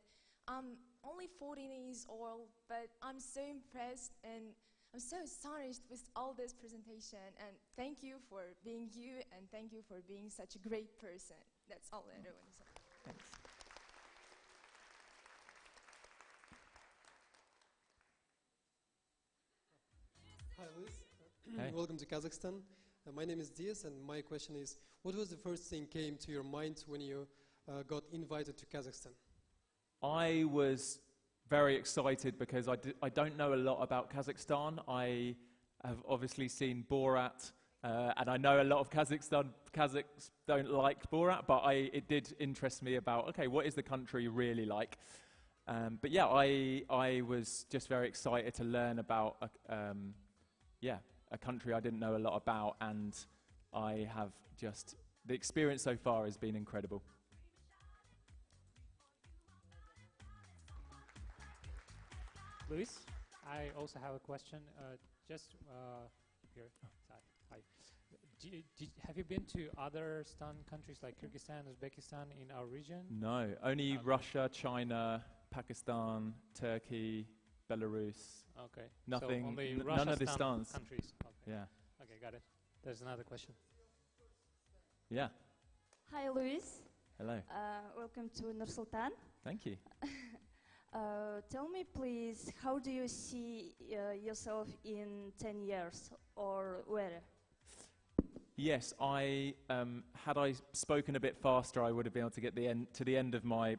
I'm only 14 years old, but I'm so impressed and I'm so astonished with all this presentation. And thank you for being you, and thank you for being such a great person. That's all I want to say. Thanks. Hi, Luis. Hey. Welcome to Kazakhstan. My name is Diaz, and my question is, what was the first thing came to your mind when you got invited to Kazakhstan? I was very excited because I don't know a lot about Kazakhstan. I have obviously seen Borat, and I know a lot of Kazakhs don't like Borat, but it did interest me about, okay, what is the country really like? But yeah, I was just very excited to learn about a country I didn't know a lot about, and I have just the experience so far has been incredible. Luis, I also have a question. Just here, side. Hi. Have you been to other Stan countries like Kyrgyzstan, Uzbekistan in our region? No, only Russia, China, Pakistan, Turkey, Belarus. Okay. Nothing. So only None of the Russia-Stan stans. countries. Okay. Yeah. Okay, got it. There's another question. Yeah. Hi, Luis. Hello. Welcome to Nur-Sultan. Thank you. Tell me, please, how do you see yourself in 10 years, or where? Yes, I had I spoken a bit faster, I would have been able to get to the end of my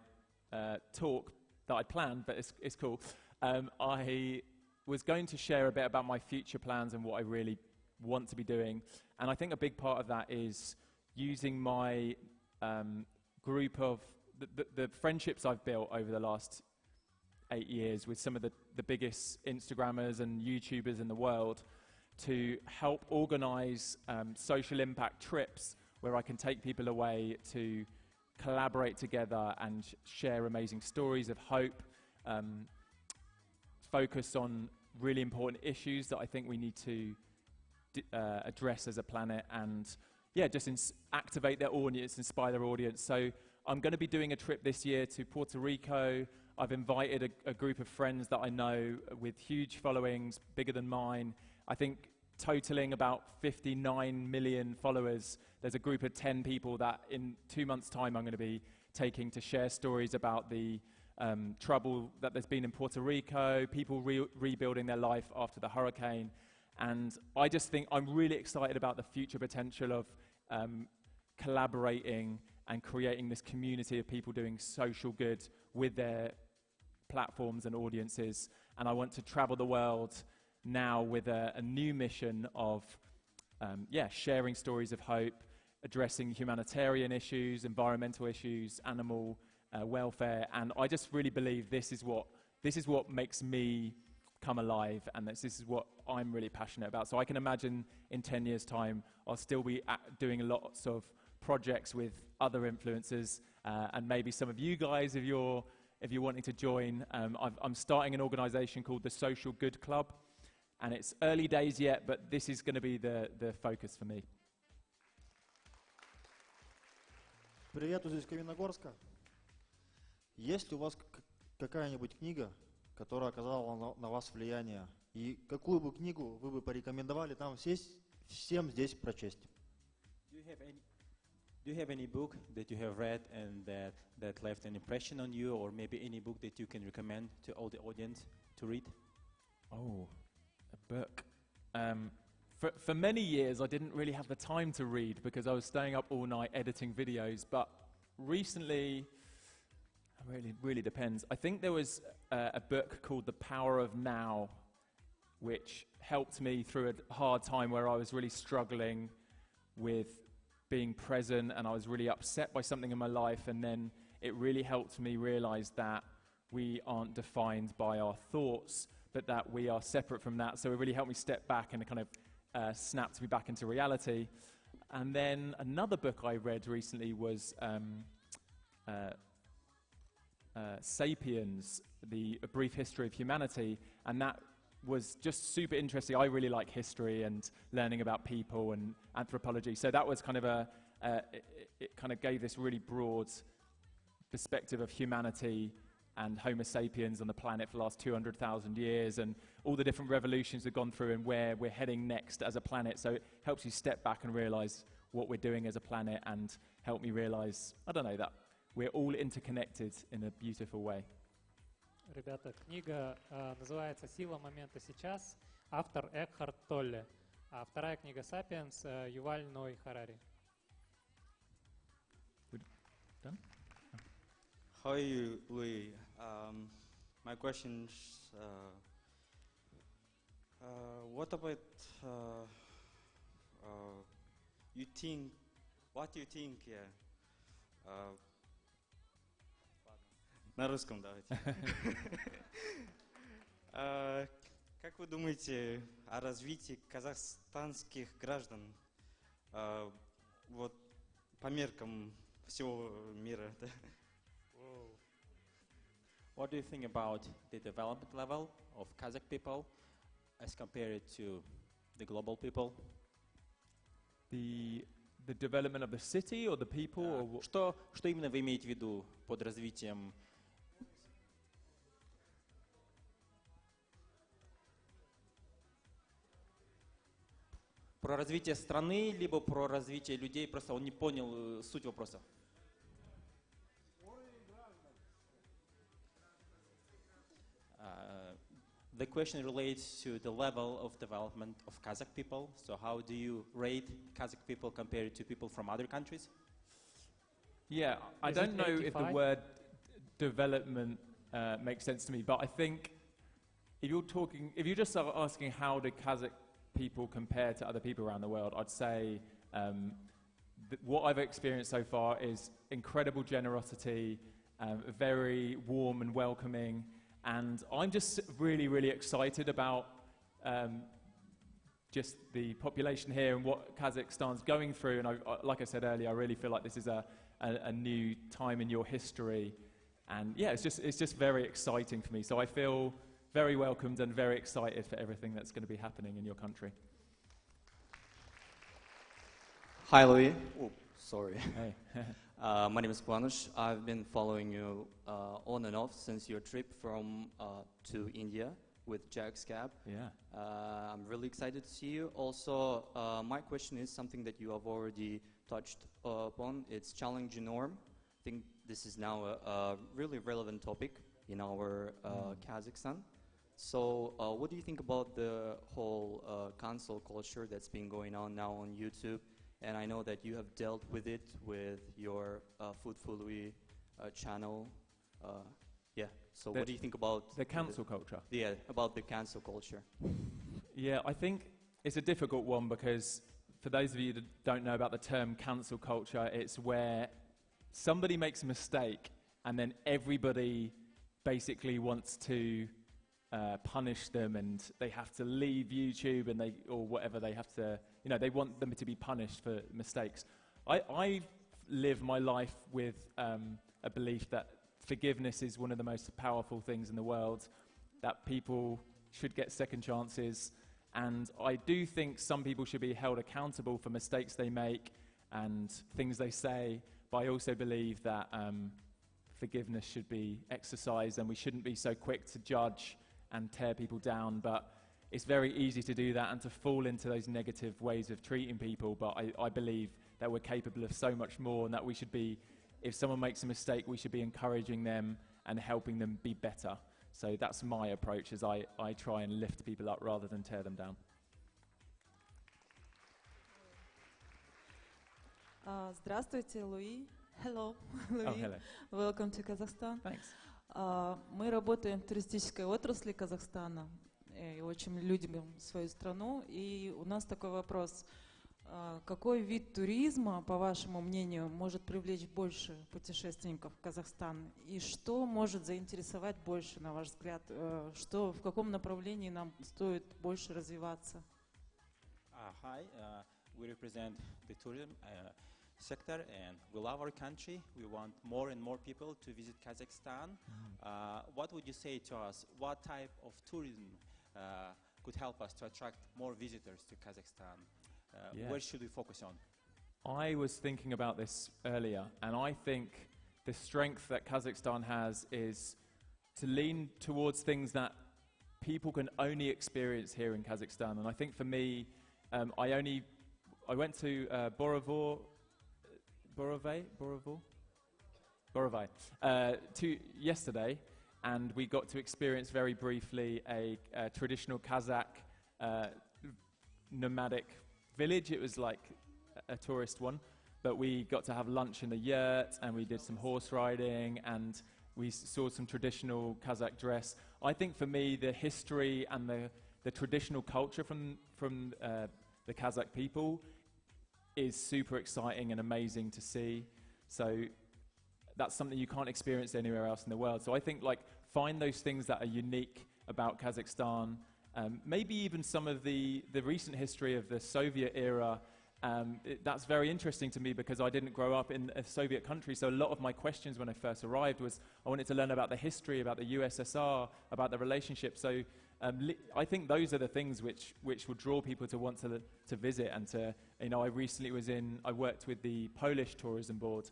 talk that I planned, but it's cool. I was going to share a bit about my future plans and what I really want to be doing, and I think a big part of that is using my group of the friendships I've built over the last 8 years with some of the biggest Instagrammers and YouTubers in the world to help organize social impact trips where I can take people away to collaborate together and share amazing stories of hope, focus on really important issues that I think we need to address as a planet, and yeah, just activate their audience, inspire their audience. So I'm going to be doing a trip this year to Puerto Rico. I've invited a group of friends that I know with huge followings, bigger than mine. I think totaling about 59 million followers. There's a group of 10 people that in 2 months' time I'm going to be taking to share stories about the trouble that there's been in Puerto Rico, people rebuilding their life after the hurricane. And I just think I'm really excited about the future potential of collaborating and creating this community of people doing social good with their platforms and audiences. And I want to travel the world now with a new mission of sharing stories of hope, addressing humanitarian issues, environmental issues, animal welfare. And I just really believe this is what makes me come alive, and this is what I'm really passionate about. So I can imagine in 10 years' time I'll still be doing lots of projects with other influencers, and maybe some of you guys, if you're wanting to join. I'm starting an organization called the Social Good Club, and it's early days yet, but this is going to be the focus for me. Привет из Каменногорска. Есть ли у вас какая-нибудь книга, которая оказала на вас влияние? И какую бы книгу вы бы порекомендовали нам всем здесь прочесть? Do you have any book that you have read and that left an impression on you, or maybe any book that you can recommend to all the audience to read? Oh, a book. For many years, I didn't really have the time to read because I was staying up all night editing videos. But recently, it really depends. I think there was a book called The Power of Now, which helped me through a hard time where I was really struggling with being present, and I was really upset by something in my life. And then it really helped me realize that we aren't defined by our thoughts, but that we are separate from that. So it really helped me step back and kind of snapped me back into reality. And then another book I read recently was Sapiens, A Brief History of Humanity, and that was just super interesting. I really like history and learning about people and anthropology, so that was kind of it kind of gave this really broad perspective of humanity and Homo sapiens on the planet for the last 200,000 years, and all the different revolutions we've gone through and where we're heading next as a planet. So it helps you step back and realize what we're doing as a planet, and help me realize, I don't know, that we're all interconnected in a beautiful way. Ребята, книга называется «Сила момента сейчас», автор Экхарт Толле, а вторая книга «Сапиенс» Юваль Ной Харари. Hi, Louis. My question is, what about what do you think, на русском давайте. Как вы думаете о развитии казахстанских граждан? Вот по меркам всего мира. What do you think about the development level of Kazakh people as compared to the global people? The development of the city or the people? Or Что именно вы имеете в виду под развитием? Про развитие страны, либо про развитие людей? Просто он не понял суть вопроса. The question relates to the level of development of Kazakh people. So how do you rate Kazakh people compared to people from other countries? Yeah, I Is don't it know if the 85? word development makes sense to me, but I think if you're just sort of asking how do Kazakh people compare to other people around the world, I'd say what I've experienced so far is incredible generosity, very warm and welcoming, and I'm just really, really excited about just the population here and what Kazakhstan's going through. And like I said earlier, I really feel like this is a new time in your history. And yeah, it's just very exciting for me. So I feel very welcomed and very excited for everything that's going to be happening in your country. Hi, Louis. Oh, sorry. Hey. My name is Kwanush. I've been following you on and off since your trip from to India with Jack's Cab. Yeah. I'm really excited to see you. Also, my question is something that you have already touched upon. It's challenging norm. I think this is now a really relevant topic in our Kazakhstan. So what do you think about the whole cancel culture that's been going on now on YouTube? And I know that you have dealt with it with your Food for Louis channel. Yeah, so what do you think about the cancel culture? Yeah, about the cancel culture. Yeah, I think it's a difficult one because for those of you that don't know about the term cancel culture, it's where somebody makes a mistake and then everybody basically wants to punish them, and they have to leave YouTube and or whatever, they have to, they want them to be punished for mistakes. I live my life with a belief that forgiveness is one of the most powerful things in the world, that people should get second chances, and I do think some people should be held accountable for mistakes they make and things they say, but I also believe that forgiveness should be exercised and we shouldn't be so quick to judge and tear people down. But it's very easy to do that and to fall into those negative ways of treating people, but I believe that we're capable of so much more, and that we should be, if someone makes a mistake, we should be encouraging them and helping them be better. So that's my approach, as I try and lift people up rather than tear them down. Здравствуйте, Луи. Hello, Louis. Oh, hello. Welcome to Kazakhstan. Thanks. Мы работаем в туристической отрасли Казахстана и очень любим свою страну. И у нас такой вопрос. Какой вид туризма, по вашему мнению, может привлечь больше путешественников в Казахстан? И что может заинтересовать больше, на ваш взгляд? В каком направлении нам стоит больше развиваться? Hi, we represent the tourism sector, and we love our country. We want more and more people to visit Kazakhstan. What would you say to us? What type of tourism could help us to attract more visitors to Kazakhstan? Yeah. Where should we focus on? I was thinking about this earlier, and I think the strength that Kazakhstan has is to lean towards things that people can only experience here in Kazakhstan. And I think for me, I went to Borovai yesterday, and we got to experience very briefly a traditional Kazakh nomadic village. It was like a tourist one, but we got to have lunch in the yurt, and we did some horse riding, and we saw some traditional Kazakh dress. I think for me, the history and the traditional culture from the Kazakh people is super exciting and amazing to see. So that's something you can't experience anywhere else in the world. So I think find those things that are unique about Kazakhstan. Maybe even some of the recent history of the Soviet era That's very interesting to me because I didn't grow up in a Soviet country, so a lot of my questions when I first arrived was I wanted to learn about the history, about the USSR, about the relationship. So I think those are the things which would draw people to want to visit and to, I recently I worked with the Polish Tourism Board,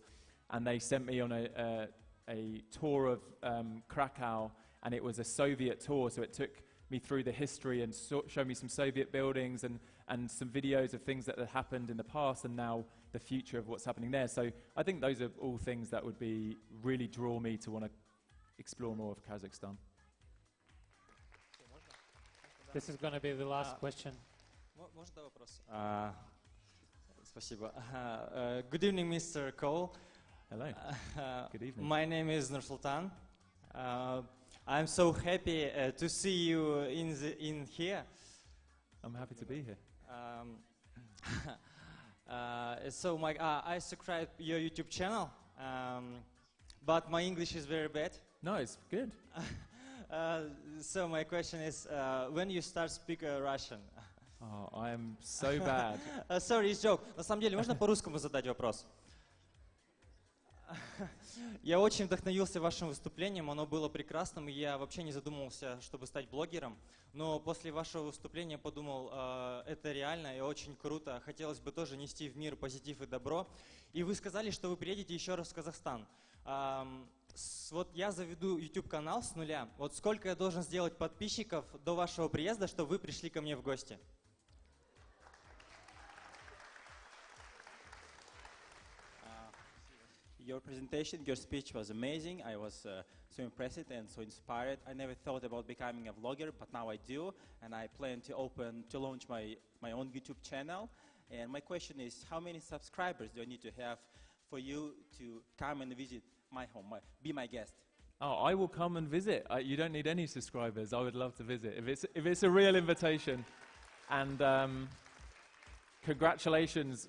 and they sent me on a tour of Krakow, and it was a Soviet tour, so it took me through the history and showed me some Soviet buildings and some videos of things that had happened in the past and now the future of what's happening there. So I think those are all things that would really draw me to want to explore more of Kazakhstan. This is going to be the last question. Можно вопрос? Спасибо. Good evening, Mr. Cole. Hello. Good evening. My name is Nur-Sultan. I'm so happy to see you in here. I'm happy to be here. So I subscribe your YouTube channel, but my English is very bad. No, it's good. So my question is, when you start speak Russian? Oh, I am so bad. Sorry, it's joke. На самом деле, можно по-русскому задать вопрос? Я очень вдохновился вашим выступлением, оно было прекрасным, и я вообще не задумывался, чтобы стать блогером. Но после вашего выступления подумал, это реально и очень круто. Хотелось бы тоже нести в мир позитив и добро. И вы сказали, что вы приедете еще раз в Казахстан. Вот я заведу YouTube-канал с нуля. Вот сколько я должен сделать подписчиков до вашего приезда, чтобы вы пришли ко мне в гости? Your presentation, your speech was amazing. I was so impressed and so inspired. I never thought about becoming a vlogger, but now I do, and I plan to launch my own YouTube channel. And my question is, how many subscribers do I need to have for you to come and visit my home, be my guest? Oh, I will come and visit. You don't need any subscribers. I would love to visit if it's a real invitation. And congratulations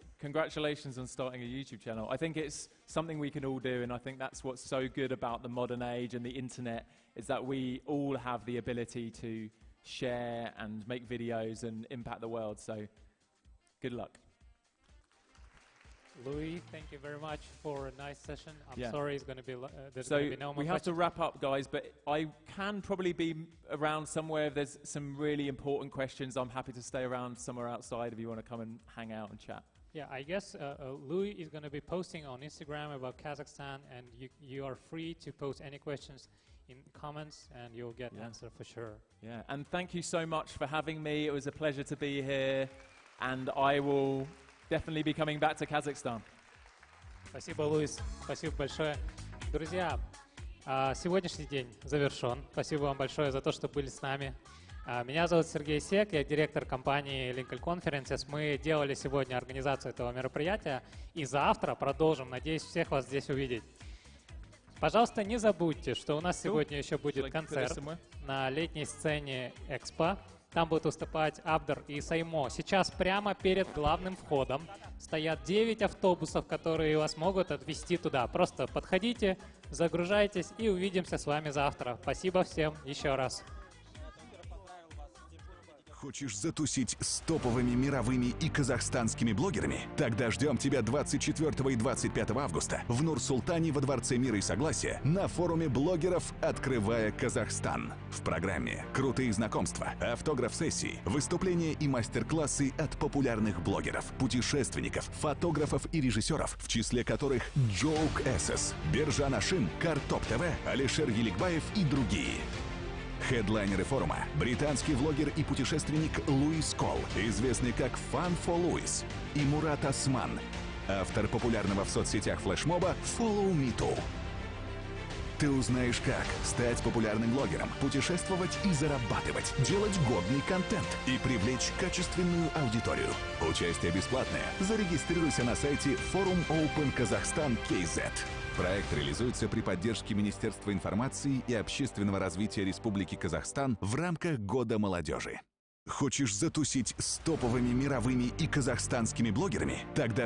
on starting a YouTube channel. I think it's something we can all do, and I think that's what's so good about the modern age and the internet, is that we all have the ability to share and make videos and impact the world. So good luck. Louis, thank you very much for a nice session. I'm Yeah. sorry it's going to be there's going to be no more we have to questions. wrap up, guys, but I can probably be around somewhere if there's some really important questions. I'm happy to stay around somewhere outside if you want to come and hang out and chat. Yeah, I guess Louis is going to be posting on Instagram about Kazakhstan, and you are free to post any questions in comments, and you'll get an answer for sure. Yeah, and thank you so much for having me. It was a pleasure to be here, and I will definitely be coming back to Kazakhstan. Спасибо, Луис. Спасибо большое. Друзья, сегодняшний день завершен. Спасибо вам большое за то, что были с нами. Меня зовут Сергей Сек, я директор компании Lincoln Conferences. Мы делали сегодня организацию этого мероприятия, и завтра продолжим. Надеюсь, всех вас здесь увидеть. Пожалуйста, не забудьте, что у нас сегодня еще будет концерт на летней сцене Экспо. Там будут выступать Абдер и Саймо. Сейчас прямо перед главным входом стоят 9 автобусов, которые вас могут отвезти туда. Просто подходите, загружайтесь и увидимся с вами завтра. Спасибо всем еще раз. Хочешь затусить с топовыми мировыми и казахстанскими блогерами? Тогда ждем тебя 24 и 25 августа в Нур-Султане во Дворце мира и согласия на форуме блогеров «Открывая Казахстан». В программе крутые знакомства, автограф-сессии, выступления и мастер-классы от популярных блогеров, путешественников, фотографов и режиссеров, в числе которых Джоук Эссес, Биржан Ашим, Картоп ТВ, Алишер Еликбаев и другие. Хедлайнеры форума – британский влогер и путешественник Луис Кол, известный как Fun for Louis, и Мурат Осман, автор популярного в соцсетях флешмоба Follow Me Too. Ты узнаешь, как стать популярным блогером, путешествовать и зарабатывать, делать годный контент и привлечь качественную аудиторию. Участие бесплатное. Зарегистрируйся на сайте Forum Open Kazakhstan KZ. Проект реализуется при поддержке Министерства информации и общественного развития Республики Казахстан в рамках Года молодежи. Хочешь затусить с топовыми мировыми и казахстанскими блогерами? Тогда